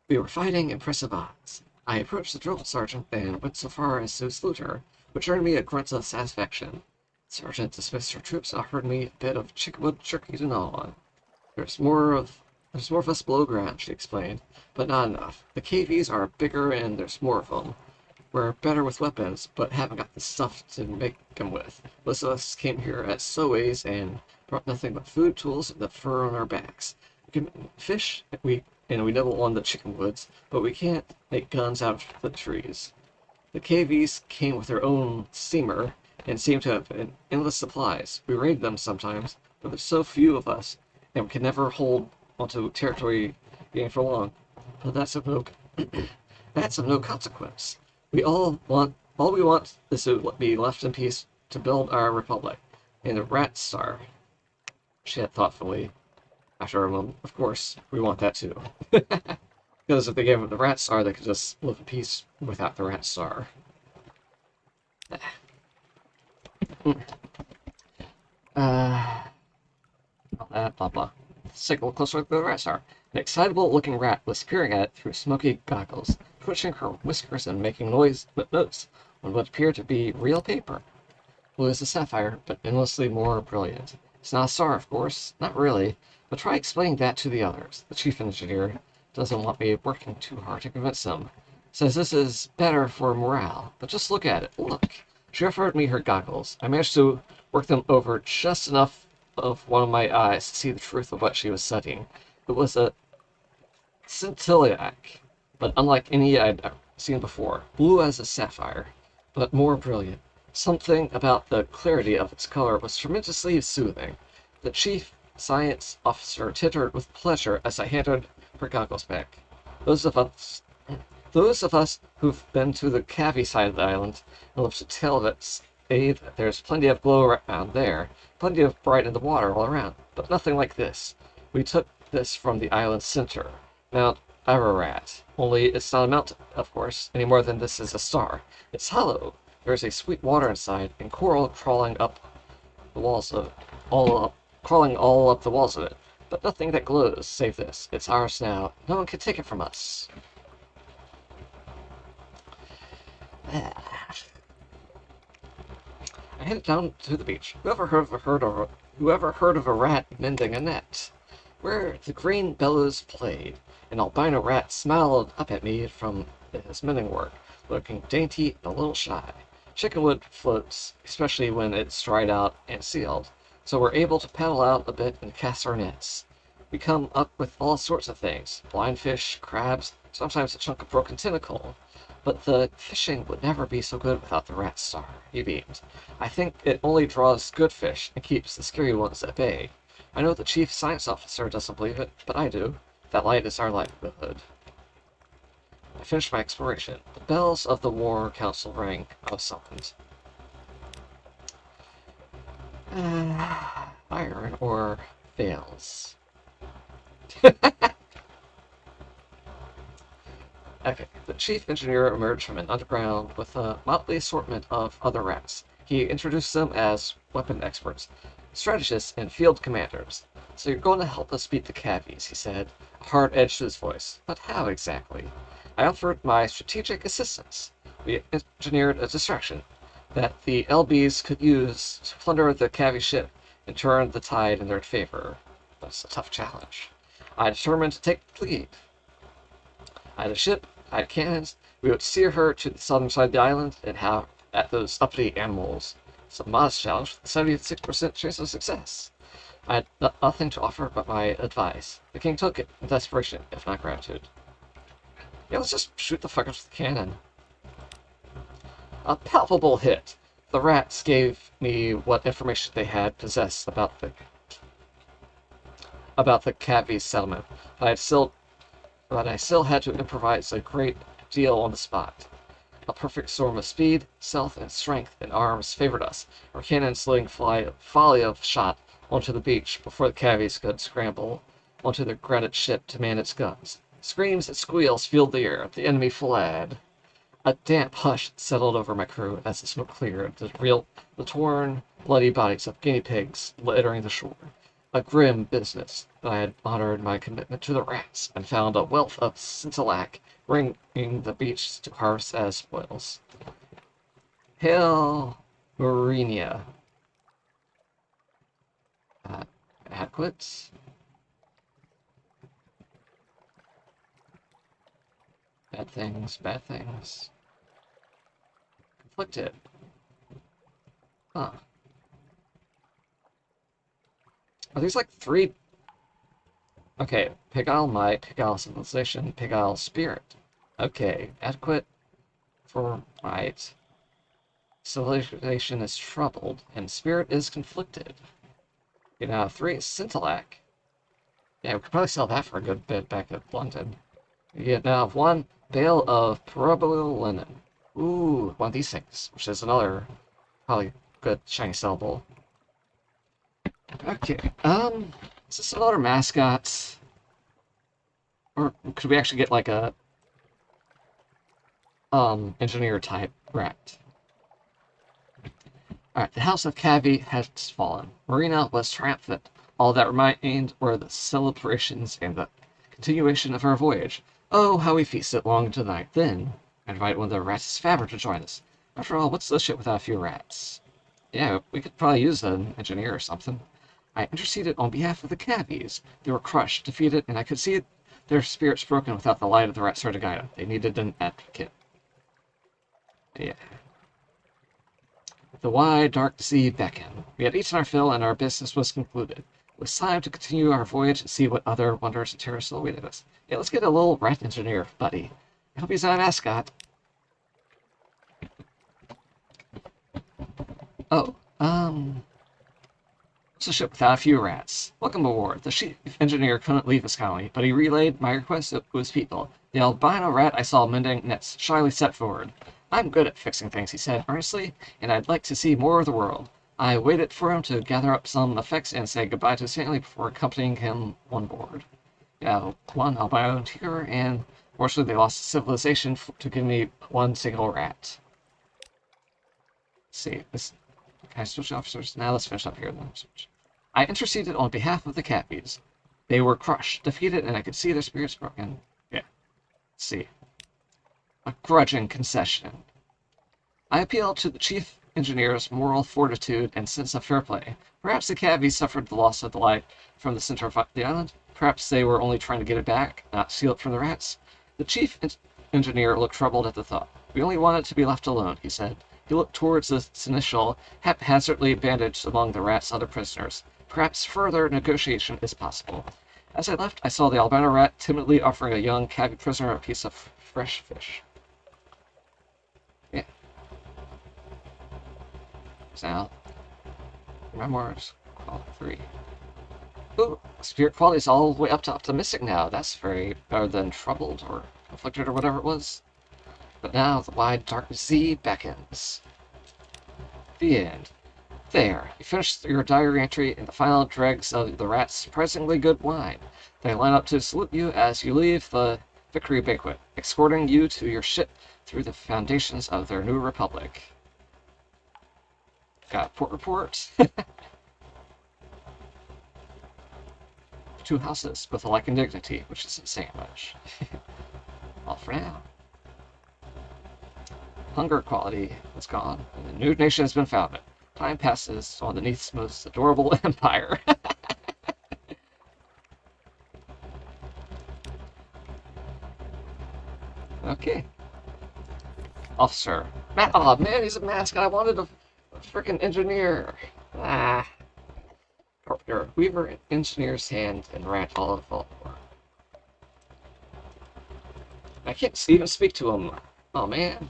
We were fighting impressive odds. I approached the drill sergeant and went so far as to salute her, which earned me a grunt of satisfaction. The sergeant dismissed her troops and offered me a bit of chickenwood jerky to gnaw on. There's more of us below ground," she explained, "but not enough. The KVs are bigger and there's more of them. We're better with weapons, but haven't got the stuff to make them with. Most of us came here as stowaways and brought nothing but food, tools, and the fur on our backs. We can fish, we nibble on the chicken woods, but we can't make guns out of the trees. The KVs came with their own steamer and seem to have endless supplies. We raid them sometimes, but there's so few of us, and we can never hold onto territory gained for long. But that's of no consequence. All we want is to be left in peace to build our republic. And the rat star," she said thoughtfully. After a moment, "Of course, we want that too." Because if they gave them the rat star, they could just live in peace without the rat star. Blah blah. Let's take a look closer at the rat star. An excitable-looking rat was peering at it through smoky goggles, twitching her whiskers and making notes on what appeared to be real paper. Blue as a sapphire, but endlessly more brilliant. It's not a star, of course. Not really. But try explaining that to the others. The chief engineer doesn't want me working too hard to convince them. Says this is better for morale. But just look at it. Look. She offered me her goggles. I managed to work them over just enough of one of my eyes to see the truth of what she was studying. It was a scintillac, but unlike any I'd ever seen before. Blue as a sapphire, but more brilliant. Something about the clarity of its color was tremendously soothing. The chief science officer tittered with pleasure as I handed her goggles back. Those of us who've been to the Cavi side of the island and live to tell that there's plenty of glow around there, plenty of bright in the water all around, but nothing like this. We took this from the island's center, Mount Ararat. Only it's not a mountain, of course, any more than this is a star. It's hollow. There's a sweet water inside, and coral crawling up the walls of crawling all up the walls of it. But nothing that glows, save this. It's ours now. No one can take it from us. I headed down to the beach. Whoever heard of a rat mending a net? Where the green bellows played. An albino rat smiled up at me from his mending work, looking dainty and a little shy. Chickenwood floats, especially when it's dried out and sealed, so we're able to paddle out a bit and cast our nets. We come up with all sorts of things. Blind fish, crabs, sometimes a chunk of broken tentacle. But the fishing would never be so good without the rat star, he beamed. I think it only draws good fish and keeps the scary ones at bay. I know the chief science officer doesn't believe it, but I do. That light is our livelihood. I finished my exploration. The bells of the War Council rang. I was summoned. Iron ore fails. Okay, the chief engineer emerged from an underground with a motley assortment of other rats. He introduced them as weapon experts, strategists, and field commanders. So you're going to help us beat the cavies, he said, a hard edge to his voice. But how exactly? I offered my strategic assistance. We engineered a distraction that the LBs could use to plunder the cavie ship and turn the tide in their favor. That's a tough challenge. I determined to take the lead. I had a ship, I had cannons. We would steer her to the southern side of the island and have at those uppity animals. It's a modest challenge with a 76% chance of success. I had nothing to offer but my advice. The king took it in desperation, if not gratitude. Yeah, let's just shoot the fuckers with the cannon. A palpable hit. The rats gave me what information they had possessed about the Cavi settlement, but I still had to improvise a great deal on the spot. A perfect storm of speed, stealth, and strength in arms favored us. Our cannons sling volley of shot onto the beach before the cavies could scramble onto their granite ship to man its guns. Screams and squeals filled the air. The enemy fled. A damp hush settled over my crew as the smoke cleared, the torn, bloody bodies of guinea pigs littering the shore. A grim business, but I had honored my commitment to the rats and found a wealth of scintillac ringing the beach to harvest as spoils. Hail, Marina. Adequate. Bad things, bad things. Conflicted. Huh. Are these like three? Okay, Pig Isle Might, Pig Isle Civilization, Pig Isle Spirit. Okay, adequate for might. Civilization is troubled, and spirit is conflicted. You know, 3 scintillac. Yeah, we could probably sell that for a good bit back at London. You get now 1 bale of perubral linen. Ooh, one of these things, which is another probably good shiny sellable. Okay, is this another mascot? Or could we actually get like a engineer type rat? Alright, the House of Cavi has fallen. Marina was triumphant. All that remained were the celebrations and the continuation of our voyage. Oh, how we feasted long into the night. Then, I invited one of the rats' fabric to join us. After all, what's this shit without a few rats? Yeah, we could probably use an engineer or something. I interceded on behalf of the cavies. They were crushed, defeated, and I could see their spirits broken without the light of the rat star to guide them. They needed an advocate. Yeah. The wide, dark sea beckoned. We had eaten our fill, and our business was concluded. It was time to continue our voyage and see what other wonders and terrors still awaited us. Yeah, let's get a little rat engineer, buddy. I hope he's not a mascot. Oh, it's a ship without a few rats. Welcome aboard. The chief engineer couldn't leave his colony, but he relayed my request to his people. The albino rat I saw mending nets shyly stepped forward. I'm good at fixing things, he said earnestly, and I'd like to see more of the world. I waited for him to gather up some effects and say goodbye to Stanley before accompanying him on board. Yeah, 1 albino tiger, and fortunately they lost civilization to give me 1 single rat. Let's see, this... Can I switch officers? Now let's finish up here then. I interceded on behalf of the Cappies. They were crushed, defeated, and I could see their spirits broken. Yeah. Let's see. A grudging concession. I appealed to the chief engineer's moral fortitude and sense of fair play. Perhaps the Cappies suffered the loss of the light from the center of the island. Perhaps they were only trying to get it back, not steal it from the rats. The chief engineer looked troubled at the thought. We only wanted to be left alone, he said. He looked towards the seneschal, haphazardly bandaged among the rat's other prisoners. Perhaps further negotiation is possible. As I left, I saw the albino rat timidly offering a young Cavi prisoner a piece of fresh fish. now. Memoirs, quality 3. Ooh, spirit quality is all the way up to optimistic now. That's very better than troubled or afflicted or whatever it was. But now the wide dark sea beckons. The end. There, you finished your diary entry in the final dregs of the rat's surprisingly good wine. They line up to salute you as you leave the victory banquet, escorting you to your ship through the foundations of their new republic. Got a port report. 2 houses with a like dignity, which isn't saying much. All for now. Hunger quality is gone, and a new nation has been founded. Time passes on the Neath's most adorable empire. Okay. Officer. Oh man, he's a mascot. I wanted a freaking engineer. Ah. Carpenter, weaver, engineer's hand, and rat all of Baltimore. I can't even speak to him. Oh man.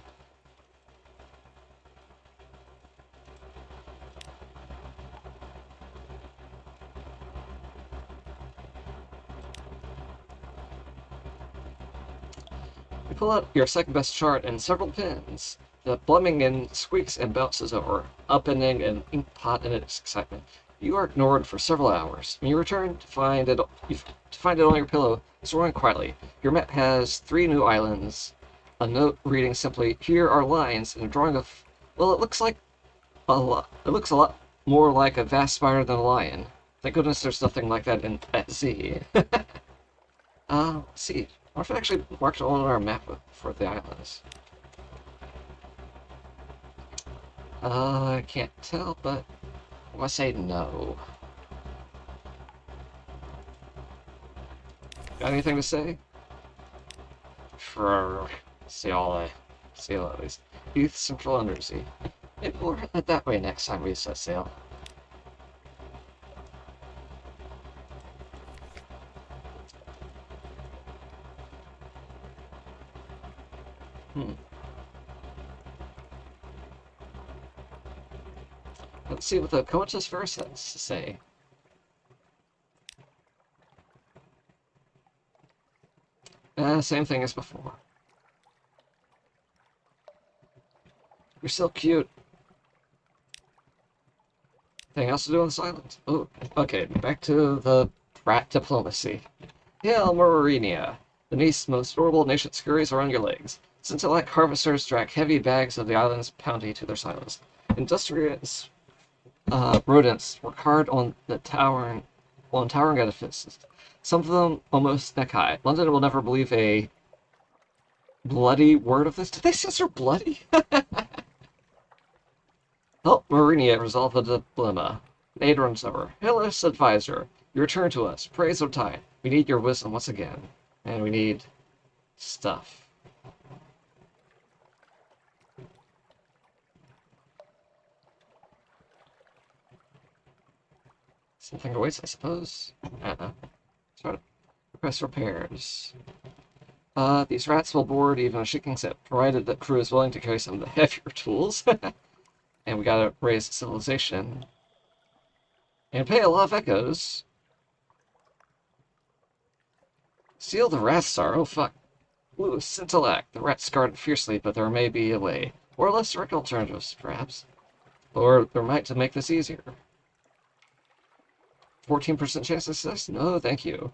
You pull out your second best chart and several pins. The Blemmingen squeaks and bounces over, upending an ink pot in its excitement. You are ignored for several hours. When you return to find it on your pillow, snoring quietly. Your map has 3 new islands. A note reading simply, "Here are lines," and a drawing of, well, it looks a lot more like a vast spider than a lion. Thank goodness there's nothing like that at Z. Let's see. I wonder if it actually marked on our map for the islands. I can't tell, but I'm gonna say no. Got anything to say? For sail at least. Youth Central Undersea. Maybe we'll head that way next time we set sail. Let's see what the Comatose verse has to say. Same thing as before. You're so cute. Anything else to do on this island? Oh, okay, back to the rat diplomacy. Hail, Mauritania! The Nice's most adorable nation scurries around your legs. Scintillate harvesters drag heavy bags of the island's bounty to their silos. Industrious rodents work hard on towering edifices. Some of them almost neck high. London will never believe a bloody word of this. Did they censor bloody? Help Mauritania resolve the dilemma. Aid runs over. Hailess advisor, you return to us. Praise our time. We need your wisdom once again. And we need stuff. Something awaits, I suppose. I don't know. Sort of. Request repairs. These rats will board even a shaking ship, provided the crew is willing to carry some of the heavier tools. And we gotta raise civilization. And pay a lot of echoes. Seal the rats are. Oh fuck. Ooh, Scintillate. The rats guard fiercely, but there may be a way. Or less direct alternatives, perhaps. Or there might to make this easier. 14% chance of success? No, thank you.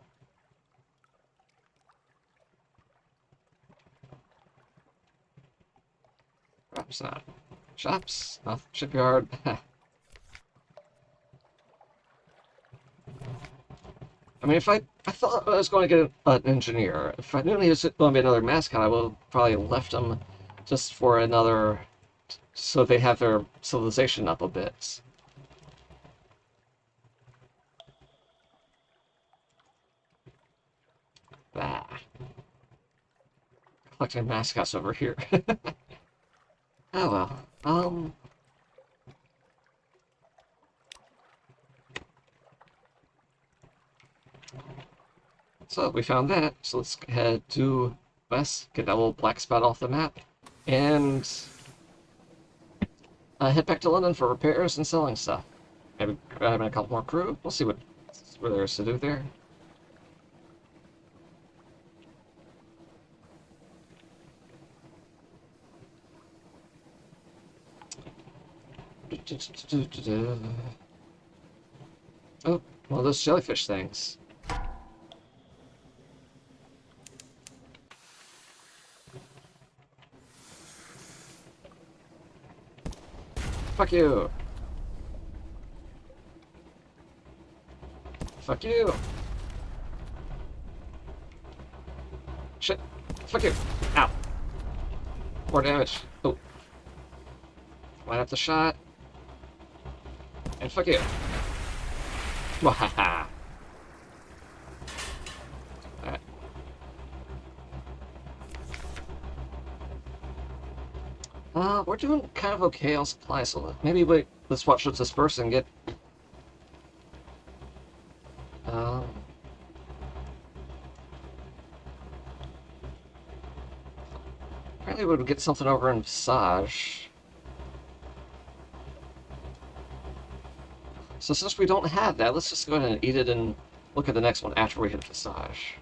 Perhaps not. Shops? Nothing. Shipyard? I mean, if I thought I was going to get an engineer, if I knew he was going to be another mascot, I would have probably left him just for another, so they have their civilization up a bit. Bah. Collecting mascots over here. Oh well. So we found that, so let's head to west, get that little black spot off the map, and head back to London for repairs and selling stuff. Maybe grabbing a couple more crew. We'll see what there is to do there. Oh, one of those jellyfish things. Fuck you! Fuck you! Shit! Fuck you! Ow! More damage. Oh. Line up the shot. And fuck you! Wahaha! Alright. We're doing kind of okay on supplies, so maybe let's watch what's disperse and get... Apparently we would get something over in Visage. So since we don't have that, let's just go ahead and eat it and look at the next one after we hit Visage.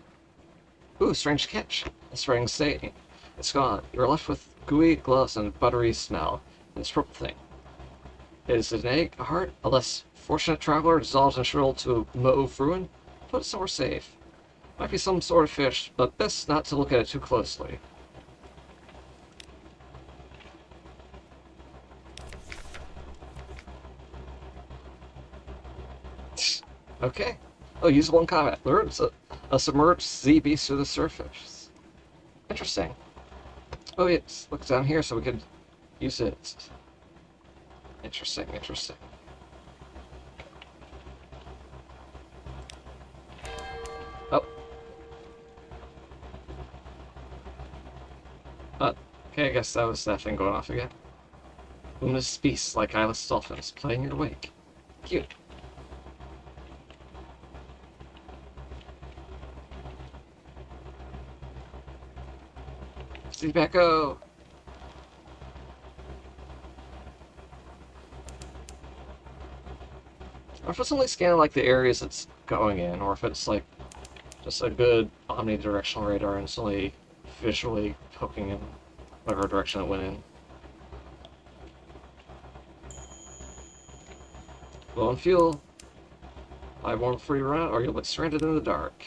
Ooh, strange catch. A strange stain. It's gone. You're left with gooey gloves and buttery smell. And this purple thing. Is it an egg, a heart? A less fortunate traveler dissolves and shriveled to mauve ruin? Put it somewhere safe. Might be some sort of fish, but best not to look at it too closely. Okay. Oh, usable in combat. Lures a submerged sea beast to the surface. Interesting. Oh, yes. Look down here so we could use it. Interesting, interesting. Oh. Okay, I guess that was that thing going off again. Luminous beasts like eyeless dolphins playing your wake. Cute. See back go. Or if it's only scanning like the areas it's going in, or if it's like just a good omnidirectional radar and it's only visually poking in whatever direction it went in. Low on fuel. Buy one before you run out, or you'll get stranded in the dark.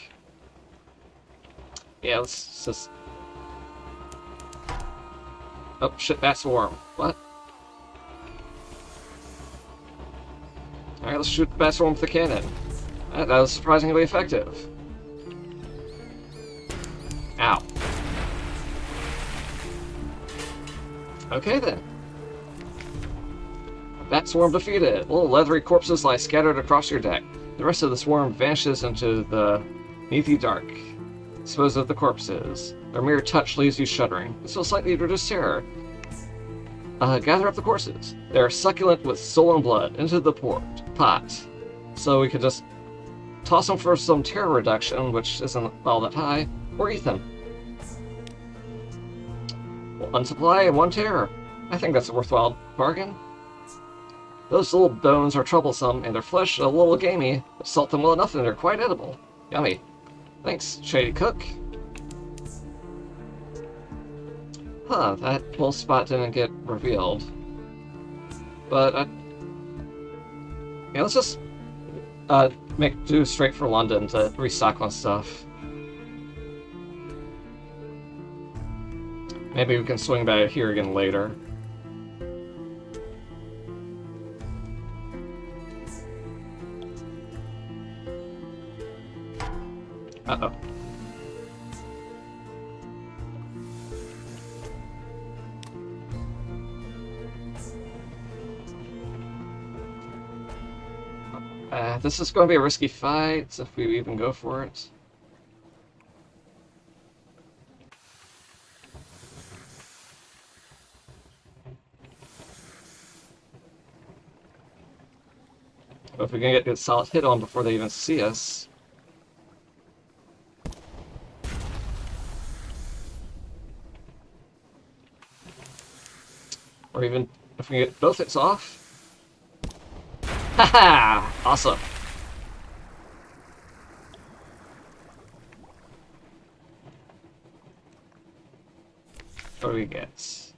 Yeah, let's just... Oh, shit, bat swarm. What? Alright, let's shoot the bat swarm with the cannon. That was surprisingly effective. Ow. Okay then. Bat swarm defeated. Little leathery corpses lie scattered across your deck. The rest of the swarm vanishes into the neathy dark. Dispose of the corpses. Their mere touch leaves you shuddering, but still slightly reduced terror. Gather up the corpses. They are succulent with soul and blood into the pot. So we could just toss them for some terror reduction, which isn't all that high, or eat them. One supply and one terror. I think that's a worthwhile bargain. Those little bones are troublesome, and their flesh a little gamey, but salt them well enough and they're quite edible. Yummy. Thanks, Shady Cook. Huh, that whole spot didn't get revealed. But, yeah, let's just, do straight for London to restock on stuff. Maybe we can swing back here again later. Uh-oh. This is going to be a risky fight, if we even go for it. But if we can get a solid hit on before they even see us... Or even If we get both hits off... Haha! Awesome. What do we get?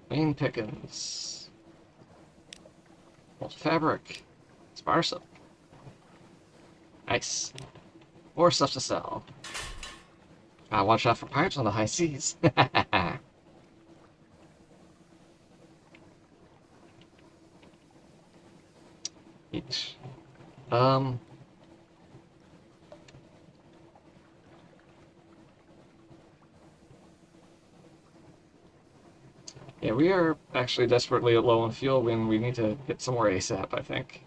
Main pickings. Old fabric. Spider silk. Nice. More stuff to sell. Gotta watch out for pirates on the high seas. Each. Yeah, we are actually desperately low on fuel when we need to get some more ASAP, I think.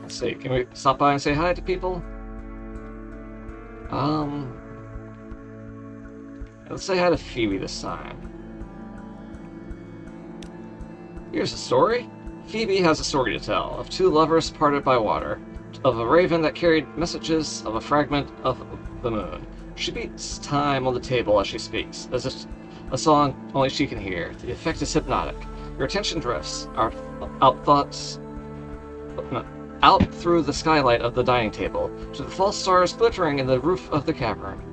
Let's see, can we stop by and say hi to people? Let's say hi to Phoebe this time. Here's the story. Phoebe has a story to tell, of two lovers parted by water, of a raven that carried messages, of a fragment of the moon. She beats time on the table as she speaks, as if a song only she can hear. The effect is hypnotic. Your attention drifts, out through the skylight of the dining table, to the false stars glittering in the roof of the cavern.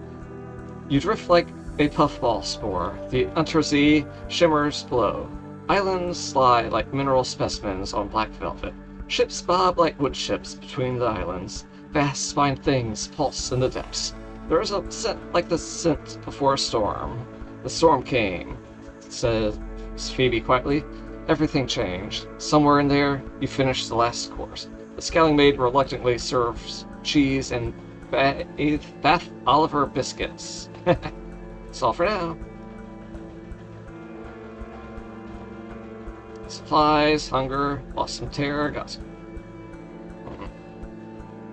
You drift like a puffball spore. The Untersee shimmers below. Islands slide like mineral specimens on black velvet. Ships bob like wood ships between the islands. Vast spined things pulse in the depths. There is a scent like the scent before a storm. The storm came, says Phoebe quietly. Everything changed. Somewhere in there, you finished the last course. The scowling maid reluctantly serves cheese and Bath Oliver biscuits. That's all for now. Supplies, hunger, lost some terror, got some...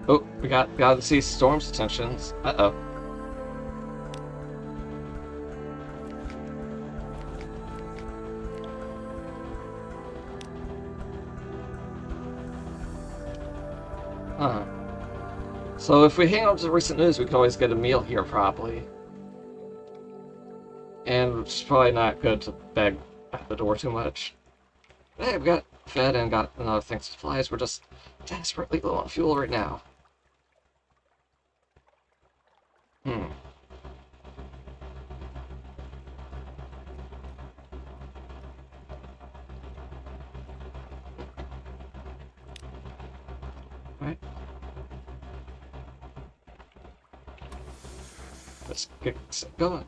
Oh, we got to see Storm's attentions. Uh-oh. Huh. So if we hang on to the recent news, we can always get a meal here, probably. And it's probably not good to beg at the door too much. Hey, we got fed and got another thing, supplies. We're just desperately low on fuel right now. Right. Let's get going.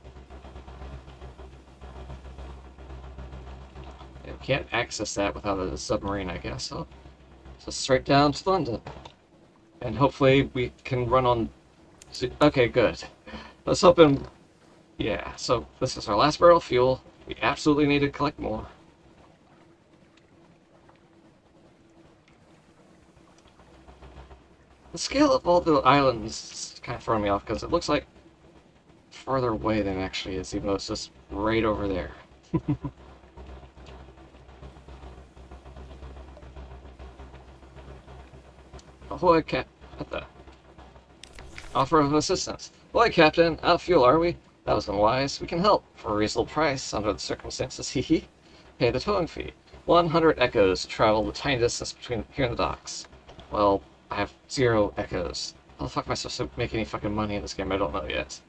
Yeah, we can't access that without a submarine, I guess. So straight down to London. And hopefully we can run on... Okay, good. Let's hope and... Yeah, so this is our last barrel of fuel. We absolutely need to collect more. The scale of all the islands is kind of throwing me off, because it looks like farther away than it actually is, even though it's just right over there. Ahoy, Cap... What the... Offer of assistance. Ahoy, Captain. Out of fuel, are we? That was unwise. We can help. For a reasonable price, under the circumstances, hee. Pay the towing fee. 100 echoes to travel the tiny distance between here and the docks. Well, I have 0 echoes. How the fuck am I supposed to make any fucking money in this game? I don't know yet.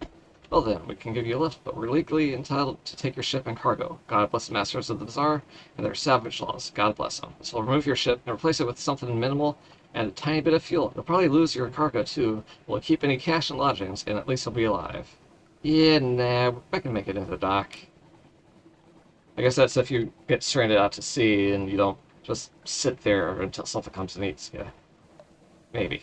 Well then, we can give you a lift, but we're legally entitled to take your ship and cargo. God bless the masters of the bazaar and their savage laws. God bless them. So we'll remove your ship and replace it with something minimal and a tiny bit of fuel. You'll probably lose your cargo too. We'll keep any cash and lodgings, and at least you'll be alive. Yeah, nah, I can make it into the dock. I guess that's if you get stranded out to sea and you don't just sit there until something comes and eats you. Maybe.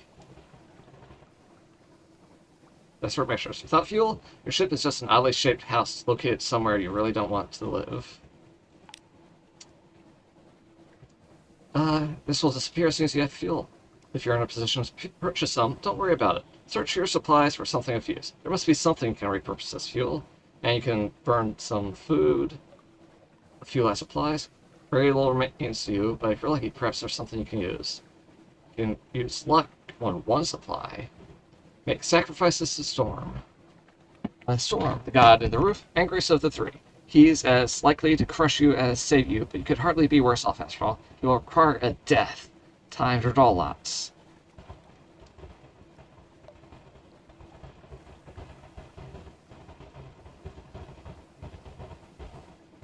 Desperate measures. Without fuel, your ship is just an oddly shaped house located somewhere you really don't want to live. This will disappear as soon as you have fuel. If you're in a position to purchase some, don't worry about it. Search your supplies for something of use. There must be something you can repurpose as fuel, and you can burn some food. A few last supplies. very little remains to you, but if you're lucky, perhaps there's something you can use. You can use luck on one supply. Make sacrifices to Storm. Storm, the god in the roof, angriest of the three. He's as likely to crush you as save you, but you could hardly be worse off after all. You will require a death, timed with all lots.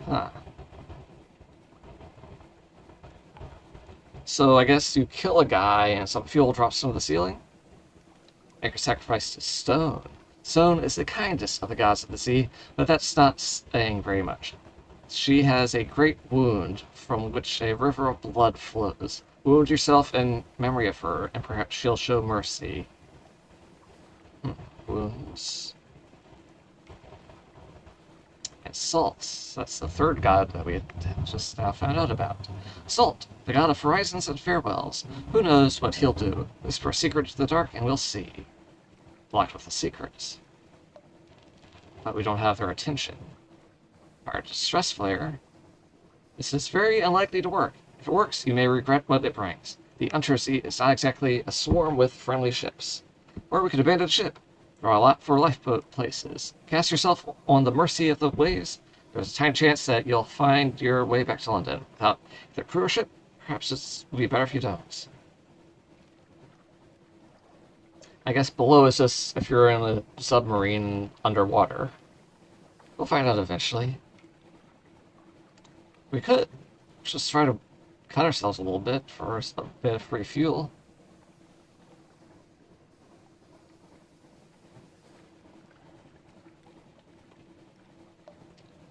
Huh. So I guess you kill a guy and some fuel drops from the ceiling? Make your sacrifice to Stone. Stone is the kindest of the gods of the sea, but that's not saying very much. She has a great wound from which a river of blood flows. Wound yourself in memory of her, and perhaps she'll show mercy. Wounds. And Salt. That's the third god that we had just now found out about. Salt, the god of horizons and farewells. Who knows what he'll do? Whisper a secret to the dark, and we'll see. Blocked with the secrets. But we don't have their attention. Our distress flare. This is very unlikely to work. If it works, you may regret what it brings. The Untersea is not exactly a swarm with friendly ships. Or we could abandon the ship. There are a lot for lifeboat places. Cast yourself on the mercy of the waves. There's a tiny chance that you'll find your way back to London. Without the crew or ship, perhaps it would be better if you don't. I guess below is just if you're in a submarine underwater. We'll find out eventually. We could just try to cut ourselves a little bit for a bit of free fuel.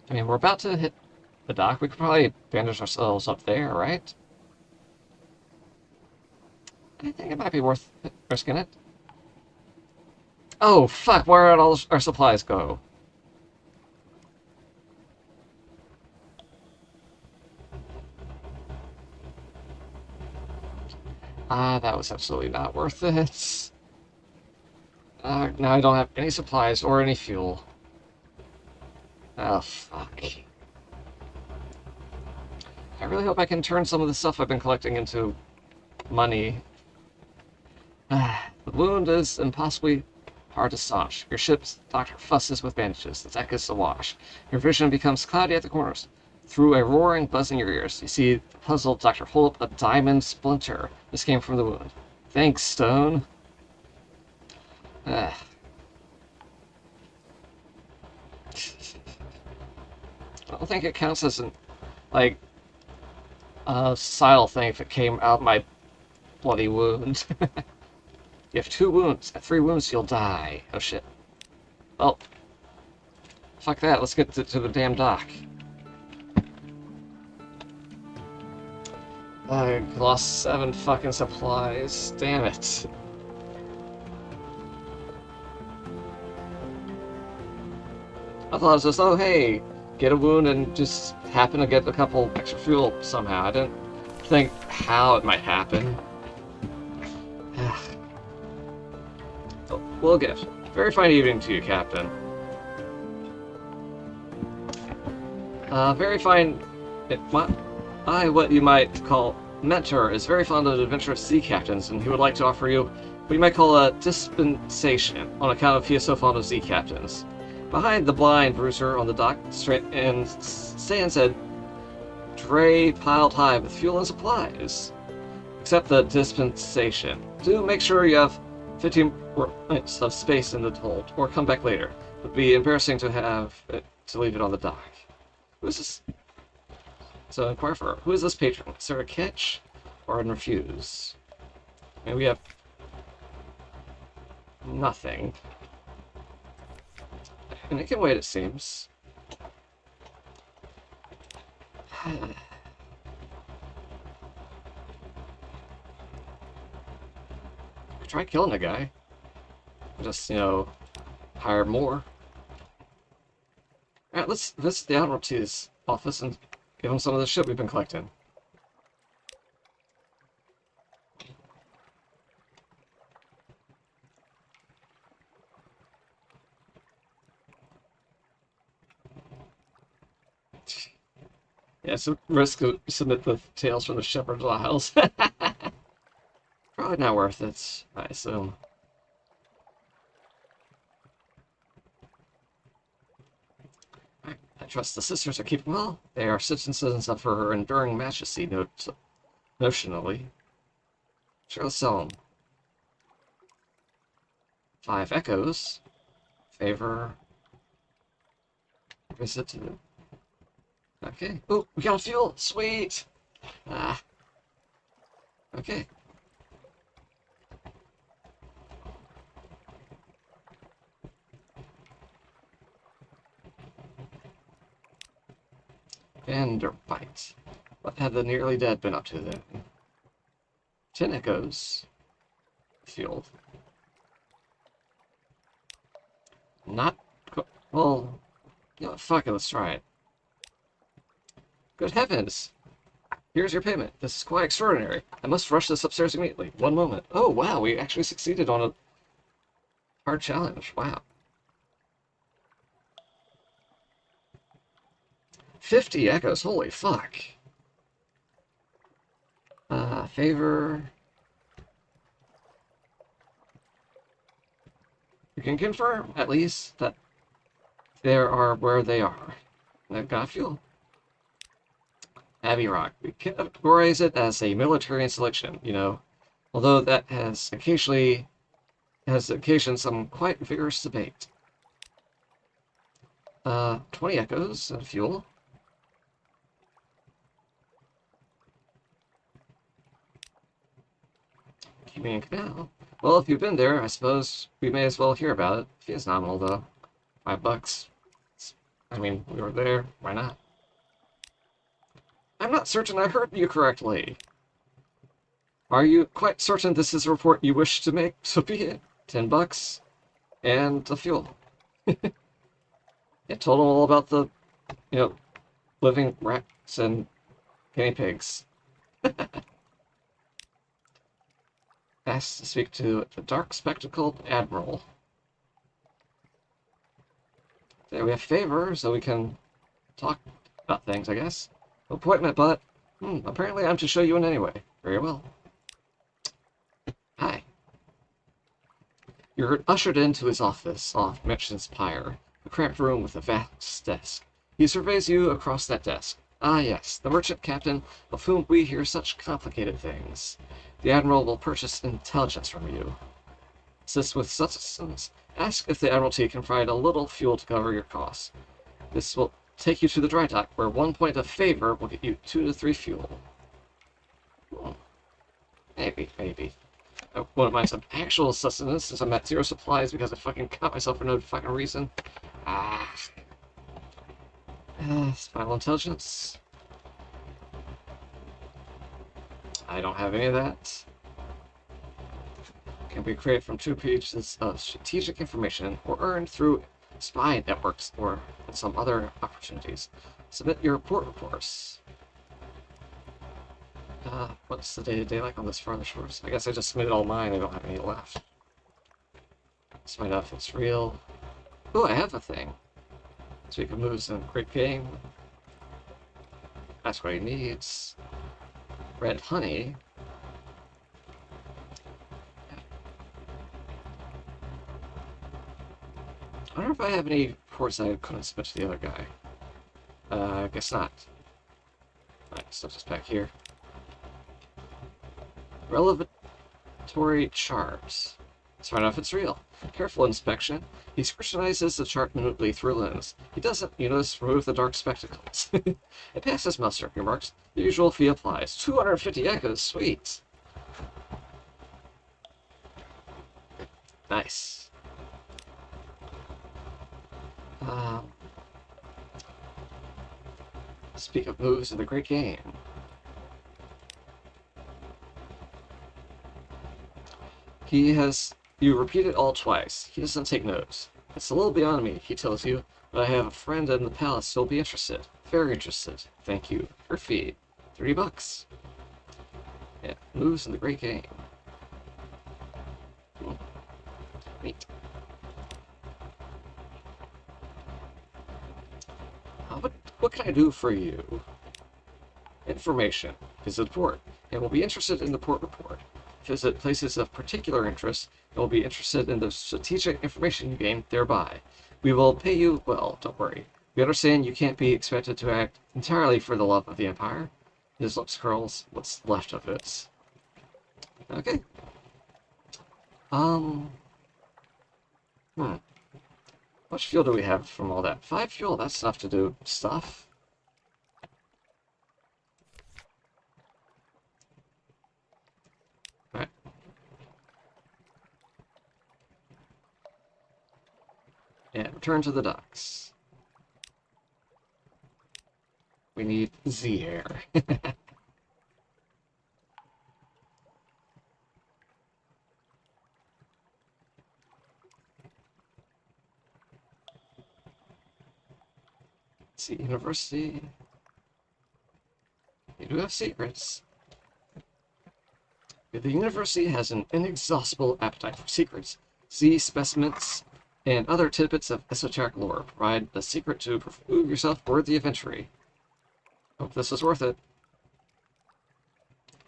I mean, we're about to hit the dock. We could probably bandage ourselves up there, right? I think it might be worth risking it. Oh, fuck, where'd all our supplies go? Ah, that was absolutely not worth it. Now I don't have any supplies or any fuel. Oh, fuck. I really hope I can turn some of the stuff I've been collecting into money. The wound is impossibly hard to staunch. Your ship's doctor fusses with bandages. The deck is awash. Your vision becomes cloudy at the corners. Through a roaring buzz in your ears, you see the puzzled doctor hold up a diamond splinter. This came from the wound. Thanks, Stone. I don't think it counts as an, like, a societal thing if it came out my bloody wound. You have 2 wounds. At 3 wounds, you'll die. Oh, shit. Well, fuck that. Let's get to the damn dock. I lost 7 fucking supplies. Damn it. I thought it was just, oh, hey, get a wound and just happen to get a couple extra fuel somehow. I didn't think how it might happen. Well, gift. Very fine evening to you, Captain. Very fine... what you might call mentor is very fond of adventurous sea captains, and he would like to offer you what you might call a dispensation, on account of he is so fond of sea captains. Behind the blind bruiser on the dock stands a dray piled high with fuel and supplies. Accept the dispensation. Do make sure you have 15 minutes of space in the hold, or come back later. It would be embarrassing to leave it on the dock. Who is this? So inquire for her. Who is this patron? Is there a catch or an refuse? I mean, we have nothing. And it can wait, it seems. Try killing a guy. Just, hire more. Alright, let's visit the Admiralty's office and give him some of the shit we've been collecting. Yeah, so risk to submit the tales from the Shepherd's Isles. Probably not worth it, I assume. I trust the sisters are keeping well. They are citizens of her enduring majesty, notionally. Sure, let's sell them. 5 echoes. Favor. Visit to the... Okay. Oh, we got a fuel! Sweet! Ah. Okay. Vanderbite. What had the nearly dead been up to then? 10 echoes. Fueled. Not... Well... You know what, fuck it, let's try it. Good heavens! Here's your payment. This is quite extraordinary. I must rush this upstairs immediately. One moment. Oh, wow, we actually succeeded on a hard challenge. Wow. 50 echoes, holy fuck. Favor... You can confirm, at least, that they are where they are. They've got fuel. Abbey Rock. We categorize it as a military installation, you know, although that has occasioned some quite vigorous debate. 20 echoes and fuel. Keeping canal. Well, if you've been there, I suppose we may as well hear about it. Fee is nominal, though. $5. I mean, we were there. Why not? I'm not certain I heard you correctly. Are you quite certain this is a report you wish to make? So be it. $10 and the fuel. It told them all about the, you know, living rats and guinea pigs. Asked to speak to the dark spectacled admiral. There we have favor, so we can talk about things, I guess. Appointment, but apparently I'm to show you in anyway. Very well. Hi. You're ushered into his office off Merchant's Pyre, a cramped room with a vast desk. He surveys you across that desk. Ah, yes, the merchant captain of whom we hear such complicated things. The Admiral will purchase intelligence from you. Assist with subsistence. Ask if the Admiralty can provide a little fuel to cover your costs. This will take you to the dry dock, where 1 point of favor will get you 2 to 3 fuel. Maybe. I wouldn't mind some actual sustenance since I'm at 0 supplies because I fucking cut myself for no fucking reason. Spinal intelligence. I don't have any of that. Can be created from 2 pieces of strategic information or earned through spy networks or some other opportunities. Submit your port reports. What's the day-to-day like on this farther shores? I guess I just submitted all mine. I don't have any left. Let's find out if it's real. Oh, I have a thing. So we can move some great game. Ask what he needs. Red honey. I wonder if I have any reports I couldn't submit to the other guy. I guess not. Alright, stuff just back here. Revelatory charts. Let's find out if it's real. Careful inspection. He scrutinizes the chart minutely through a lens. He doesn't, you notice, remove the dark spectacles. It passes muster, he remarks. The usual fee applies. 250 echoes, sweet. Nice. Speak of moves in the great game. You repeat it all twice. He doesn't take notes. It's a little beyond me, he tells you, but I have a friend in the palace who'll be interested. Very interested. Thank you. Her fee. $30. Yeah, moves in the great game. Neat. What can I do for you? information. Visit port, and will be interested in the port report. Visit places of particular interest, and will be interested in the strategic information you gain thereby. We will pay you well, don't worry. We understand you can't be expected to act entirely for the love of the Empire. His lips curls, what's left of it. Okay. How much fuel do we have from all that? 5 fuel, that's enough to do stuff. Alright. And return to the docks. We need Z air. See, university. You do have secrets. The university has an inexhaustible appetite for secrets. Z specimens and other tidbits of esoteric lore provide the secret to prove yourself worthy of entry. Hope this was worth it.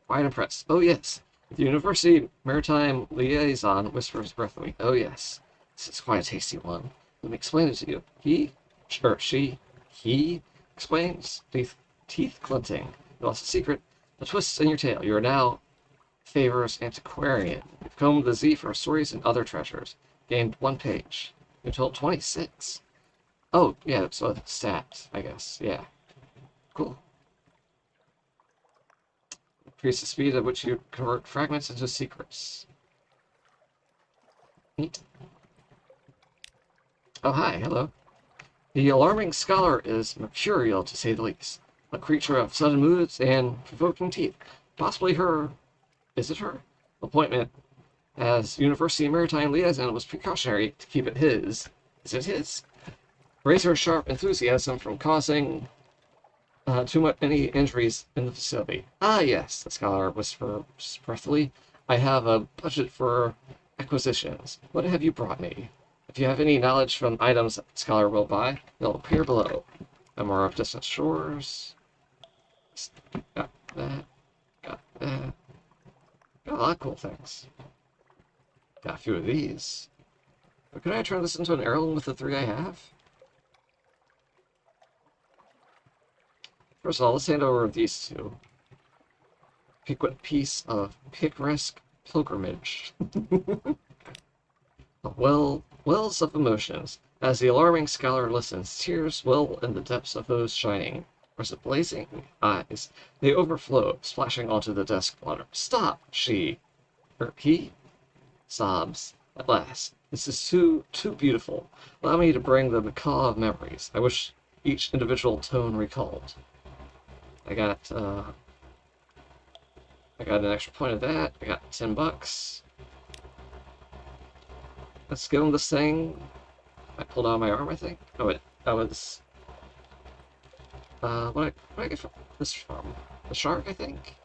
Quite impressed. Oh yes. The University Maritime Liaison whispers breathily. Oh yes. This is quite a tasty one. Let me explain it to you. He explains, teeth glinting. You lost a secret. The twists in your tail. You are now Favor's antiquarian. You've combed the Z for stories and other treasures. Gained 1 page. You told 26. Oh, yeah, so stats, I guess. Yeah. Cool. Increase the speed at which you convert fragments into secrets. Neat. Oh, hi, hello. The alarming scholar is mercurial, to say the least. A creature of sudden moods and provoking teeth. Possibly her... Is it her? Appointment as University Maritime Liaison was precautionary to keep it his. Is it his? Razor-sharp enthusiasm from causing too many injuries in the facility. Ah, yes, the scholar whispers breathily. I have a budget for acquisitions. What have you brought me? If you have any knowledge from items that the scholar will buy, they'll appear below. Memoir of Distant Shores. Got that. Got that. Got a lot of cool things. Got a few of these. But could I turn this into an heirloom with the 3 I have? First of all, let's hand over these 2. Piquant piece of picturesque pilgrimage. Wells of emotions. As the alarming scholar listens, tears well in the depths of those shining, or is it blazing eyes? They overflow, splashing onto the desk water. Stop! He sobs. At last. This is too beautiful. Allow me to bring the macaw of memories. I wish each individual tone recalled. I got an extra point of that. I got $10. Let's give him this thing. I pulled out my arm, I think. Oh wait, that was what did I get from this from? The shark, I think?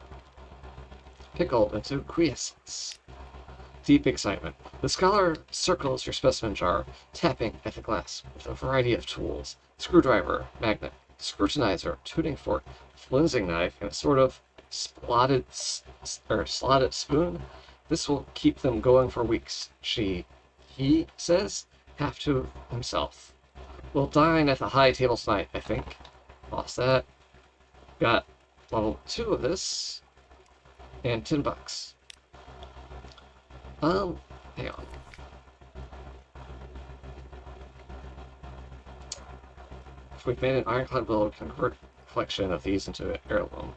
Pickled into quiescence. Deep excitement. The scholar circles your specimen jar, tapping at the glass with a variety of tools. Screwdriver, magnet, scrutinizer, tuning fork, flensing knife, and a sort of slotted spoon. This will keep them going for weeks. He says, half to himself. We'll dine at the high table tonight, I think. Lost that. Got level 2 of this. And $10. Hang on. If we've made an ironclad will convert a collection of these into an heirloom.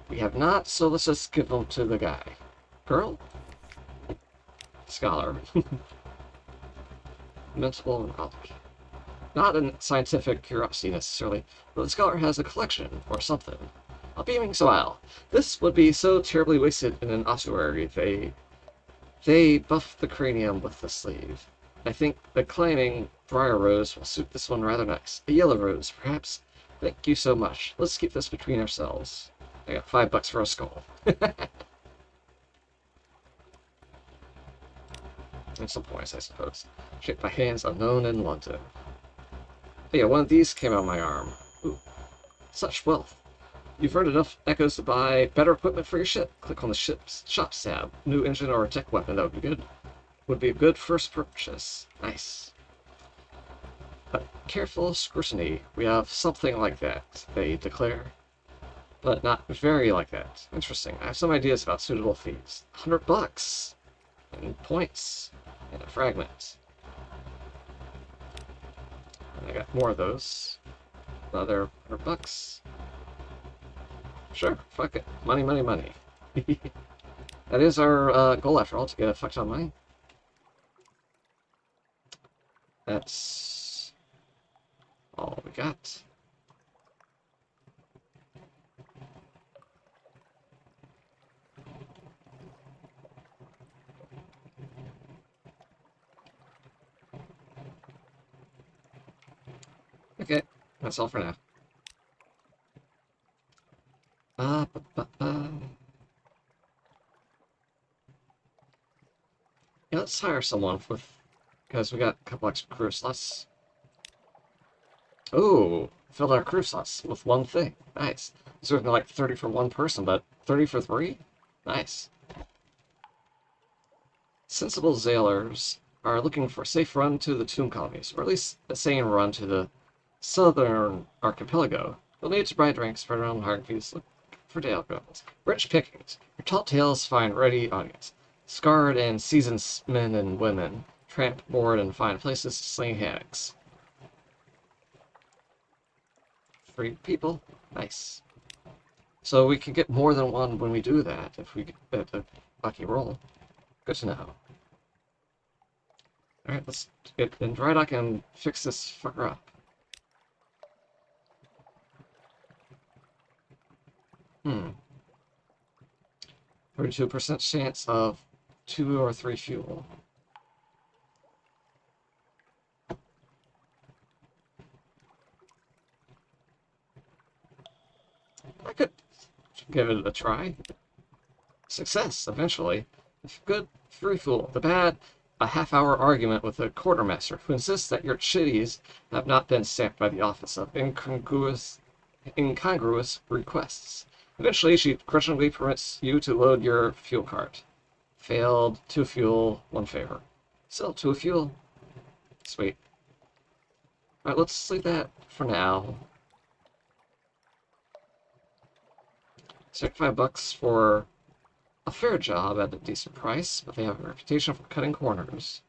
We have not, so let's just give them to the guy. Girl? Scholar. Mental knowledge. Not a scientific curiosity necessarily, but the scholar has a collection, or something. A beaming smile. This would be so terribly wasted in an ossuary. They buff the cranium with the sleeve. I think the climbing briar rose will suit this one rather nice. A yellow rose, perhaps? Thank you so much. Let's keep this between ourselves. I got $5 for a skull. And some points, I suppose. Shaped by hands unknown in London. Oh yeah, one of these came out of my arm. Ooh, such wealth. You've earned enough echoes to buy better equipment for your ship. Click on the ship's shops tab. New engine or a tech weapon, that would be good. Would be a good first purchase. Nice. But careful scrutiny. We have something like that, they declare. But not very like that. Interesting. I have some ideas about suitable fees. $100! And points. And a fragment. And I got more of those. Another $100. Sure, fuck it. Money, money, money. That is our goal, after all, to get a fuck ton of money. That's all we got. Okay, that's all for now. Yeah, let's hire someone because we got a couple extra crew slots. Ooh, filled our crew slots with one thing. Nice. It's looking like 30 for one person, but 30 for three? Nice. Sensible sailors are looking for a safe run to the tomb colonies, or at least a sane run to the southern archipelago. They'll need to buy drinks, spread around hard fees, look for Dale girls. Rich pickings. Your tall tales find ready audience. Scarred and seasoned men and women tramp board and find places to sling hags. Free people? Nice. So we can get more than one when we do that, if we get a lucky roll. Good to know. Alright, let's get in dry dock and fix this fucker up. 32% chance of 2 or 3 fuel. I could give it a try. Success, eventually. If good, free fuel. The bad, a half-hour argument with the quartermaster, who insists that your chitties have not been stamped by the office of incongruous requests. Eventually, she grudgingly permits you to load your fuel cart. Failed, 2 fuel, 1 favor. Still 2 fuel. Sweet. Alright, let's leave that for now. $65 for a fair job at a decent price, but they have a reputation for cutting corners.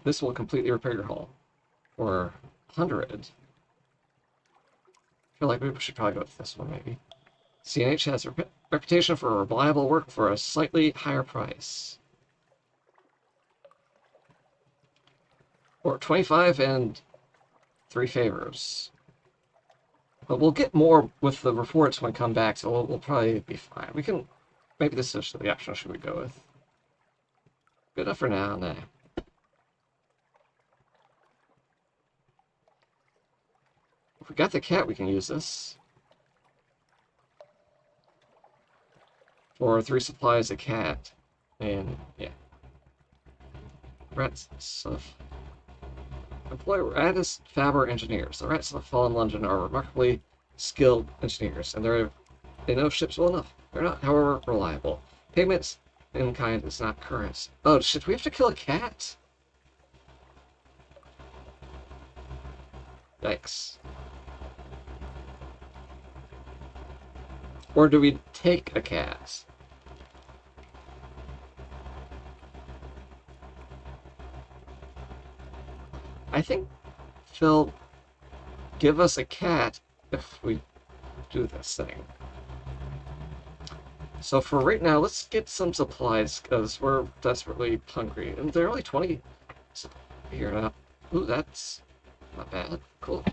This will completely repair your hull. For 100. I feel like we should probably go with this one, maybe. CNH has a reputation for reliable work for a slightly higher price. Or 25 and 3 favors. But we'll get more with the reports when we come back, so we'll probably be fine. We can... Maybe this is the option should we go with. Good enough for now, nah. If we got the cat, we can use this. For 3 supplies a cat. And, yeah. Rats stuff. Employ Radis Faber engineers. The rats that fall in London are remarkably skilled engineers, and they know ships well enough. They're not, however, reliable. Payments in kind is not current. Oh shit, we have to kill a cat? Yikes. Or do we take a cat? I think they'll give us a cat if we do this thing. So for right now, let's get some supplies, because we're desperately hungry. And there are only 20 here now. Ooh, that's not bad. Cool.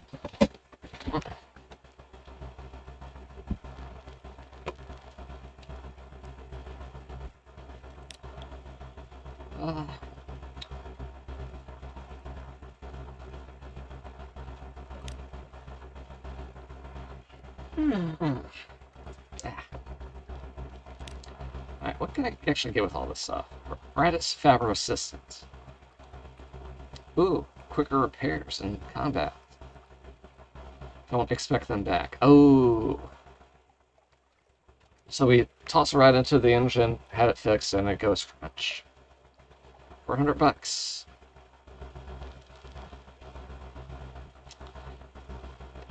Alright, what can I actually get with all this stuff? Radis Faber Assistant. Ooh, quicker repairs in combat. Don't expect them back. Oh. So we toss it right into the engine, had it fixed, and it goes crunch. 400 bucks.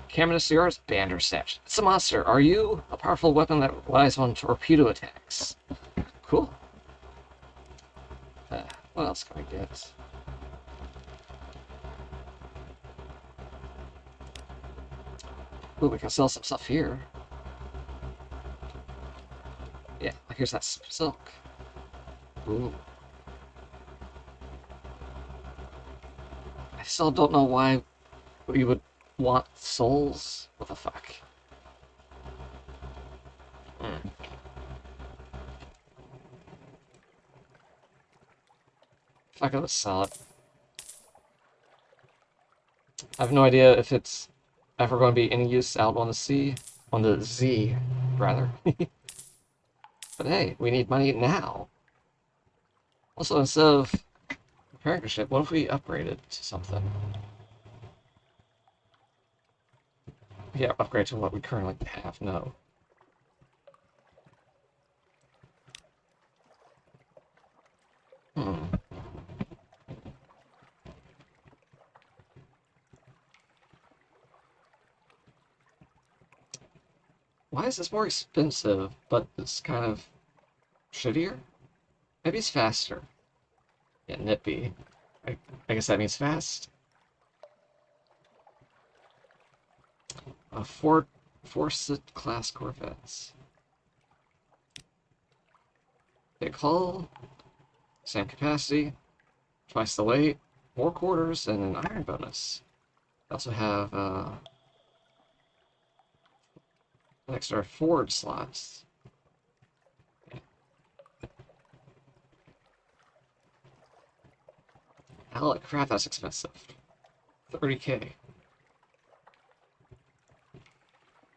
Caminus yours? Bandersnatch. It's a monster. Are you? A powerful weapon that relies on torpedo attacks. Cool. What else can I get? Ooh, we can sell some stuff here. Yeah, like here's that silk. Ooh. I still don't know why we would want souls. What the fuck? Fuck it, let's sell it. I have no idea if it's ever going to be any use out on the sea. On the Z, rather. But hey, we need money now. Also, instead of repairing a ship, what if we upgraded to something? Yeah, upgrade to what we currently have. No. Hmm. Why is this more expensive, but it's kind of shittier? Maybe it's faster. Yeah, nippy. I guess that means fast. Four class Corvettes. Big hull, same capacity, twice the weight, more quarters, and an iron bonus. We also have extra forward slots. Holy crap, that's expensive. 30k.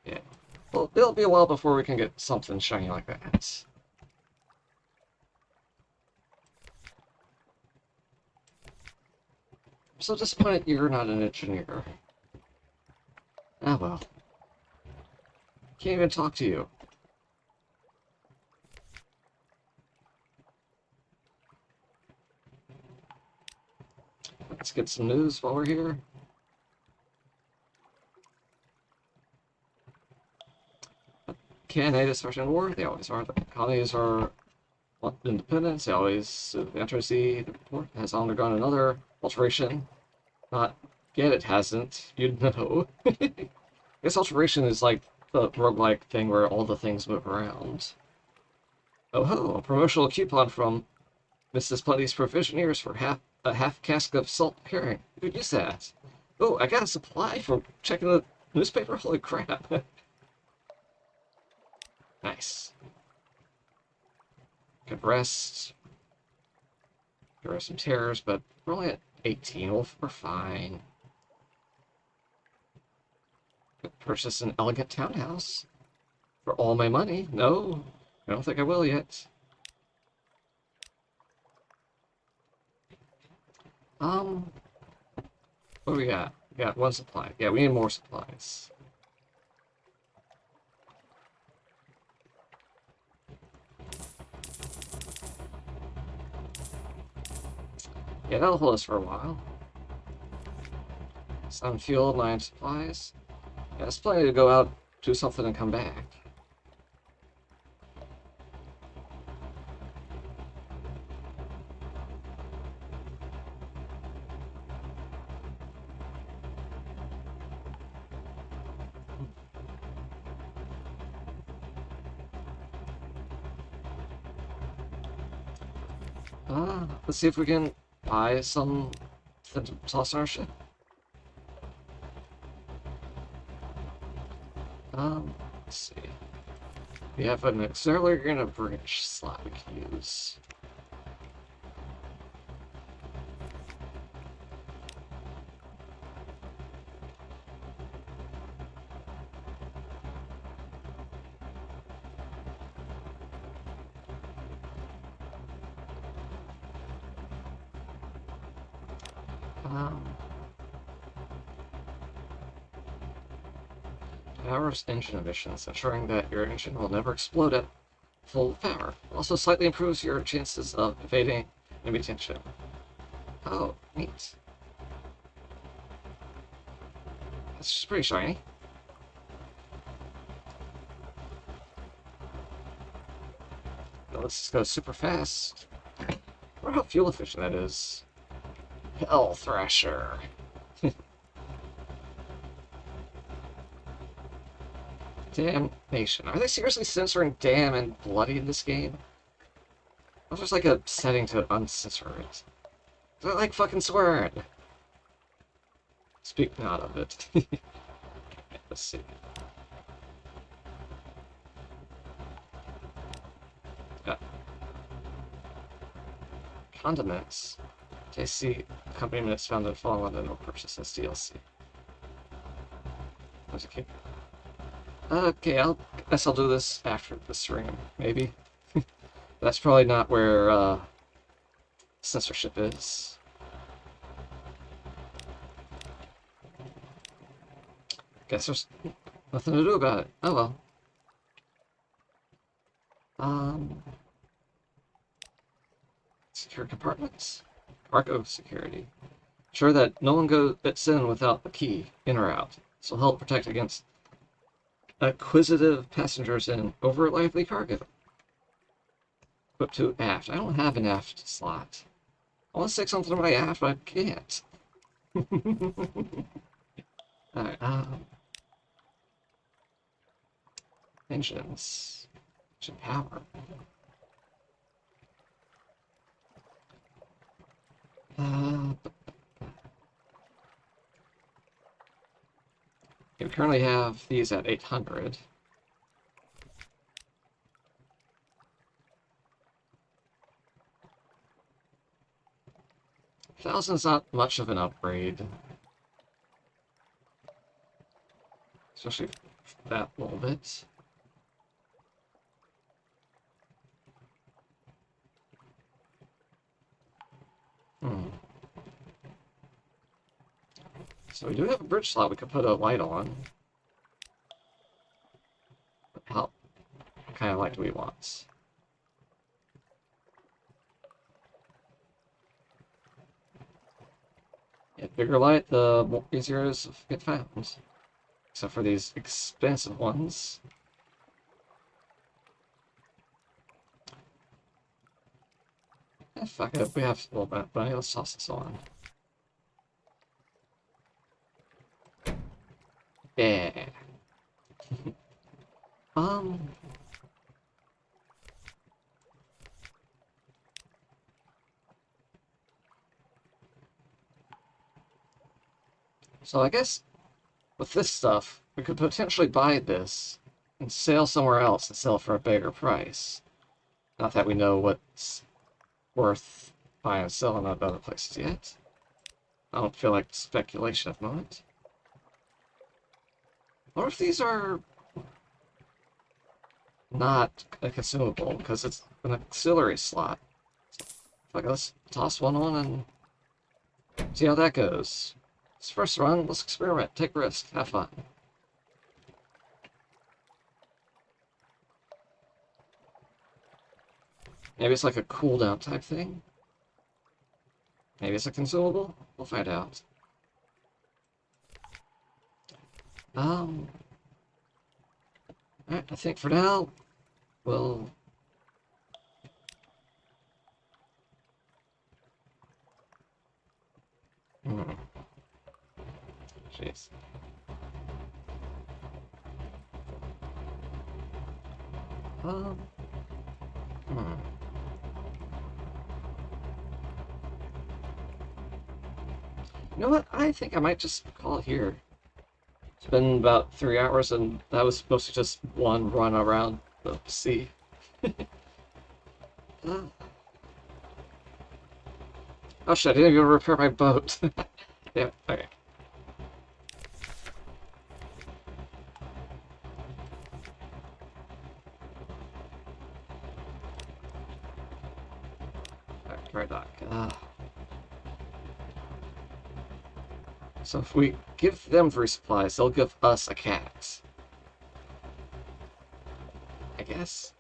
Yeah. Well, it'll be a while before we can get something shiny like that. I'm so disappointed you're not an engineer. Ah well. Can't even talk to you. Let's get some news while we're here. Canada is in war. They always are. The colonies are independence. They always enter sea. The report has undergone another alteration. Not yet. It hasn't. You'd know. This alteration is like the roguelike thing where all the things move around. Oh ho! A promotional coupon from Mrs. Plenty's Provisioneers for a half cask of salt herring. Who could use that? Oh, I got a supply for checking the newspaper. Holy crap! Nice. Could rest. Could rest some terrors, but we're only at 18. We're fine. Could purchase an elegant townhouse for all my money. No, I don't think I will yet. What do we got? We got one supply. Yeah, we need more supplies. Yeah, that'll hold us for a while. Some fuel, 9 supplies. Yeah, it's plenty to go out, do something, and come back. Let's see if we can buy some to toss on our ship. Let's see. We have an auxiliary and a bridge slot we can use. Powers engine emissions, ensuring that your engine will never explode at full power. Also slightly improves your chances of evading enemy detection. Oh, neat. That's just pretty shiny. Let's just go super fast. I wonder how fuel efficient that is. Hell Thrasher. Damnation. Are they seriously censoring damn and bloody in this game? Or there's like a setting to uncensor it? They're like fucking swearing. Speak not of it. Let's see. Got condiments. JC accompaniments found that fall under no purchase as DLC. That's okay. Okay, guess I'll do this after the stream, maybe. That's probably not where censorship is. Guess there's nothing to do about it. Oh well. Secure compartments. Cargo security. Ensure that no one gets in without the key, in or out. This will help protect against acquisitive passengers and over lively cargo. Equip to aft. I don't have an aft slot. I want to stick something in my aft, but I can't. Alright, engines. Engine power. We currently have these at 800. $1,000's not much of an upgrade. Especially that little bit. So we do have a bridge slot we could put a light on. What kind of light do we want? Yeah, bigger light, the more easier it is to get found. Except for these expensive ones. Fuck it, we have a little bit, but let's toss this on. Yeah. So I guess with this stuff, we could potentially buy this and sell somewhere else and sell for a bigger price. Not that we know what's worth buying and selling at other places yet. I don't feel like speculation at the moment. Or if these are not a consumable, because it's an auxiliary slot. Like, let's toss one on and see how that goes. This first run, let's experiment, take risks, have fun. Maybe it's like a cooldown type thing. Maybe it's a consumable. We'll find out. Alright, I think for now, we'll... Jeez. You know what? I think I might just call it here. It's been about 3 hours, and that was mostly just one run around the sea. Oh shit, I didn't even repair my boat. Yeah, okay. Alright, dry dock. So if we give them free supplies, they'll give us a cat. guess.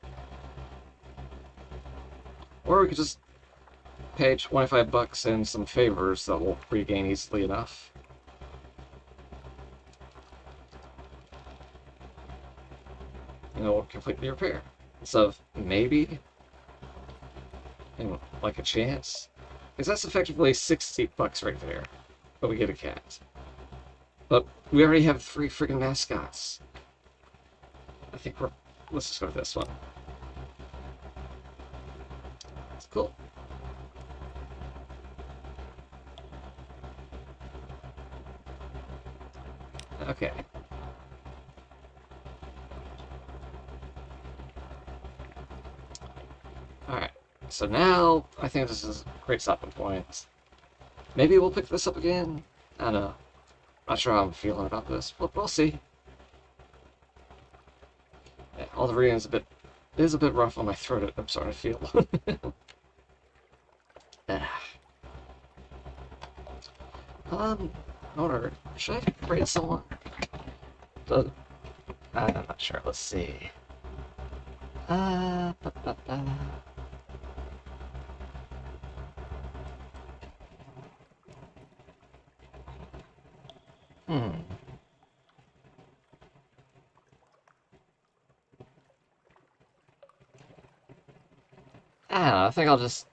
Or we could just pay 25 bucks and some favors that we'll regain easily enough. And we'll complete the repair. So maybe, and like a chance, because that's effectively 60 bucks right there. But we get a cat. But we already have 3 freaking mascots. I think let's just go with this one. It's cool. Okay. Alright. So now, I think this is a great stopping point. Maybe we'll pick this up again? I don't know. Not sure how I'm feeling about this, but we'll see. Yeah, all the reading is a bit rough on my throat, I'm starting to feel. Order. Should I rate someone? I'm not sure. Let's see. Ba, ba, ba. Hmm. I don't know. I think I'll just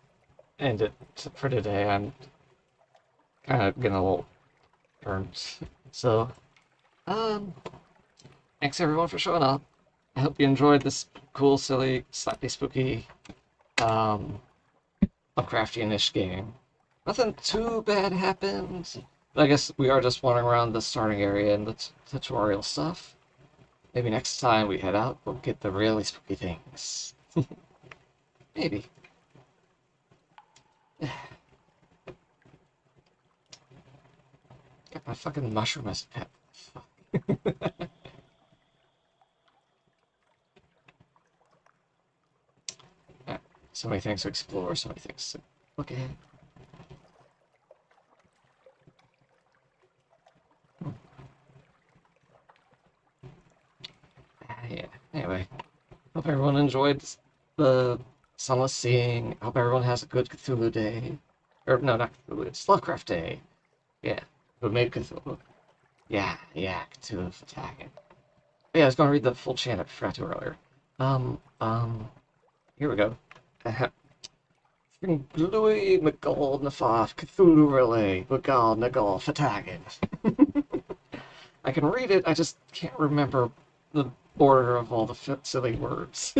end it for today. I'm kind of getting a little burnt. So, um, thanks everyone for showing up. I hope you enjoyed this cool, silly, slightly spooky, Lovecraftian-ish game. Nothing too bad happened. But I guess we are just wandering around the starting area and the tutorial stuff. Maybe next time we head out, we'll get the really spooky things. Maybe. Got my fucking mushroom as a pet. Fuck. Right. So many things to explore, so many things to look at. Yeah, anyway. Hope everyone enjoyed the Sunless Sea. Hope everyone has a good Cthulhu day. Or, no, not Cthulhu, it's Lovecraft Day. Yeah, who made Cthulhu. Yeah, Cthulhu attacking. Yeah, I was gonna read the full chant, I forgot to earlier. Here we go. Louis McGall Nafaf Cthulhu Relay McGall Nagall Fatagan. I can read it, I just can't remember the order of all the silly words.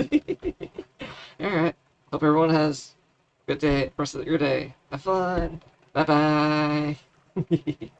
Alright. Hope everyone has a good day, rest of your day. Have fun. Bye bye.